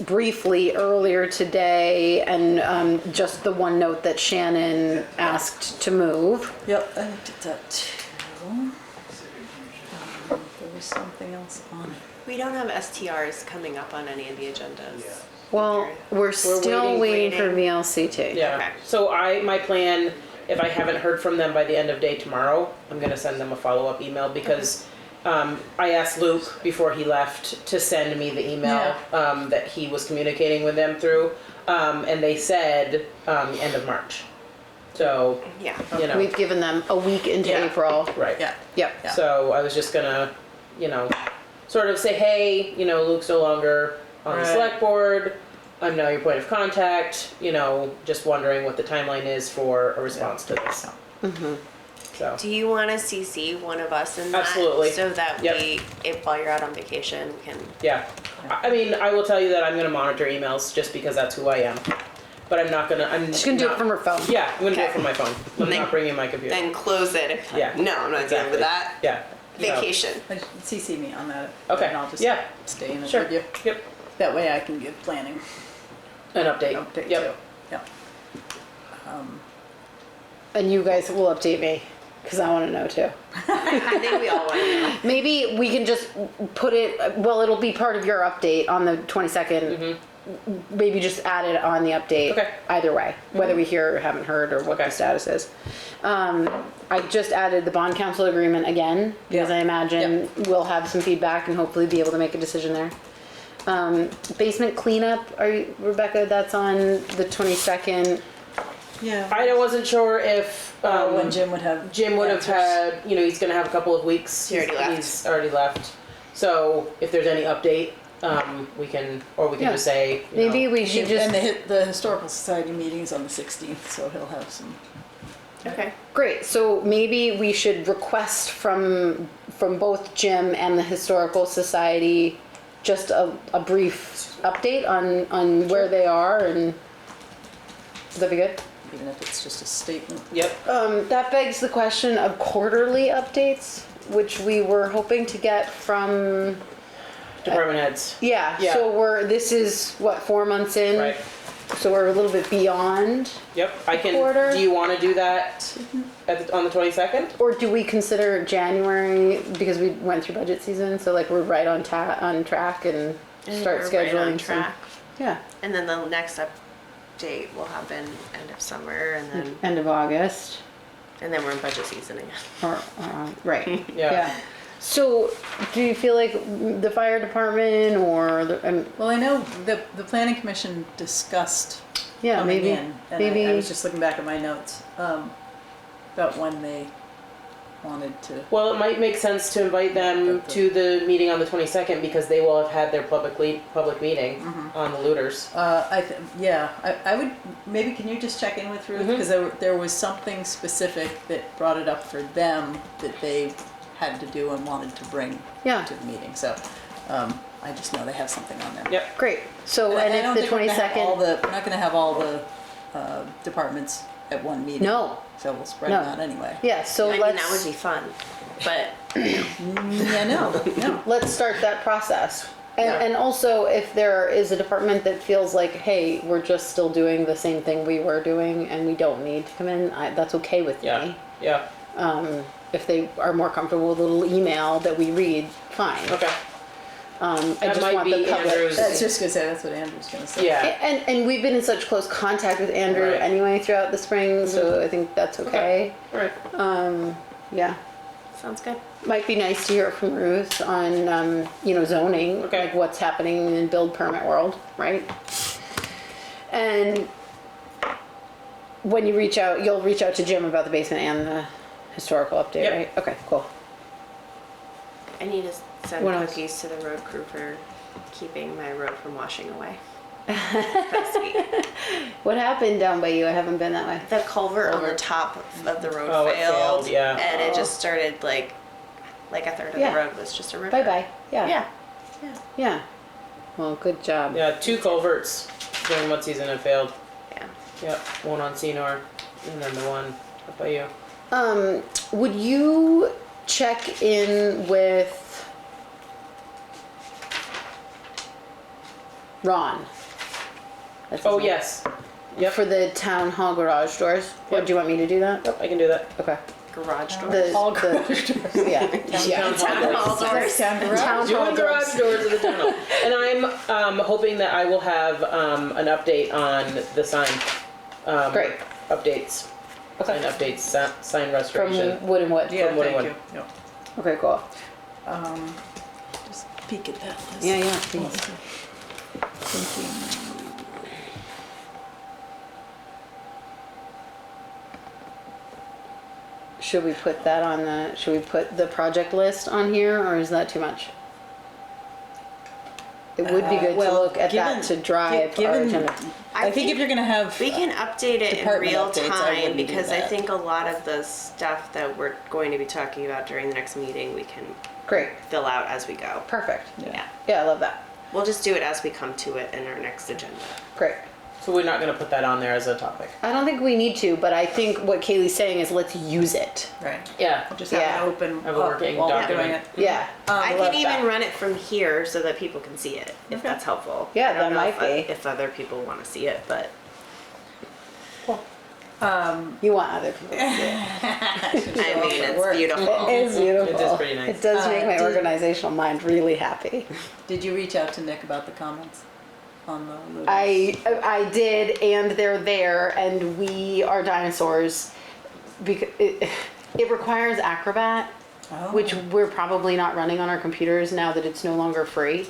A: briefly earlier today, and just the one note that Shannon asked to move.
D: Yep, I looked at that too. There was something else on it.
E: We don't have STRs coming up on any of the agendas.
A: Well, we're still waiting for VLCT.
F: Yeah.
E: Okay.
F: So my plan, if I haven't heard from them by the end of day tomorrow, I'm gonna send them a follow-up email because I asked Luke before he left to send me the email that he was communicating with them through, and they said end of March. So,
E: Yeah.
F: you know.
A: We've given them a week into April.
F: Right.
D: Yeah.
A: Yep.
D: Yeah.
F: So I was just gonna, sort of say, hey, Luke's no longer on the select board. I'm now your point of contact, just wondering what the timeline is for a response to this.
A: Mm-hmm.
F: So,
E: Do you want to CC one of us in that?
F: Absolutely.
E: So that
F: Yep.
E: if while you're out on vacation, we can.
F: yeah. I mean, I will tell you that I'm gonna monitor emails just because that's who I am. But I'm
A: She's gonna do it from her phone.
F: Yeah, I'm gonna do it
E: Okay.
F: from my phone. I'm not bringing my computer.
E: Then close it. If,
F: Yeah.
E: No, I'm not dealing with that.
F: Yeah.
E: Vacation.
D: CC me on that.
F: Okay.
D: And I'll just
F: Yeah.
D: stay in it
F: Sure.
D: with you.
F: Yep.
D: That way I can give planning
F: An update.
D: update
F: Yep.
D: too. Yeah.
A: And you guys will update me, because I want to know too.
E: I think we all want to know.
A: Maybe we can just put it, well, it'll be part of your update on the 22nd. Maybe just add it on the update.
F: Okay.
A: Either way, whether we hear or haven't heard or what the status is. I just added the bond council agreement again, because I imagine we'll have some feedback and hopefully be able to make a decision there. Basement cleanup, Rebecca, that's on the 22nd.
D: Yeah.
F: I wasn't sure if
D: when Jim would have.
F: Jim would have
D: answers.
F: had, he's gonna have a couple of weeks.
E: He already left.
F: He's already left. So if there's any update, we can just say,
A: Maybe we should just.
D: And the Historical Society meeting is on the 16th, so he'll have some.
E: Okay.
A: Great, so maybe we should request from both Jim and the Historical Society just a brief update on where they are, and would that be good?
D: Even if it's just a statement.
F: Yep.
A: That begs the question of quarterly updates, which we were hoping to get from,
F: Department heads.
A: yeah,
F: Yeah.
A: so this is what, 4 months in?
F: Right.
A: So we're a little bit beyond,
F: Yep. I can.
A: Quarter.
F: Do you want to do that on the 22nd?
A: or do we consider January, because we went through budget season, so like we're right on track and start
E: We're
A: scheduling
E: right on
A: some-
E: track.
A: Yeah,
E: And then the next update will happen end of summer, and then
A: end of August,
E: we're in budget season again.
A: or, right,
F: Yeah.
A: yeah. So, do you feel like the fire department or
D: Well, I know the planning commission discussed
A: yeah,
D: coming
A: maybe,
D: in, and
A: maybe.
D: I was just looking back at my notes about when they wanted to.
F: Well, it might make sense to invite them to the meeting on the 22nd because they will have had their public meeting on the looters.
D: I would, maybe can you just check in with Ruth? Because there was something specific that brought it up for them that they had to do and wanted to bring
A: Yeah.
D: to the meeting. So I just know they have something on there.
F: Yep.
A: Great. So,
D: I
A: and
D: don't
A: if the
D: think we're gonna have
A: 22nd.
D: we're not gonna have all the departments at one meeting.
A: No.
D: So we'll spread
A: No.
D: them out anyway.
A: Yeah, so
E: I mean,
A: let's.
E: that would be fun, but
D: Yeah, no.
A: Let's start that process. And,
E: Yeah.
A: and also, if there is a department that feels like, hey, we're just still doing the same thing we were doing and we don't need to come in, that's okay with
F: Yeah.
A: me.
F: Yeah.
A: If they are more comfortable with a little email that we read, fine.
F: Okay.
A: I
F: That
A: just
F: might
A: want
F: be
A: the public.
F: Andrew's-
D: That's just gonna say, that's what Andrew's gonna say.
F: Yeah.
A: And we've been in such close contact with Andrew
F: Right.
A: anyway throughout the spring, so I think that's okay.
F: All right.
A: Yeah.
E: Sounds good.
A: Might be nice to hear from Ruth on, zoning,
F: Okay.
A: like what's happening in build permit world, right? And when you reach out, you'll reach out to Jim about the basement and the historical update,
F: Yep.
A: right? Okay, cool.
E: I need to send
A: What else?
E: cookies to the road crew for keeping my road from washing away. Last week.
A: What happened down by you? I haven't been that way.
E: The culvert on the top of the road
F: Oh, it
E: failed,
F: failed, yeah.
E: and it just started like a third of
A: Yeah.
E: the road was just a river.
A: Bye-bye. Yeah.
E: Yeah.
A: Yeah. Well, good job.
F: Yeah, 2 culverts during mud season have failed.
E: Yeah.
F: Yep, one on Senor, and then the one up by you.
A: Would you check in with Ron? That's his
F: Oh,
A: name.
F: yes. Yep.
A: For the town hall garage doors? Or
F: Yep.
A: do you want me to do that?
F: Yep, I can do that.
A: Okay.
E: Garage door.
A: Yeah.
F: Town hall
E: doors.
A: Town
F: Doing
A: hall
F: garage
A: doors.
F: doors of the town hall. And I'm hoping that I will have an update on the sign.
A: Great.
F: Updates. Sign updates, sign
A: From
F: restoration.
A: Wood and Wood?
D: Yeah,
F: From what it
D: thank
F: would.
D: you. Yep.
A: Okay, cool.
D: Just peek at that list.
A: Yeah, please.
D: Thinking.
A: Should we put that on should we put the project list on here, or is that too much? It would be good to
D: well,
A: look at that to
D: given-
A: drive our
D: given-
A: agenda.
D: I think if you're gonna have.
E: We can update it in
D: department
E: real
D: updates, I
E: time
D: wouldn't do
E: because I
D: that.
E: think a lot of the stuff that we're going to be talking about during the next meeting we can
A: Great,
E: fill out as we go.
A: perfect.
E: Yeah.
A: Yeah, I love that.
E: We'll just do it as we come to it in our next agenda.
A: Great.
F: So we're not gonna put that on there as a topic.
A: I don't think we need to, but I think what Kaylee's saying is let's use it.
D: Right.
F: Yeah.
D: Just have
A: Yeah.
D: it open.
F: Have a
D: up
F: working
D: while we're
F: document.
D: doing it.
A: Yeah.
E: I
A: love
E: can even
A: that.
E: run it from here so that people can see it, if that's helpful.
A: Yeah,
E: I don't
A: that
E: know
A: might
E: if,
A: be.
E: if other people want to see it, but
A: You want other people to see it.
E: I mean, it's beautiful.
A: It is beautiful.
F: It is pretty nice.
A: It does make my
D: did-
A: organizational mind really happy.
D: Did you reach out to Nick about the comments on the looters?
A: I did, and they're there, and we are dinosaurs. Because it requires Acrobat,
D: Oh.
A: which we're probably not running on our computers now that it's no longer free.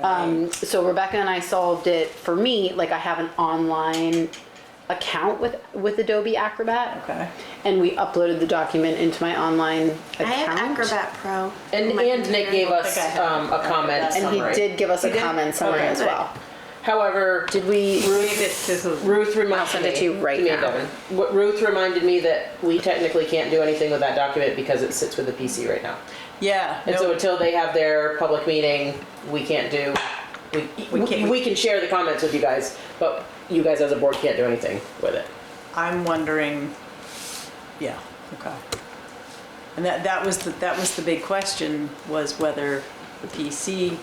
A: So Rebecca and I solved it for me. Like I have an online account with Adobe Acrobat,
D: Okay.
A: and we uploaded the document into my online account.
E: I have Acrobat Pro.
F: And
E: on my
F: Nick
E: computer.
F: gave us
D: think I have
F: a comment
A: And he
F: summary.
A: did give us a comment summary
F: Okay.
A: as well.
F: However,
A: Did we?
F: Ruth reminded
A: I'll send it to you right
F: me,
A: now.
F: Devin. Ruth reminded me that we technically can't do anything with that document because it sits with the PC right now.
D: Yeah.
F: And so until they have their public meeting, we can't do, we can share the comments with you guys, but you guys as a board can't do anything with it.
D: I'm wondering, yeah, okay. And that was the big question, was whether the PC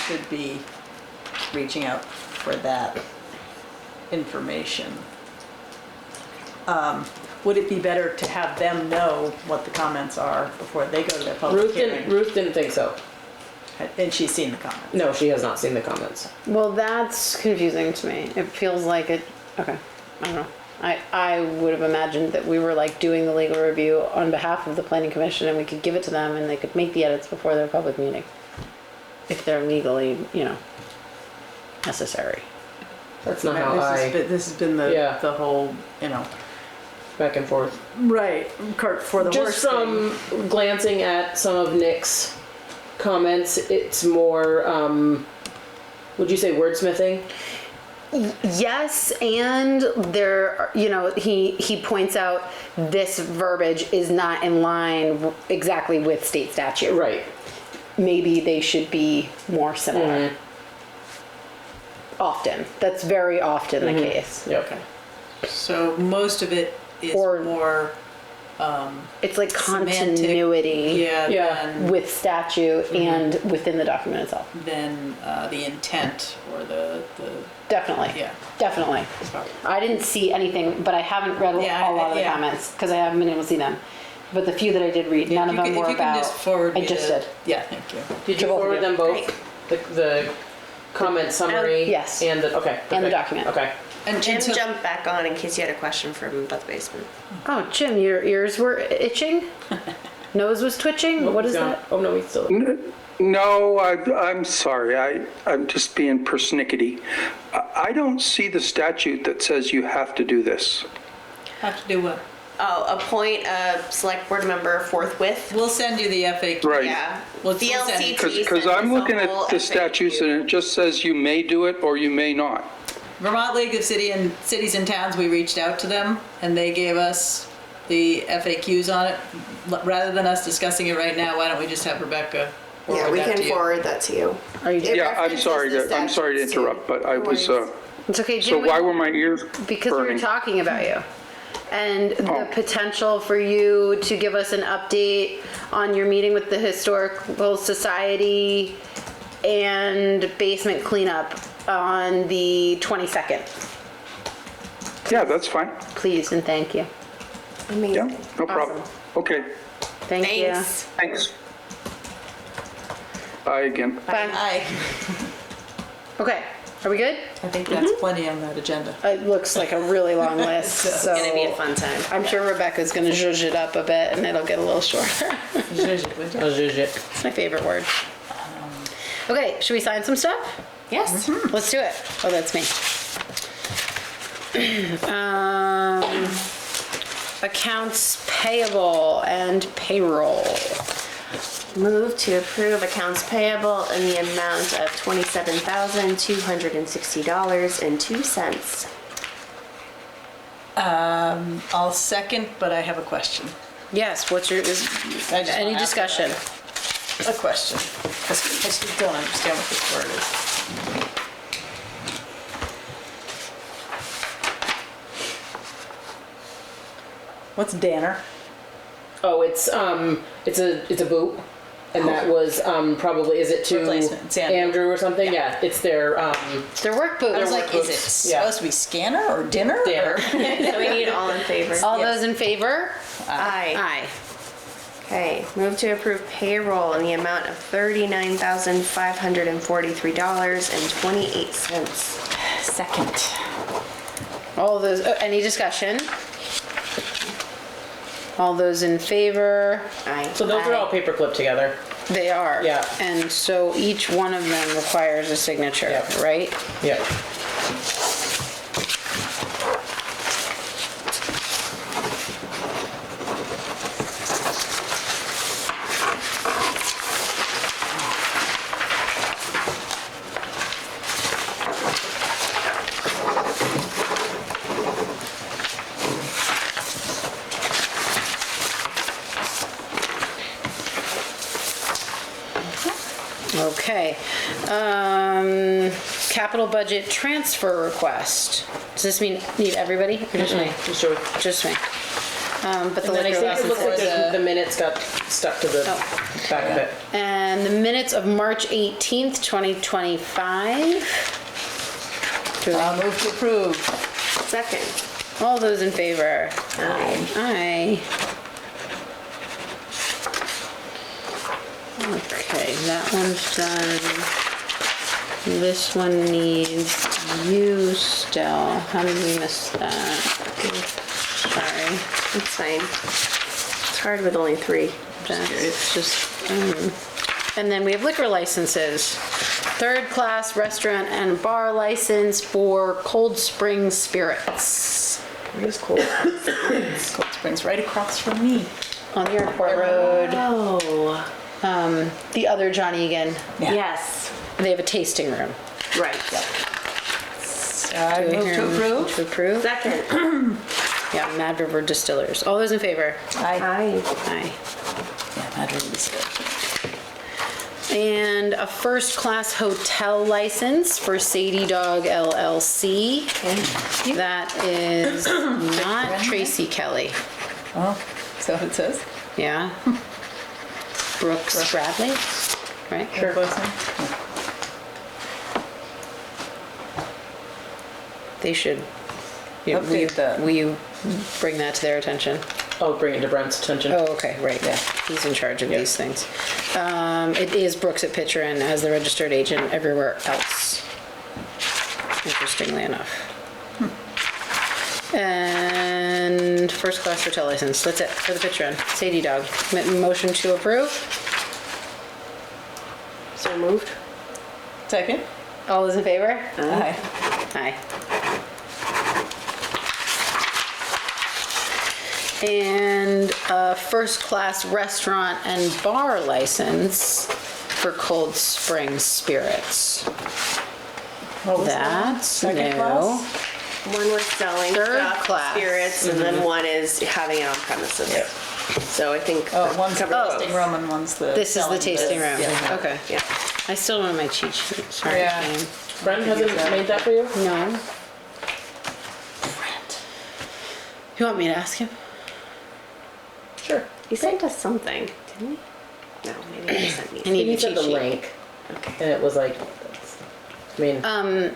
D: should be reaching out for that information. Would it be better to have them know what the comments are before they go to their public hearing?
F: Ruth didn't think so.
D: And she's seen the comments.
F: No, she has not seen the comments.
A: Well, that's confusing to me. It feels like it. Okay, I don't know. I would have imagined that we were like doing the legal review on behalf of the planning commission, and we could give it to them, and they could make the edits before their public meeting, if they're legally, necessary.
F: That's not how
D: This has been the whole,
F: back and forth.
D: right, cart for the horse
F: Just from glancing at some of Nick's comments, it's more, would you say wordsmithing?
A: Yes, and there, he points out this verbiage is not in line exactly with state statute.
F: Right.
A: Maybe they should be more similar. Often. That's very often the case.
F: Yeah, okay.
D: So most of it is
A: Or-
D: more
A: It's like
D: semantic,
A: continuity
F: Yeah.
A: with statute and within the document itself.
D: than the intent or the
A: Definitely.
D: yeah.
A: Definitely. I didn't see anything, but I haven't read
D: Yeah,
A: a lot of the
D: yeah.
A: comments because I haven't been able to see them. But the few that I did read, none of them were
D: If you can just
A: about,
D: forward
A: I
D: me
A: just
D: the-
A: did.
D: Yeah, thank you.
F: Did you
A: both of
F: forward
A: you.
F: them both? The comment summary?
A: Yes.
F: And the, okay.
A: And the
F: okay,
A: document.
F: Okay.
D: And
E: Jim
D: so-
E: jumped back on in case you had a question from about the basement.
A: Oh, Jim, your ears were itching? Nose was twitching? What is
F: Gone.
A: that?
F: Oh, no, he's still.
G: No, I'm sorry. I'm just being persnickety. I don't see the statute that says you have to do this.
D: Have to do what?
E: Oh, appoint a select board member forthwith.
D: We'll send you the FAQ.
G: Right.
E: Yeah.
D: We'll send
E: VLCT
D: it.
G: Because I'm looking at the statutes and it just says you may do it or you may not.
D: Vermont League of Cities and Towns, we reached out to them and they gave us the FAQs on it. Rather than us discussing it right now, why don't we just have Rebecca forward
E: Yeah, we
D: that
E: can
D: to you?
E: forward that to you.
A: Are you?
G: Yeah, I'm sorry to interrupt, but I was,
A: It's okay,
G: so
A: Jim.
G: why were my ears
A: Because we were
G: burning?
A: talking about you. And the
G: Oh.
A: potential for you to give us an update on your meeting with the Historical Society and basement cleanup on the 22nd.
G: Yeah, that's fine.
A: Please and thank you.
E: Amazing.
G: Yeah, no problem. Okay,
A: Thank
E: Thanks.
G: thanks. Bye again.
A: you. Bye.
D: Aye.
A: Okay, are we good?
D: I think that's plenty on that agenda.
A: It looks like a really long list,
E: It's
A: so.
E: gonna be a fun time.
A: I'm sure Rebecca's gonna zhuzh it up a bit and it'll get a little shorter.
F: I'll zhuzh it.
A: It's my favorite word. Okay, should we sign some stuff?
E: Yes.
A: Let's do it. Oh, that's me. Accounts payable and payroll.
E: Move to approve accounts payable in the amount of $27,260.02.
D: I'll second, but I have a question.
A: Yes, what's your,
D: I just
A: any
D: wanna ask
A: discussion?
D: A question, because I still don't understand what this word is. What's Danner?
F: Oh, it's a boot. And that was probably, is it to
D: Replacement, it's Andrew.
F: Andrew or something? Yeah, it's their
A: Their work boots.
D: I was like, is it
F: Yeah.
D: supposed to be scanner or dinner?
F: Danner.
E: So we need all in favor.
A: All those in favor?
E: Aye.
A: Aye.
E: Okay, move to approve payroll in the amount of $39,543.28.
D: Second.
A: All those, any discussion? All those in favor?
E: Aye.
F: So those are all paperclip together.
A: They are.
F: Yeah.
A: And so each one of them requires a signature,
F: Yep.
A: right?
F: Yep.
A: Okay. Capital budget transfer request. Does this need everybody or just me?
F: Just show it.
A: Just me. But the
F: And then I
A: liquor
F: think it looks like
A: license.
F: the minutes got stuck to the back of it.
A: And the minutes of March 18th, 2025.
D: I'll move to approve.
E: Second.
A: All those in favor?
E: Aye.
A: Aye. Okay, that one's done. This one needs you still. How did we miss that? Sorry.
E: It's fine. It's hard with only 3.
A: It's just, and then we have liquor licenses. Third class restaurant and bar license for Cold Spring Spirits.
D: Where's Cold Springs? Cold Springs, right across from me.
A: On the airport road.
E: Oh.
A: The other Johnny Egan.
D: Yeah.
E: Yes.
A: They have a tasting room.
E: Right.
D: I
A: Do we
D: move
A: hear
D: to
A: a motion
D: approve.
A: To approve?
E: Second.
A: Yeah, Mad River Distillers. All those in favor?
D: Aye.
E: Aye.
A: Aye.
D: Yeah, Mad River's good.
A: And a first class hotel license for Sadie Dog LLC. That is not Tracy Kelly.
D: Oh, is that what it says?
A: Yeah. Brooks Bradley, right?
D: Sure.
A: They should.
D: Update that.
A: Will you bring that to their attention?
F: I'll bring it to Brent's attention.
A: Oh, okay, right, yeah, he's in charge of these things. It is Brooks at Pitcher as the registered agent everywhere else, interestingly enough. And first class hotel license, that's it for the Pitcher Sadie Dog. Motion to approve?
E: So moved.
D: Second?
A: All those in favor?
D: Aye.
A: Aye. And a first-class restaurant and bar license for Cold Spring Spirits.
D: What was that?
A: That's
D: Second
A: new.
D: class?
E: One was selling
A: Third
E: stuff,
A: class.
E: spirits, and then one is having it on premises.
A: Yep.
E: So I think.
D: Oh, one's the
E: cover
D: tasting
E: both.
D: room and one's the.
A: This is the
D: selling
A: tasting room.
D: bits. Yeah.
A: Okay.
E: Yeah.
A: I still don't have my cheat sheet. Sorry,
D: Yeah.
A: Jane.
F: Brent hasn't made that for you?
A: No. You want me to ask him?
F: Sure.
E: He sent us something, didn't he? No, maybe he sent me.
A: I need
F: He
A: the
F: said
A: cheat
F: the
A: sheet.
F: link, and it was like, I mean,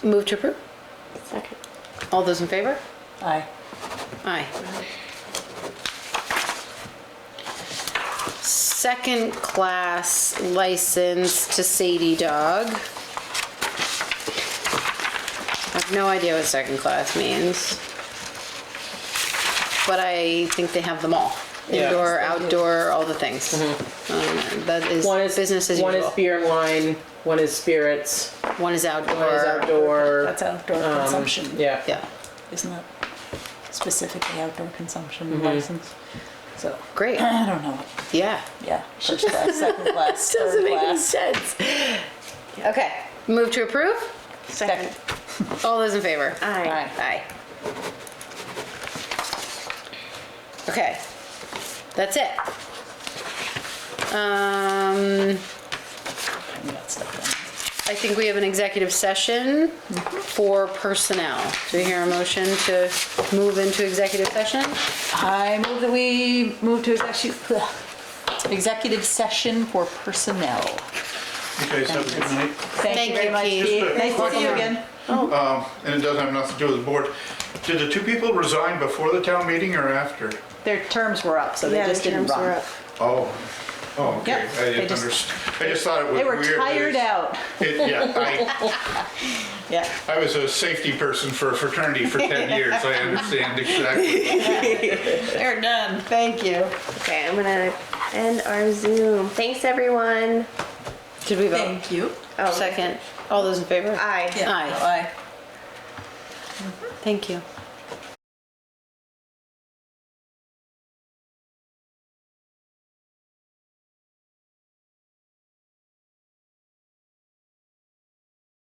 A: Move to approve?
E: Second.
A: All those in favor?
D: Aye.
A: Aye. Second class license to Sadie Dog. I have no idea what second class means. But I think they have them all.
F: Yeah.
A: Indoor, outdoor, all the things. That is
F: one is
A: business as
F: one
A: usual.
F: is beer and wine, one is spirits,
A: One is outdoor.
F: one is outdoor.
D: That's outdoor consumption.
F: Yeah.
A: Yeah.
D: Isn't that specifically outdoor consumption license? So,
A: Great.
D: I don't know.
A: Yeah.
D: Yeah, first class, second class,
A: Doesn't
D: third
A: make any
D: class.
A: sense. Okay. Move to approve?
D: Second.
A: All those in favor?
E: Aye.
A: Aye. Okay, that's it. I think we have an executive session for personnel. Do we hear a motion to move into executive session?
D: I move that we move to executive session for personnel.
P: You guys have a good night.
D: Thank you very much,
A: Keith.
D: Keith. Nice to
A: Welcome.
D: see you again.
P: And it doesn't have nothing to do with the board. Did the two people resign before the town meeting or after?
D: Their terms were up, so they
E: Yeah,
D: just
E: the
D: didn't
E: terms were
D: run.
E: up.
P: Oh, okay.
D: Yep,
P: I
D: they
P: didn't
D: just-
P: understand. I just thought it was
D: They
P: weird.
D: were
P: that
D: tired out. Yeah.
P: I was a safety person for a fraternity for 10 years. I understand exactly.
D: They're done. Thank you.
E: Okay, I'm gonna end our Zoom. Thanks, everyone.
A: Did we vote?
D: Thank you.
E: Oh,
A: Second. All those in favor?
E: Aye.
A: Aye.
D: Aye.
A: Thank you.